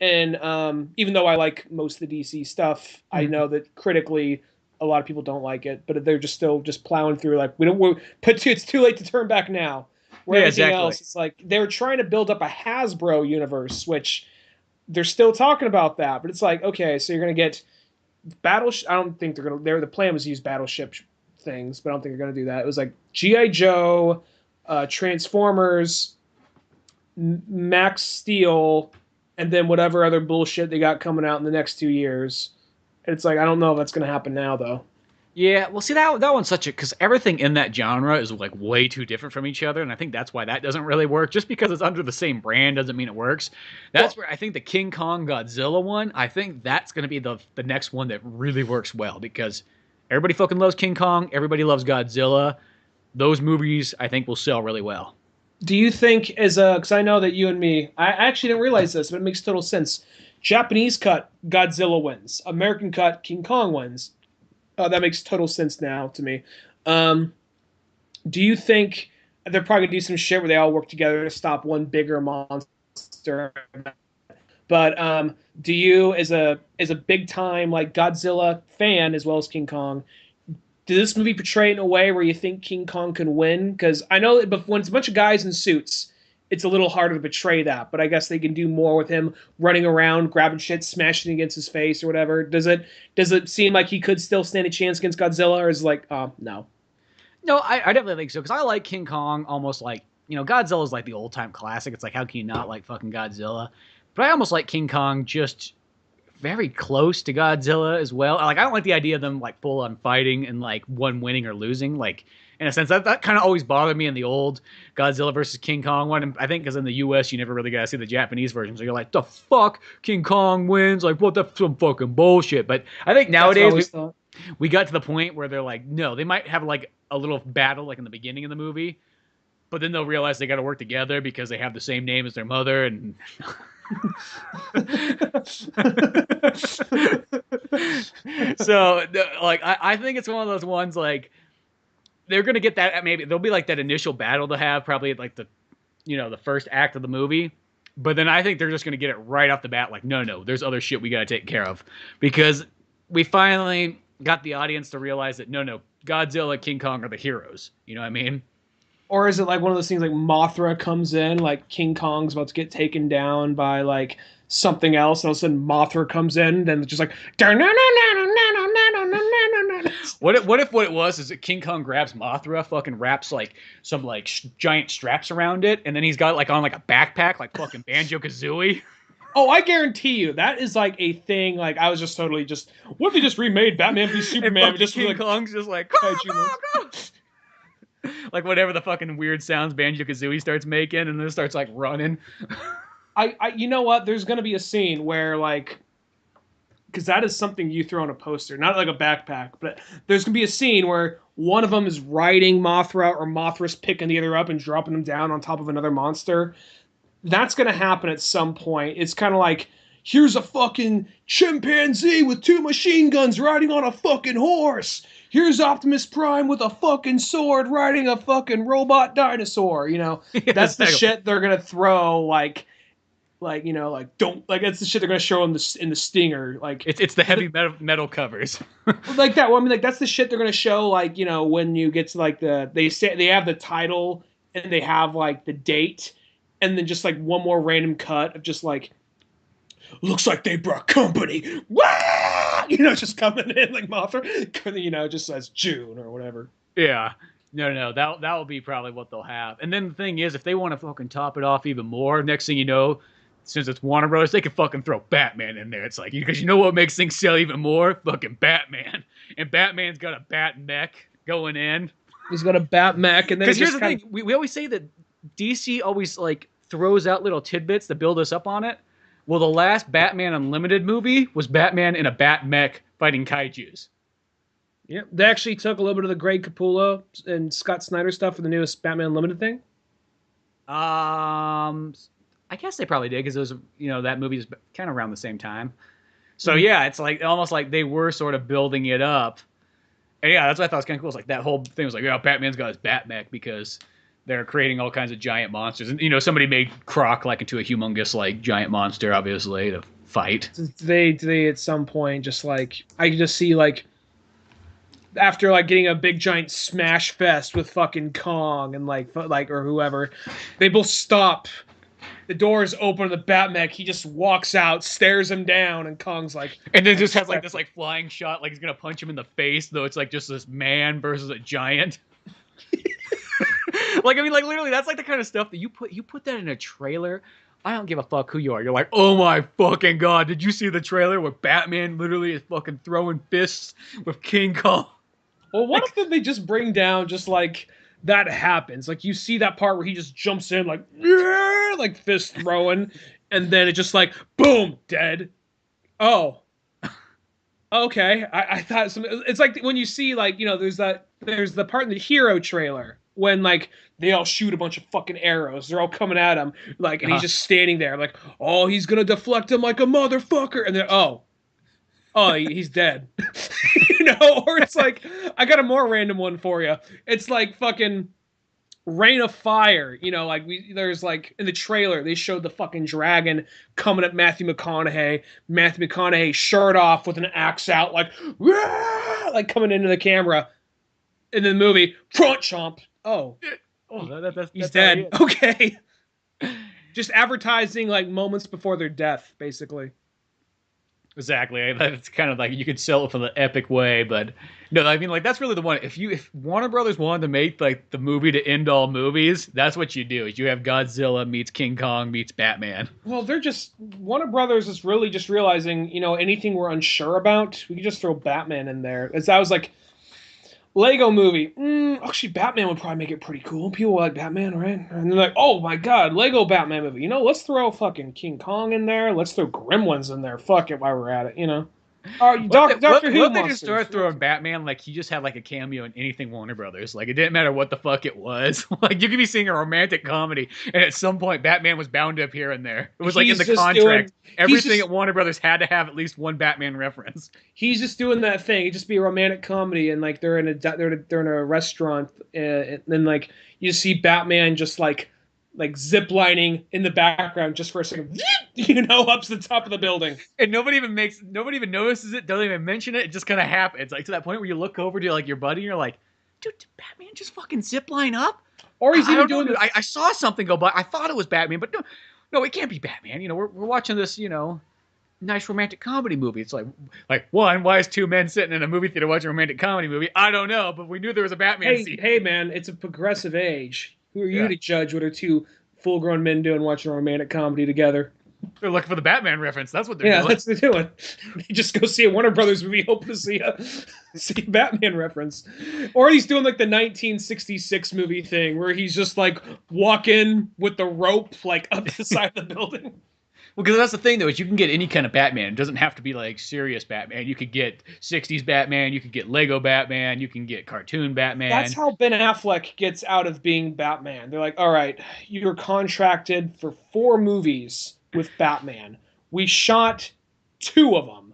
And even though I like most of the DC stuff, I Mhm. know that critically a lot of people don't like it. But they're just still just plowing through. Like but it's too late to turn back now. Where Yeah, everything exactly. else, it's like they're trying to build up a Hasbro universe, which they're still talking about that. But it's like okay, so you're gonna get I don't think they're gonna. The plan was to use battleship things, but I don't think they're gonna do that. It was like GI Joe, Transformers, Max Steel, and then whatever other bullshit they got coming out in the next 2 years. And it's like I don't know if that's gonna happen now though. Yeah, well, see that one's such a because everything in that genre is like way too different from each other, and I think that's why that doesn't really work. Just because it's under the same brand doesn't mean it works. That's Well, where I think the King Kong Godzilla one. I think that's going to be the next one that really works well because everybody fucking loves King Kong, everybody loves Godzilla. Those movies I think will sell really well. do you think as a because I know that you and me, I actually didn't realize this, but it makes total sense. Japanese cut Godzilla wins. American cut King Kong wins. That makes total sense now to me. Um, do you think they're probably gonna do some shit where they all work together to stop one bigger monster? But do you, as a big time like Godzilla fan as well as King Kong, does this movie portray it in a way where you think King Kong can win? Because I know that when it's a bunch of guys in suits, it's a little harder to portray that. But I guess they can do more with him running around, grabbing shit, smashing against his face or whatever. Does it seem like he could still stand a chance against Godzilla, or is it like, oh no? No, I definitely think so because I like King Kong almost like Godzilla's like the old time classic. It's like how can you not like fucking Godzilla? But I almost like King Kong just very close to Godzilla as well. Like I don't like the idea of them like full on fighting and like one winning or losing. Like in a sense that kind of always bothered me in the old Godzilla versus King Kong one. And I think because in the U.S. you never really got to see the Japanese version, so you're like, the fuck, King Kong wins? Like what? That's some fucking bullshit. But I think nowadays we got to the point where they're like, no, they might have like a little battle like in the beginning of the movie, but then they'll realize they got to work together because they have the same name as their mother and. So like I think it's one of those ones like they're gonna get that maybe there'll be like that initial battle to have probably like the first act of the movie, but then I think they're just gonna get it right off the bat like no there's other shit we gotta take care of because we finally got the audience to realize that no Godzilla, King Kong are the heroes, you know what I mean? Or is it like one of those things like Mothra comes in, like King Kong's about to get taken down by like something else, and all of a sudden Mothra comes in, then it's just like what it was is that King Kong grabs Mothra, fucking wraps like some like giant straps around it, and then he's got like on like a backpack like fucking Banjo Kazooie. Oh, I guarantee you that is like a thing. Like I was just totally just what if they just remade Batman v Superman? Just King Kong's just like go. Like whatever the fucking weird sounds Banjo Kazooie starts making, and then starts like running. You know what? There's gonna be a scene where like, because that is something you throw on a poster, not like a backpack, but there's gonna be a scene where one of them is riding Mothra, or Mothra's picking the other up and dropping them down on top of another monster. That's gonna happen at some point. It's kind of like, here's a fucking chimpanzee with two machine guns riding on a fucking horse. Here's Optimus Prime with a fucking sword riding a fucking robot dinosaur. Yeah, that's the shit they're gonna throw. Like don't like that's the shit they're gonna show in the stinger. Like it's the heavy metal covers. Like that. Well, I mean, like that's the shit they're gonna show. Like when you get to like they say they have the title and they have like the date, and then just like one more random cut of just like. Looks like they brought company. Wah! Just coming in like Mothra. Just says June or whatever. Yeah. No. That will be probably what they'll have. And then the thing is, if they want to fucking top it off even more, next thing you know, since it's Warner Brothers, they can fucking throw Batman in there. It's like, because you know what makes things sell even more? Fucking Batman. And Batman's got a bat mech going in. He's got a bat mech. And then because here's the thing. We always say that DC always like throws out little tidbits to build us up on it. Well, the last Batman Unlimited movie was Batman in a bat mech fighting kaijus. Yeah, they actually took a little bit of the Greg Capullo and Scott Snyder stuff for the newest Batman Unlimited thing. I guess they probably did because it was that movie is kind of around the same time. So yeah, it's like almost like they were sort of building it up. And yeah, that's what I thought was kind of cool. It's like that whole thing was like, Batman's got his bat mech because. They're creating all kinds of giant monsters. And, somebody made Croc like into a humongous, like, giant monster, obviously, to fight. They at some point just, like... I can just see, like... After, like, getting a big, giant smash fest with fucking Kong and, like or whoever, they both stop. The doors open to the Batmech. He just walks out, stares him down, and Kong's like... And then just has, like, this, like, flying shot, like he's gonna punch him in the face, though it's, like, just this man versus a giant. Like, I mean, like, literally, that's like the kind of stuff that you put that in a trailer. I don't give a fuck who you are. You're like, oh my fucking god, did you see the trailer where Batman literally is fucking throwing fists with King Kong? Well, what if they just bring down just like that happens? Like you see that part where he just jumps in like yeah, like fist throwing, and then it just like boom, dead. Oh, okay. I thought some. It's like when you see like there's the part in the Hero trailer when like they all shoot a bunch of fucking arrows. They're all coming at him like, and he's Uh, just standing there like, oh, he's gonna deflect him like a motherfucker, and then oh, he's dead. Or it's like I got a more random one for you. It's like fucking Rain of Fire. Like there's like in the trailer they showed the fucking dragon coming at Matthew McConaughey. Matthew McConaughey shirt off with an axe out, like like coming into the camera. In the movie, front chomp. Oh, he's dead. Okay, just advertising like moments before their death, basically. Exactly. It's kind of like you could sell it for the epic way, but no, I mean like that's really the one. If Warner Brothers wanted to make like the movie to end all movies, that's what you do. Is you have Godzilla meets King Kong meets Batman. Well, Warner Brothers is really just realizing, anything we're unsure about, we can just throw Batman in there. As I was like, Lego movie. Actually, Batman would probably make it pretty cool. People like Batman, right? And they're like, oh my god, Lego Batman movie. Let's throw fucking King Kong in there. Let's throw Gremlins in there. Fuck it while we're at it. Doctor Who What they monsters. just start throwing Batman like he just had like a cameo in anything Warner Brothers. Like it didn't matter what the fuck it was. Like you could be seeing a romantic comedy, and at some point Batman was bound to appear in there. It was like in the contract. Everything at Warner Brothers had to have at least one Batman reference. He's just doing that thing. It'd just be a romantic comedy, and like they're in a restaurant, and then like you see Batman just like zip lining in the background just for a second, up to the top of the building. And nobody even notices it, doesn't even mention it. It just kind of happens. Like to that point where you look over to like your buddy and you're like, dude, did Batman just fucking zip line up? Or he's even doing I saw something go by. I thought it was Batman, but no, it can't be Batman. We're watching this, nice romantic comedy movie. It's like one, why is two men sitting in a movie theater watching a romantic comedy movie? I don't know, but we knew there was a Batman scene. Hey man, it's a progressive age. Who are you to judge what are two full-grown men doing watching a romantic comedy together? They're looking for the Batman reference. That's what they're doing. Yeah, that's what they're doing. They just go see a Warner Brothers movie, hoping to see a Batman reference. Or he's doing like the 1966 movie thing where he's just like walking with the rope like up the side of the building. Well, because that's the thing, though, is you can get any kind of Batman. It doesn't have to be, like, serious Batman. You could get 60s Batman. You could get Lego Batman. You can get cartoon Batman. That's how Ben Affleck gets out of being Batman. They're like, all right, you're contracted for 4 movies with Batman. We shot 2 of them.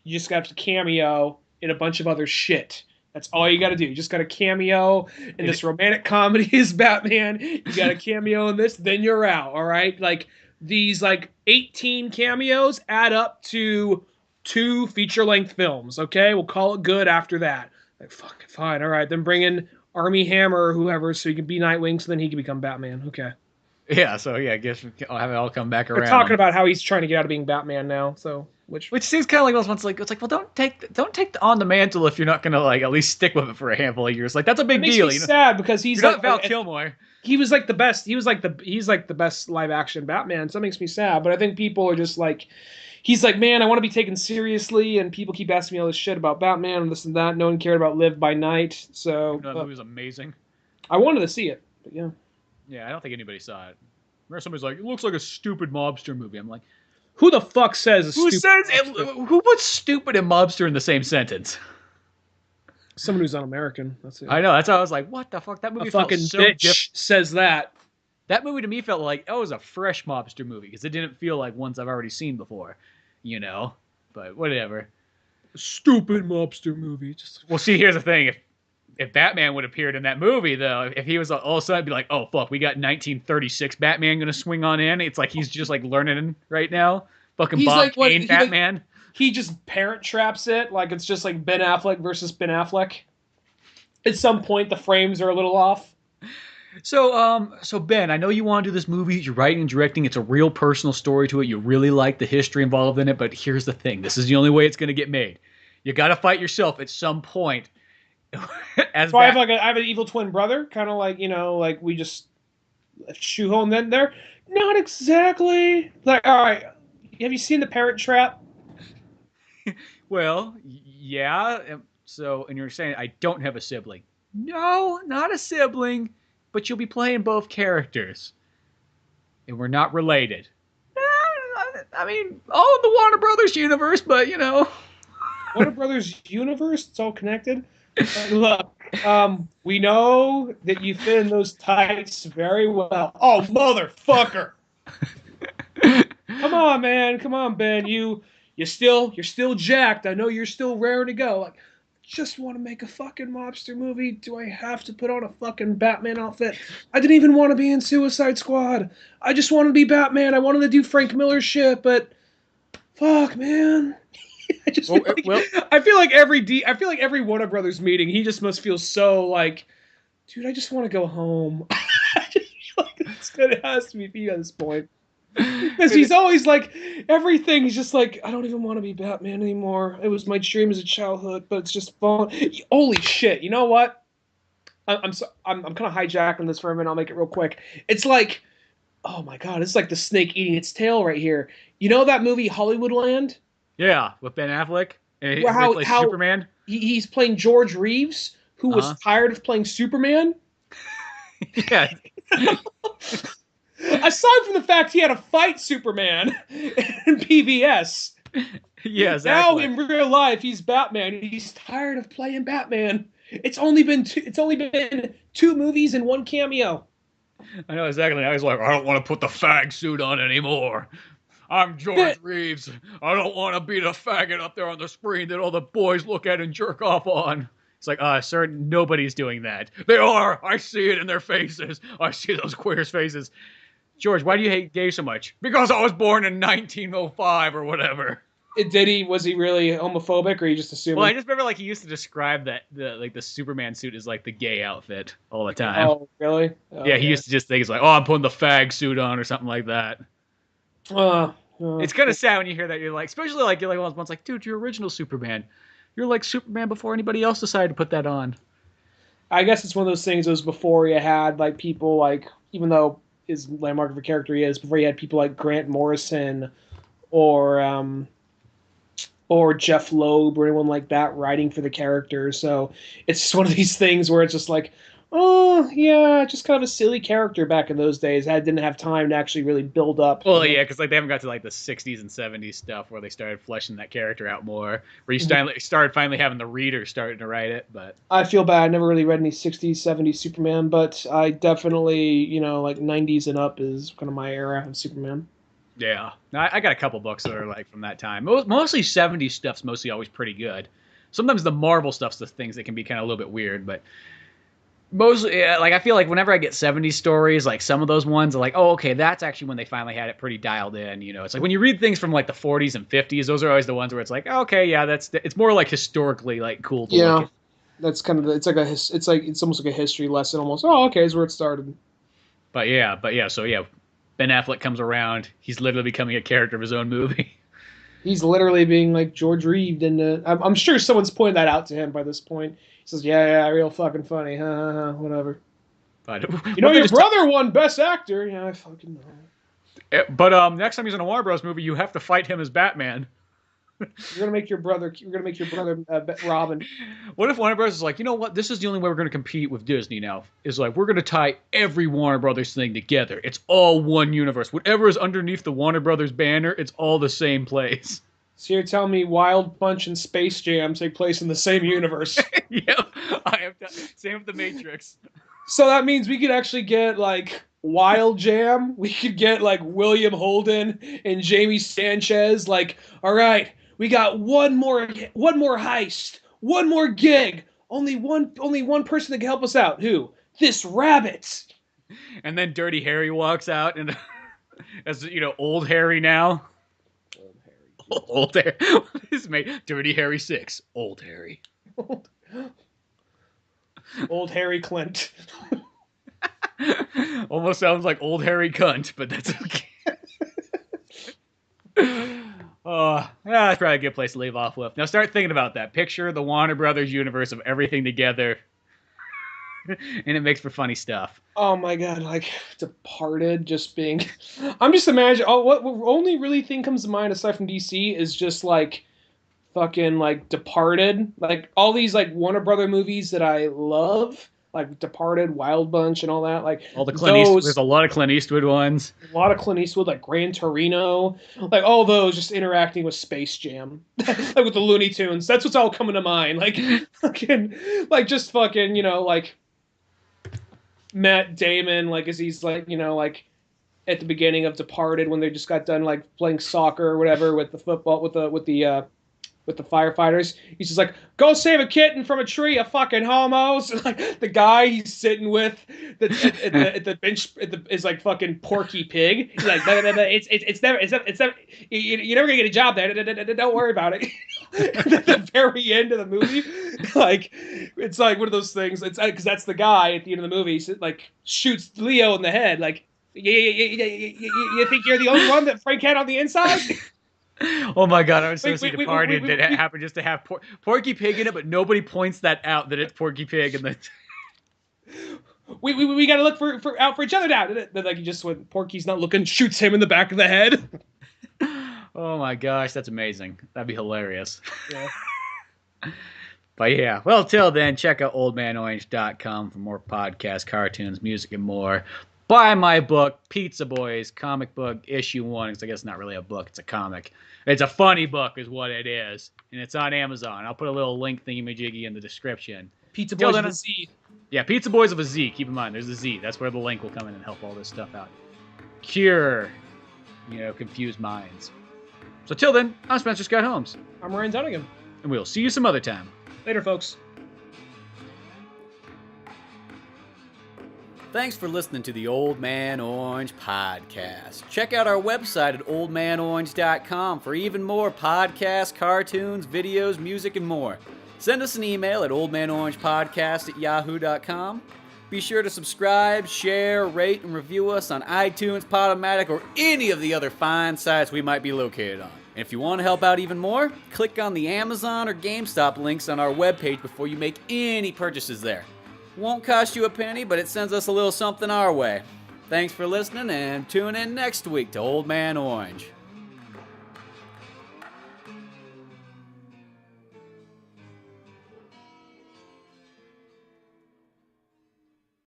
You just got to cameo in a bunch of other shit. That's all you got to do. You just got a cameo in this romantic comedy as Batman. You got a cameo in this, then you're out, all right? Like, these like 18 cameos add up to 2 feature-length films. Okay, we'll call it good after that. Like, fucking fine. All right, then bring in Armie Hammer or whoever, so he can be Nightwing, so then he can become Batman. Okay. Yeah. So I guess I'll have it all come back around. They're talking about how he's trying to get out of being Batman now. So which seems kind of like those ones. Like it's like, well, don't take on the mantle if you're not gonna like at least stick with it for a handful of years. Like that's a big deal. Makes me sad because he's you're like not Val Kilmer. He was like the best. He's like the best live action Batman. So that makes me sad. But I think people are just like, he's like, man, I want to be taken seriously, and people keep asking me all this shit about Batman and this and that. No one cared about Live by Night. So that movie was amazing. I wanted to see it, but yeah. Yeah, I don't think anybody saw it. Remember somebody's like, it looks like a stupid mobster movie. I'm like, who the fuck says who puts stupid and mobster in the same sentence? Someone who's un-American. That's it. I know. That's how I was like, what the fuck? That movie a fucking felt so bitch says that. That movie to me felt like it was a fresh mobster movie because it didn't feel like ones I've already seen before, But whatever. Stupid mobster movie. Well, see, here's the thing: if Batman would have appeared in that movie, though, if he was all of a sudden be like, oh fuck, we got 1936 Batman gonna swing on in. It's like he's just like learning right now. Fucking he's Bob like, Kane Batman. He just parent traps it like it's just like Ben Affleck versus Ben Affleck. At some point, the frames are a little off. So Ben, I know you want to do this movie. You're writing and directing. It's a real personal story to it. You really like the history involved in it. But here's the thing: this is the only way it's going to get made. You got to fight yourself at some point. So I have an evil twin brother, kind of like like we just shoehorn them there. Not exactly. Like, all right, have you seen The Parent Trap? Well, yeah. So, and you're saying I don't have a sibling. No, not a sibling, but you'll be playing both characters. And we're not related. I mean, all of the Warner Brothers universe, but you know. Warner Brothers universe, it's all connected. Look, we know that you fit in those tights very well. Oh, motherfucker! Come on, man. Come on, Ben. You're still jacked. I know you're still raring to go. Like, just want to make a fucking mobster movie. Do I have to put on a fucking Batman outfit? I didn't even want to be in Suicide Squad. I just wanted to be Batman. I wanted to do Frank Miller shit, but fuck, man. I just feel I feel like every Warner Brothers meeting, he just must feel so like, dude, I just want to go home. I just feel like that's good. It has to be at this point. Because he's always like, everything, he's just like, I don't even want to be Batman anymore. It was my dream as a childhood, but it's just fun. Holy shit, you know what? I'm kind of hijacking this for a minute. I'll make it real quick. It's like, oh my god, it's like the snake eating its tail right here. You know that movie Hollywoodland? Yeah, with Ben Affleck. And how Superman. He's playing George Reeves, who was tired of playing Superman. Yeah. Aside from the fact he had to fight Superman in PBS. Yeah, exactly. Now in real life, he's Batman. He's tired of playing Batman. It's only been two movies and one cameo. I know exactly. Now he's like, I don't want to put the fag suit on anymore. I'm George Reeves. I don't want to be the faggot up there on the screen that all the boys look at and jerk off on. It's like, sir, nobody's doing that. They are. I see it in their faces. I see those queers' faces. George, why do you hate gays so much? Because I was born in 1905 or whatever. Was he really homophobic, or you just assuming? Well, I just remember like he used to describe that the Superman suit as like the gay outfit all the time. Oh, really? Oh, yeah, he used to just think it's like, oh, I'm putting the fag suit on or something like that. It's kind of sad when you hear that. You're like, especially like you're like once like, dude, you're original Superman. You're like Superman before anybody else decided to put that on. I guess it's one of those things. It was before you had like people like, even though his landmark of a character he is, before you had people like Grant Morrison or Jeff Loeb or anyone like that writing for the character. So it's just one of these things where it's just like, oh, yeah, just kind of a silly character back in those days. I didn't have time to actually really build up. Well, yeah, because like they haven't got to like the 60s and 70s stuff where they started fleshing that character out more, where you started finally having the reader starting to write it. But I feel bad. I never really read any 60s, 70s Superman, but I definitely, like 90s and up is kind of my era of Superman. Yeah, I got a couple books that are like from that time. Mostly 70s stuff's mostly always pretty good. Sometimes the Marvel stuff's the things that can be kind of a little bit weird, but mostly, like I feel like whenever I get 70s stories, like some of those ones are like, oh, okay, that's actually when they finally had it pretty dialed in. It's like when you read things from like the 40s and 50s, those are always the ones where it's like, oh, okay, yeah, it's more like historically like cool. To look at. That's kind of it's almost like a history lesson almost. Oh, okay, is where it started. But yeah, so yeah, Ben Affleck comes around. He's literally becoming a character of his own movie. He's literally being like George Reeves, and I'm sure someone's pointed that out to him by this point. He says, yeah, real fucking funny, whatever. But your brother won Best Actor. Yeah, I fucking know. But next time he's in a Warner Bros. Movie, you have to fight him as Batman. You're gonna make your brother Robin. What if Warner Bros. Is like, you know what? This is the only way we're gonna compete with Disney now. Is like we're gonna tie every Warner Brothers thing together. It's all one universe. Whatever is underneath the Warner Brothers banner, it's all the same place. So you're telling me Wild Bunch and Space Jam take place in the same universe? Yep, same with the Matrix. So that means we could actually get like Wild Jam. We could get like William Holden and Jamie Sanchez. Like, all right, we got one more heist, one more gig. Only one person that can help us out. Who? This rabbit. And then Dirty Harry walks out, and as old Harry now. Old Harry. His mate, Dirty Harry 6. Old Harry. Old Harry Clint. Almost sounds like Old Harry Cunt, but that's okay. That's probably a good place to leave off with. Now start thinking about that. Picture the Warner Brothers universe of everything together. And it makes for funny stuff. Oh my god, like Departed just being I'm just imagining what only really thing comes to mind aside from DC is just like fucking like Departed, like all these like Warner Brother movies that I love, like Departed, Wild Bunch, and all that. Like All the Clint Eastwood. There's those, a lot of Clint Eastwood ones. a lot of Clint Eastwood, like Gran Torino, like all those just interacting with Space Jam, like with the Looney Tunes. That's what's all coming to mind. Like fucking, like just fucking, like Matt Damon, like as he's like, like at the beginning of Departed when they just got done like playing soccer or whatever with the football with the firefighters. He's just like, go save a kitten from a tree, you fucking homos. And like the guy he's sitting with that's at the bench is like fucking Porky Pig. He's like, no, it's never, you're never gonna get a job there. Don't worry about it. At the very end of the movie, like it's like one of those things. It's because that's the guy at the end of the movie. Like shoots Leo in the head. Like, you think you're the only one that Frank had on the inside? Oh my god, I was so Departed that happened just to have Porky Pig in it, but nobody points that out that it's Porky Pig and the we gotta look for out for each other now. Then like he just when Porky's not looking, shoots him in the back of the head. Oh my gosh, that's amazing. That'd be hilarious. Yeah. But yeah, well, till then, check out oldmanorange.com for more podcasts, cartoons, music, and more. Buy my book, Pizza Boys, comic book, issue 1, because I guess it's not really a book, it's a comic. It's a funny book is what it is, and it's on Amazon. I'll put a little link thingy-majiggy in the description. Pizza Boys with a Z. Yeah, Pizza Boys with a Z. Keep in mind, there's a Z. That's where the link will come in and help all this stuff out. Cure, confused minds. So till then, I'm Spencer Scott Holmes. I'm Ryan Dunigan. And we'll see you some other time. Later, folks. Thanks for listening to the Old Man Orange podcast. Check out our website at oldmanorange.com for even more podcasts, cartoons, videos, music, and more. Send us an email at oldmanorangepodcast@yahoo.com. Be sure to subscribe, share, rate, and review us on iTunes, Podomatic, or any of the other fine sites we might be located on. And if you want to help out even more, click on the Amazon or GameStop links on our webpage before you make any purchases there. Won't cost you a penny, but it sends us a little something our way. Thanks for listening, and tune in next week to Old Man Orange.